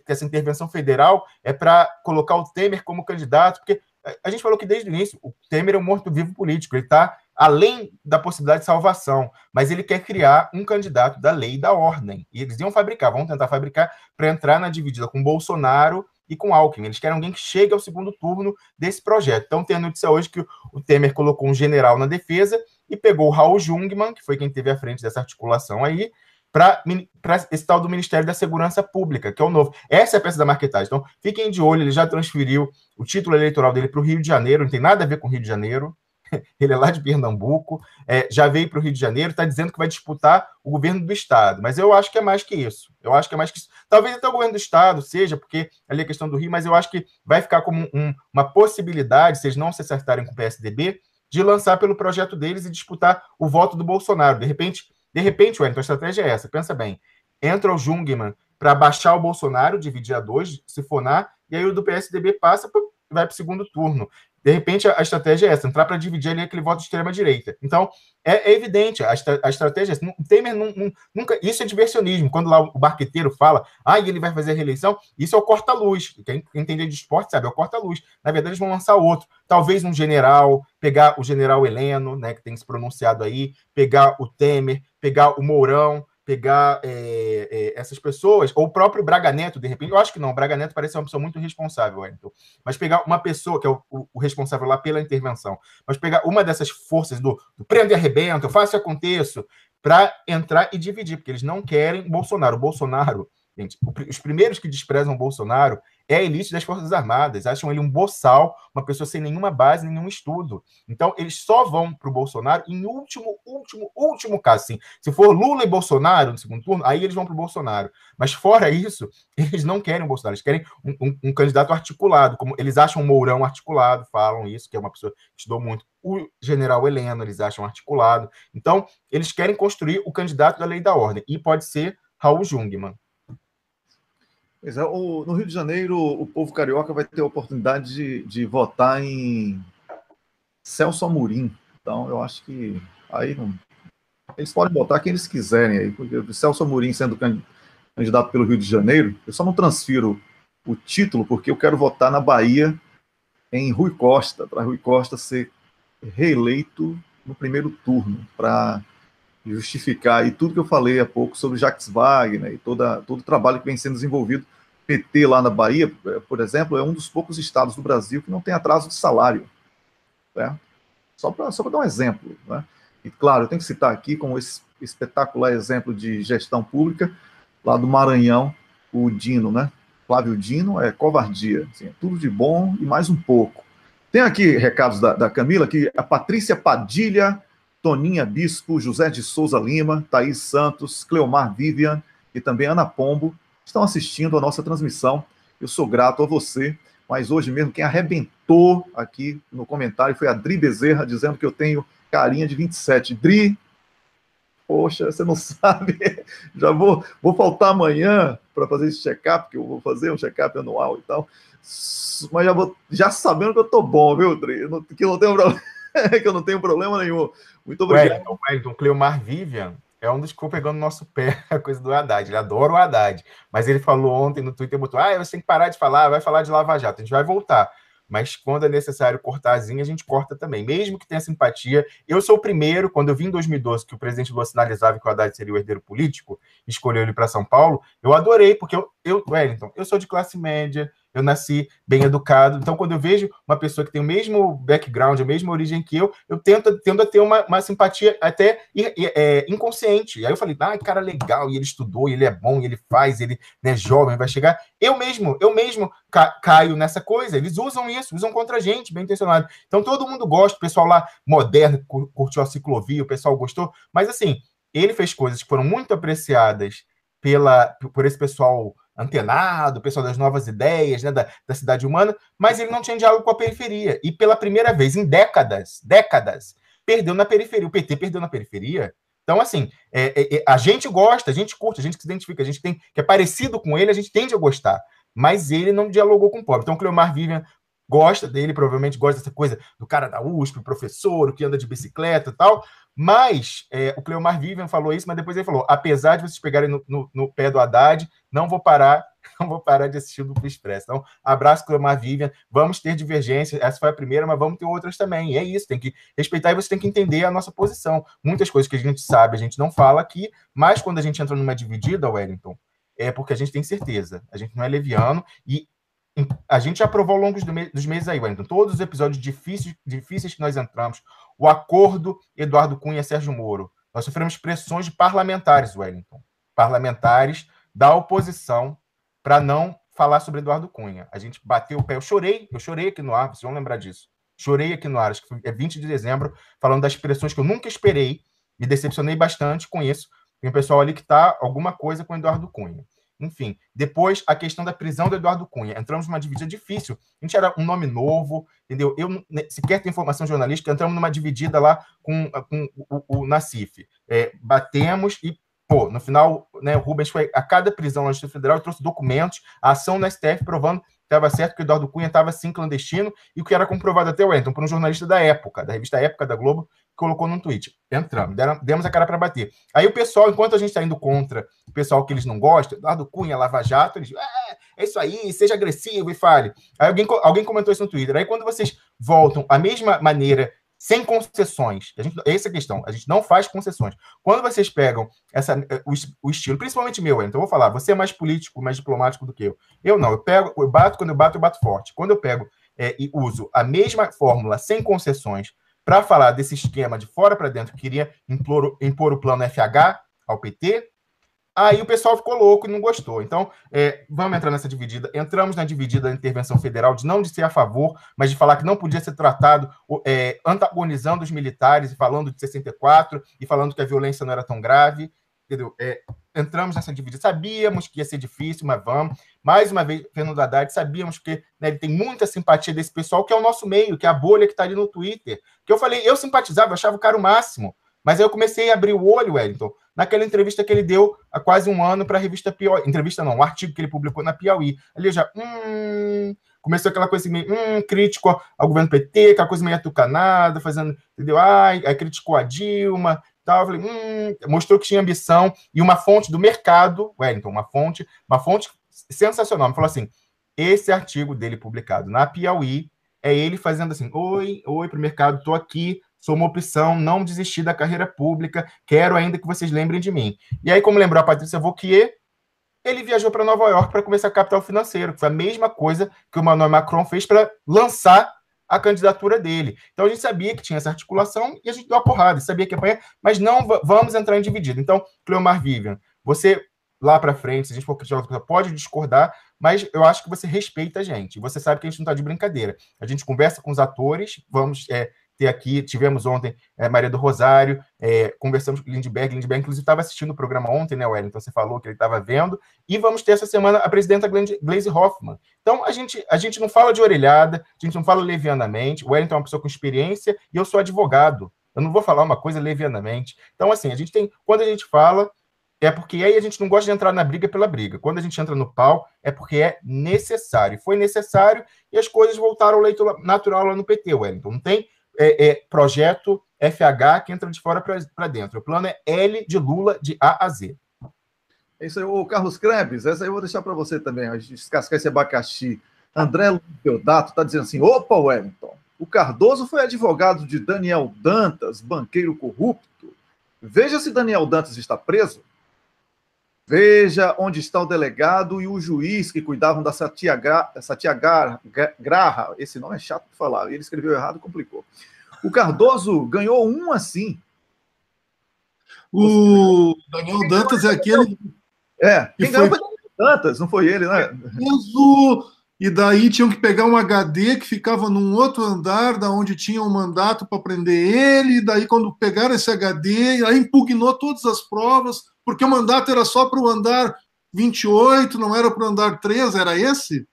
Speaker 3: essa intervenção federal é para colocar o Temer como candidato, porque a gente falou que desde o início o Temer é um morto-vivo político, ele está além da possibilidade de salvação, mas ele quer criar um candidato da lei e da ordem. E eles vão tentar fabricar para entrar na dividida com Bolsonaro e com Alckmin. Eles querem alguém que chegue ao segundo turno desse projeto. Então, tem a notícia hoje que o Temer colocou um general na defesa e pegou o Raul Jungmann, que foi quem esteve à frente dessa articulação aí, para esse tal do Ministério da Segurança Pública, que é o novo. Essa é a peça da marketagem. Então, fiquem de olho, ele já transferiu o título eleitoral dele para o Rio de Janeiro, não tem nada a ver com o Rio de Janeiro, ele é lá de Pernambuco, já veio para o Rio de Janeiro, está dizendo que vai disputar o governo do Estado, mas eu acho que é mais que isso. Talvez até o governo do Estado seja, porque ali é a questão do Rio, mas eu acho que vai ficar como uma possibilidade, se eles não se acertarem com o PSDB, de lançar pelo projeto deles e disputar o voto do Bolsonaro. De repente, Wellington, a estratégia é essa, pensa bem, entra o Jungmann para baixar o Bolsonaro, dividir a 2, sifonar, e aí o do PSDB passa, vai para o segundo turno. De repente, a estratégia é essa, entrar para dividir ali aquele voto de extrema-direita. Então, é evidente, a estratégia é essa. O Temer nunca... Isso é diversionismo. Quando lá o barqueteiro fala, ele vai fazer a reeleição, isso é o corta-luz. Quem entende de esporte sabe, é o corta-luz. Na verdade, eles vão lançar outro. Talvez um general, pegar o general Heleno, né, que tem se pronunciado aí, pegar o Temer, pegar o Mourão, pegar essas pessoas, ou o próprio Braga Neto, de repente, eu acho que não, o Braga Neto parece uma pessoa muito responsável, Wellington, mas pegar uma pessoa, que é o responsável lá pela intervenção, mas pegar uma dessas forças do prende e arrebenta, eu faço e aconteço, para entrar e dividir, porque eles não querem Bolsonaro. O Bolsonaro, gente, os primeiros que desprezam o Bolsonaro é a elite das Forças Armadas, acham ele um boçal, uma pessoa sem nenhuma base, nenhum estudo. Então, eles só vão para o Bolsonaro em último caso. Assim, se for Lula e Bolsonaro no segundo turno, aí eles vão para o Bolsonaro. Mas fora isso, eles não querem o Bolsonaro, eles querem um candidato articulado, como eles acham o Mourão articulado, falam isso, que é uma pessoa que estudou muito. O general Heleno, eles acham articulado. Então, eles querem construir o candidato da lei e da ordem, e pode ser Raul Jungmann.
Speaker 1: Pois é, no Rio de Janeiro, o povo carioca vai ter a oportunidade de votar em Celso Amorim. Então, eu acho que aí eles podem votar quem eles quiserem aí, porque o Celso Amorim sendo candidato pelo Rio de Janeiro, eu só não transfiro o título porque eu quero votar na Bahia em Rui Costa, para Rui Costa ser reeleito no primeiro turno, para justificar e tudo que eu falei há pouco sobre Jacques Wagner e todo o trabalho que vem sendo desenvolvido. PT lá na Bahia, por exemplo, é um dos poucos estados do Brasil que não tem atraso de salário. Né? Só para dar um exemplo. Né? E, claro, eu tenho que citar aqui como esse espetacular exemplo de gestão pública lá do Maranhão, o Dino, né? Flávio Dino, é covardia. Assim, é tudo de bom e mais um pouco. Tem aqui recados da Camila, que a Patrícia Padilha, Toninha Bispo, José de Souza Lima, Thaís Santos, Cleomar Vivian e também Ana Pombo estão assistindo a nossa transmissão. Eu sou grato a você. mas hoje mesmo quem arrebentou aqui no comentário foi a Dri Bezerra, dizendo que eu tenho carinha de 27. Dri, poxa, você não sabe, já vou faltar amanhã para fazer esse check-up, que eu vou fazer um check-up anual e tal, mas já sabendo que eu tô bom, viu, Dri? Que eu não tenho problema, que eu não tenho problema nenhum. Muito obrigado.
Speaker 3: Wellington, Cleomar Vivian é um dos que ficou pegando no nosso pé a coisa do Haddad. Ele adora o Haddad, mas ele falou ontem no Twitter, botou, você tem que parar de falar, vai falar de Lava Jato, a gente vai voltar. Mas quando é necessário cortar a zinha, a gente corta também, mesmo que tenha simpatia. Eu sou o primeiro, quando eu vi em 2012 que o presidente Lula sinalizava que o Haddad seria o herdeiro político, escolheu ele para São Paulo, eu adorei, porque Wellington, eu sou de classe média, eu nasci bem educado, então quando eu vejo uma pessoa que tem o mesmo background, a mesma origem que eu tendo a ter uma simpatia até inconsciente. Aí eu falei, cara legal, e ele estudou, e ele é bom, e ele faz, ele é jovem, vai chegar. Eu mesmo caio nessa coisa, eles usam isso, usam contra a gente, bem intencionado. Então todo mundo gosta, o pessoal lá moderno curtiu a ciclovia, o pessoal gostou, mas assim, ele fez coisas que foram muito apreciadas por esse pessoal antenado, o pessoal das novas ideias, né, da cidade humana, mas ele não tinha diálogo com a periferia. E pela primeira vez em décadas, perdeu na periferia. O PT perdeu na periferia. Então, assim, a gente gosta, a gente curte, a gente que se identifica, a gente que é parecido com ele, a gente tende a gostar. Mas ele não dialogou com o pobre. Então, o Cleomar Vivian gosta dele, provavelmente gosta dessa coisa do cara da USP, o professor, o que anda de bicicleta e tal. Mas o Cleomar Vivian falou isso, mas depois ele falou, apesar de vocês pegarem no pé do Haddad, não vou parar de assistir o Duplo Expresso. Então, abraço, Cleomar Vivian, vamos ter divergências, essa foi a primeira, mas vamos ter outras também, e é isso, tem que respeitar e você tem que entender a nossa posição. Muitas coisas que a gente sabe, a gente não fala aqui, mas quando a gente entra numa dividida, Wellington, é porque a gente tem certeza, a gente não é leviano, e a gente já aprovou ao longo dos meses aí, Wellington, todos os episódios difíceis que nós entramos, o acordo Eduardo Cunha e Sérgio Moro, nós sofremos pressões de parlamentares, Wellington, parlamentares da oposição, para não falar sobre Eduardo Cunha. A gente bateu o pé, eu chorei aqui no ar, vocês vão lembrar disso, chorei aqui no ar, acho que é 20 de dezembro, falando das pressões que eu nunca esperei, me decepcionei bastante com isso, tem um pessoal ali que está alguma coisa com Eduardo Cunha. Enfim, depois a questão da prisão do Eduardo Cunha. Entramos numa dividida difícil. A gente era um nome novo, entendeu? Eu sequer tenho informação jornalística, entramos numa dividida lá com o Nassif. Batemos e, no final, né, o Rubens foi a cada prisão na Justiça Federal e trouxe documentos, a ação na STF provando que estava certo que o Eduardo Cunha estava sim clandestino e o que era comprovado até o Wellington por um jornalista da época, da revista Época da Globo, que colocou num tweet. Entramos, demos a cara para bater. Aí o pessoal, enquanto a gente está indo contra o pessoal que eles não gostam, Eduardo Cunha, Lava Jato, eles é isso aí, seja agressivo e fale. Aí alguém comentou isso no Twitter. Aí quando vocês voltam à mesma maneira, sem concessões, essa é a questão, a gente não faz concessões. Quando vocês pegam o estilo, principalmente meu, então eu vou falar, você é mais político, mais diplomático do que eu. Eu não, eu bato, quando eu bato forte. Quando eu pego e uso a mesma fórmula, sem concessões, para falar desse esquema de fora para dentro, que queria impor o plano FH ao PT, aí o pessoal ficou louco e não gostou. Então, vamos entrar nessa dividida. Entramos na dividida da intervenção federal, de ser a favor, mas de falar que não podia ser tratado antagonizando os militares, e falando de 64, e falando que a violência não era tão grave. Entendeu? Entramos nessa dividida. Sabíamos que ia ser difícil, mas vamos. Mais uma vez, Fernando Haddad, sabíamos que ele tem muita simpatia desse pessoal, que é o nosso meio, que é a bolha que está ali no Twitter. Que eu falei, eu simpatizava, eu achava o cara o máximo. Mas aí eu comecei a abrir o olho, Wellington, naquela entrevista que ele deu há quase um ano para a revista Piauí. Entrevista não, um artigo que ele publicou na Piauí. Ali eu já, começou aquela coisa meio, crítico ao governo PT, aquela coisa meio atucanada, fazendo, entendeu? Aí criticou a Dilma, tal. Eu falei, mostrou que tinha ambição e uma fonte do mercado, Wellington, uma fonte sensacional. Me falou assim, esse artigo dele publicado na Piauí é ele fazendo assim, oi para o mercado, estou aqui, sou uma opção, não desisti da carreira pública, quero ainda que vocês lembrem de mim. E aí, como lembrou a Patrícia Wauquiez, ele viajou para Nova York para começar capital financeiro, que foi a mesma coisa que o Emmanuel Macron fez para lançar a candidatura dele. Então, a gente sabia que tinha essa articulação e a gente deu a porrada, sabia que ia apanhar, mas não vamos entrar em dividido. Então, Cleomar Vivian, você lá para frente, se a gente for criticar, pode discordar, mas eu acho que você respeita a gente. Você sabe que a gente não está de brincadeira. A gente conversa com os atores, vamos ter aqui. Tivemos ontem Maria do Rosário, conversamos com Lindbergh. Lindbergh, inclusive, estava assistindo o programa ontem, né, Wellington? Você falou que ele estava vendo. E vamos ter essa semana a presidenta Gleisi Hoffmann. Então, a gente não fala de orelhada, a gente não fala levianamente. O Wellington é uma pessoa com experiência e eu sou advogado. Eu não vou falar uma coisa levianamente. Então, assim, quando a gente fala, é porque aí a gente não gosta de entrar na briga pela briga. Quando a gente entra no pau, é porque é necessário. Foi necessário e as coisas voltaram ao leito natural lá no PT, Wellington. Não tem projeto FH que entra de fora para dentro. O plano é L de Lula, de A a Z.
Speaker 1: É isso aí, o Carlos Krebs, essa aí eu vou deixar para você também, a gente descascar esse abacaxi. André Deodato está dizendo assim, opa, Wellington, o Cardoso foi advogado de Daniel Dantas, banqueiro corrupto. Veja se Daniel Dantas está preso. Veja onde está o delegado e o juiz que cuidavam da Satyagraha. Esse nome é chato de falar. Ele escreveu errado, complicou. O Cardoso ganhou um assim.
Speaker 2: O Daniel Dantas é aquele...
Speaker 1: quem ganhou foi o Daniel Dantas, não foi ele, né?
Speaker 2: E daí tinham que pegar um HD que ficava num outro andar, da onde tinha um mandato para prender ele, e daí quando pegaram esse HD, aí impugnou todas as provas, porque o mandato era só para o andar 28, não era para o andar 3, era esse?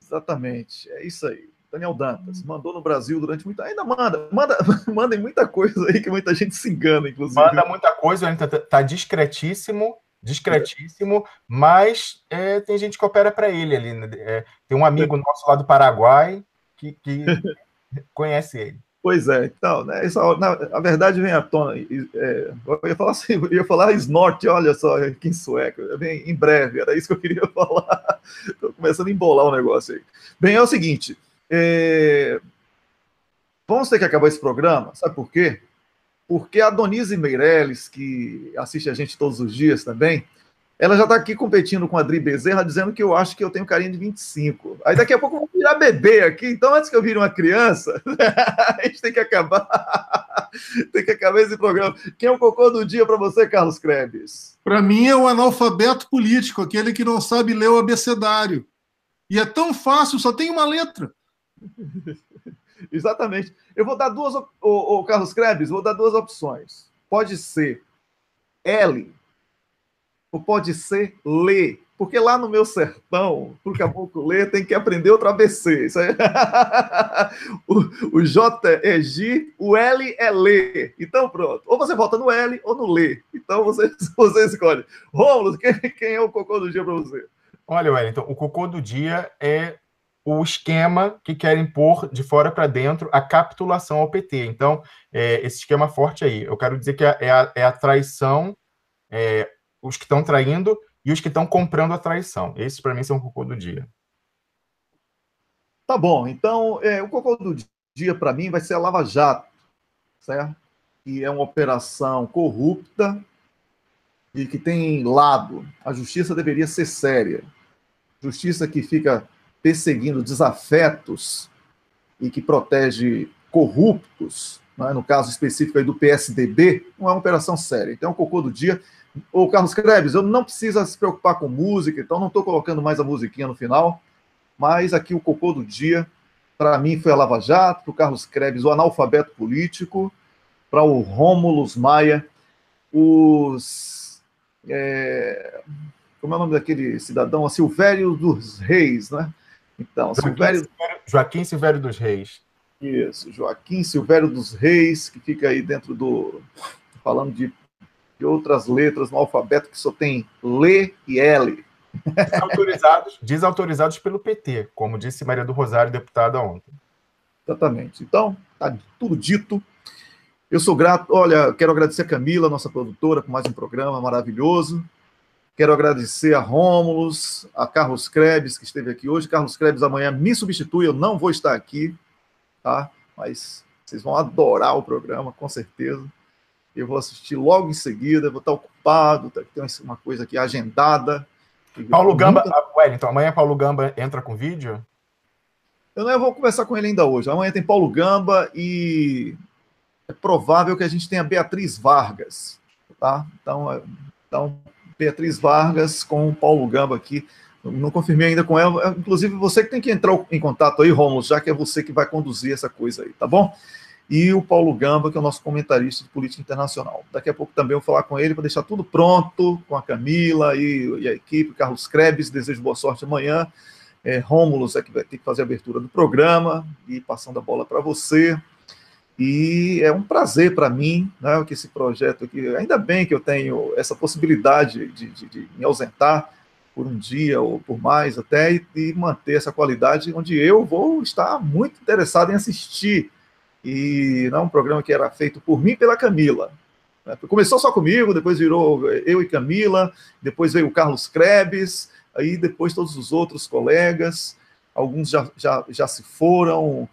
Speaker 1: Exatamente, é isso aí. Daniel Dantas mandou no Brasil durante muito... Ainda manda em muita coisa aí que muita gente se engana, inclusive.
Speaker 3: Manda muita coisa, ainda tá discretíssimo, mas tem gente que opera para ele ali. Né? Tem um amigo nosso lá do Paraguai que conhece ele.
Speaker 1: Pois é, então, né, a verdade vem à tona. Eu ia falar assim, snort, olha só, que em sueco, vem em breve, era isso que eu queria falar. Estou começando a embolar o negócio aí. Bem, é o seguinte, vamos ter que acabar esse programa, sabe por quê? Porque a Donise Meirelles, que assiste a gente todos os dias também, ela já está aqui competindo com a Adri Bezerra, dizendo que eu acho que eu tenho carinha de 25. Aí daqui a pouco eu vou virar bebê aqui, então antes que eu vire uma criança, a gente tem que acabar esse programa. Quem é o cocô do dia para você, Carlos Krebs?
Speaker 2: Para mim é o analfabeto político, aquele que não sabe ler o abecedário. E é tão fácil, só tem uma letra.
Speaker 1: Exatamente. Eu vou dar Carlos Krebs, vou dar duas opções. Pode ser L ou pode ser Lê. Porque lá no meu sertão, para o caboclo ler, tem que aprender outro ABC. Isso aí. O J é Gi, o L é Lê. Então, pronto. Ou você vota no L ou no Lê. Então, você escolhe. Rômulo, quem é o cocô do dia para você?
Speaker 3: Olha, Wellington, o cocô do dia é o esquema que querem pôr de fora para dentro a capitulação ao PT. Então, esse esquema forte aí. Eu quero dizer que é a traição, os que estão traindo e os que estão comprando a traição. Esses, para mim, são o cocô do dia.
Speaker 1: Tá bom. Então, o cocô do dia, para mim, vai ser a Lava Jato, certo? Que é uma operação corrupta e que tem lado. A justiça deveria ser séria. Justiça que fica perseguindo desafetos e que protege corruptos, né? No caso específico aí do PSDB, não é uma operação séria. Então, o cocô do dia... Ô, Carlos Krebs, eu não preciso se preocupar com música, então não estou colocando mais a musiquinha no final, mas aqui o cocô do dia, para mim, foi a Lava Jato, para o Carlos Krebs, o analfabeto político, para o Rômulo Maia, como é o nome daquele cidadão? A Silvério dos Reis, né? Então,
Speaker 3: Joaquim Silvério dos Reis.
Speaker 1: Isso, Joaquim Silvério dos Reis, que fica aí dentro falando de outras letras no alfabeto que só tem Lê e L.
Speaker 3: Desautorizados pelo PT, como disse Maria do Rosário, deputada ontem.
Speaker 1: Exatamente. Então, tá tudo dito. Eu sou grato. Olha, quero agradecer a Camila, nossa produtora, por mais um programa maravilhoso. Quero agradecer a Rômulus, a Carlos Krebs, que esteve aqui hoje. Carlos Krebs amanhã me substitui, eu não vou estar aqui, tá? Mas vocês vão adorar o programa, com certeza. Eu vou assistir logo em seguida, vou estar ocupado, tem uma coisa aqui agendada.
Speaker 3: Paulo Gamba, Wellington, amanhã Paulo Gamba entra com vídeo?
Speaker 1: Eu vou conversar com ele ainda hoje. Amanhã tem Paulo Gamba e é provável que a gente tenha Beatriz Vargas, tá? Então Beatriz Vargas com o Paulo Gamba aqui. Não confirmei ainda com ela. Inclusive, você que tem que entrar em contato aí, Rômulo, já que é você que vai conduzir essa coisa aí, tá bom? e o Paulo Gamba, que é o nosso comentarista de política internacional. Daqui a pouco também eu vou falar com ele para deixar tudo pronto, com a Camila e a equipe, Carlos Krebs, desejo boa sorte amanhã. Rômulus é que vai ter que fazer a abertura do programa, e passando a bola para você. E é um prazer para mim, né, que esse projeto aqui, ainda bem que eu tenho essa possibilidade de me ausentar por um dia ou por mais até, e manter essa qualidade, onde eu vou estar muito interessado em assistir. E não é um programa que era feito por mim e pela Camila. Começou só comigo, depois virou eu e Camila, depois veio o Carlos Krebs, aí depois todos os outros colegas, alguns já se foram,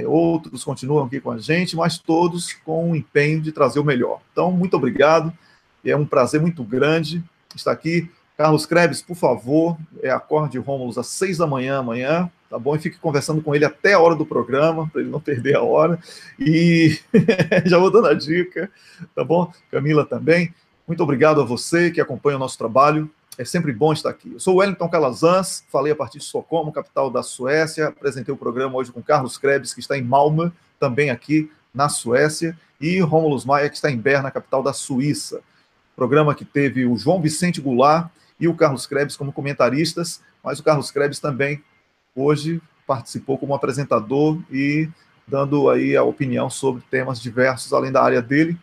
Speaker 1: outros continuam aqui com a gente, mas todos com o empenho de trazer o melhor. Então, muito obrigado, é um prazer muito grande estar aqui. Carlos Krebs, por favor, acorde Rômulus às 6 da manhã amanhã, tá bom? E fique conversando com ele até a hora do programa, para ele não perder a hora. E já vou dando a dica, tá bom? Camila também. Muito obrigado a você que acompanha o nosso trabalho. É sempre bom estar aqui. Eu sou o Wellington Calazans, falei a partir de Estocolmo, capital da Suécia. Apresentei o programa hoje com Carlos Krebs, que está em Malmö, também aqui na Suécia, e Rômulus Maia, que está em Berna, capital da Suíça. Programa que teve o João Vicente Goulart e o Carlos Krebs como comentaristas, mas o Carlos Krebs também hoje participou como apresentador e dando aí a opinião sobre temas diversos, além da área dele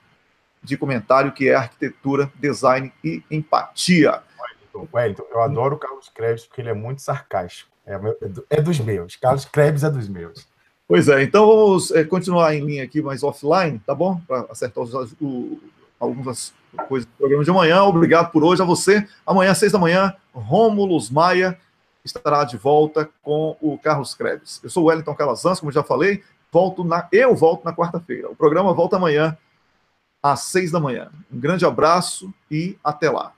Speaker 1: de comentário, que é arquitetura, design e empatia.
Speaker 3: Wellington, eu adoro o Carlos Krebs porque ele é muito sarcástico. É dos meus. Carlos Krebs é dos meus.
Speaker 1: Pois é, então vamos continuar em linha aqui, mas offline, tá bom? Para acertar algumas coisas do programa de amanhã. Obrigado por hoje a você. Amanhã, às 6 da manhã, Rômulus Maia estará de volta com o Carlos Krebs. Eu sou o Wellington Calazans, como já falei, eu volto na quarta-feira. O programa volta amanhã, às 6 da manhã. Um grande abraço e até lá.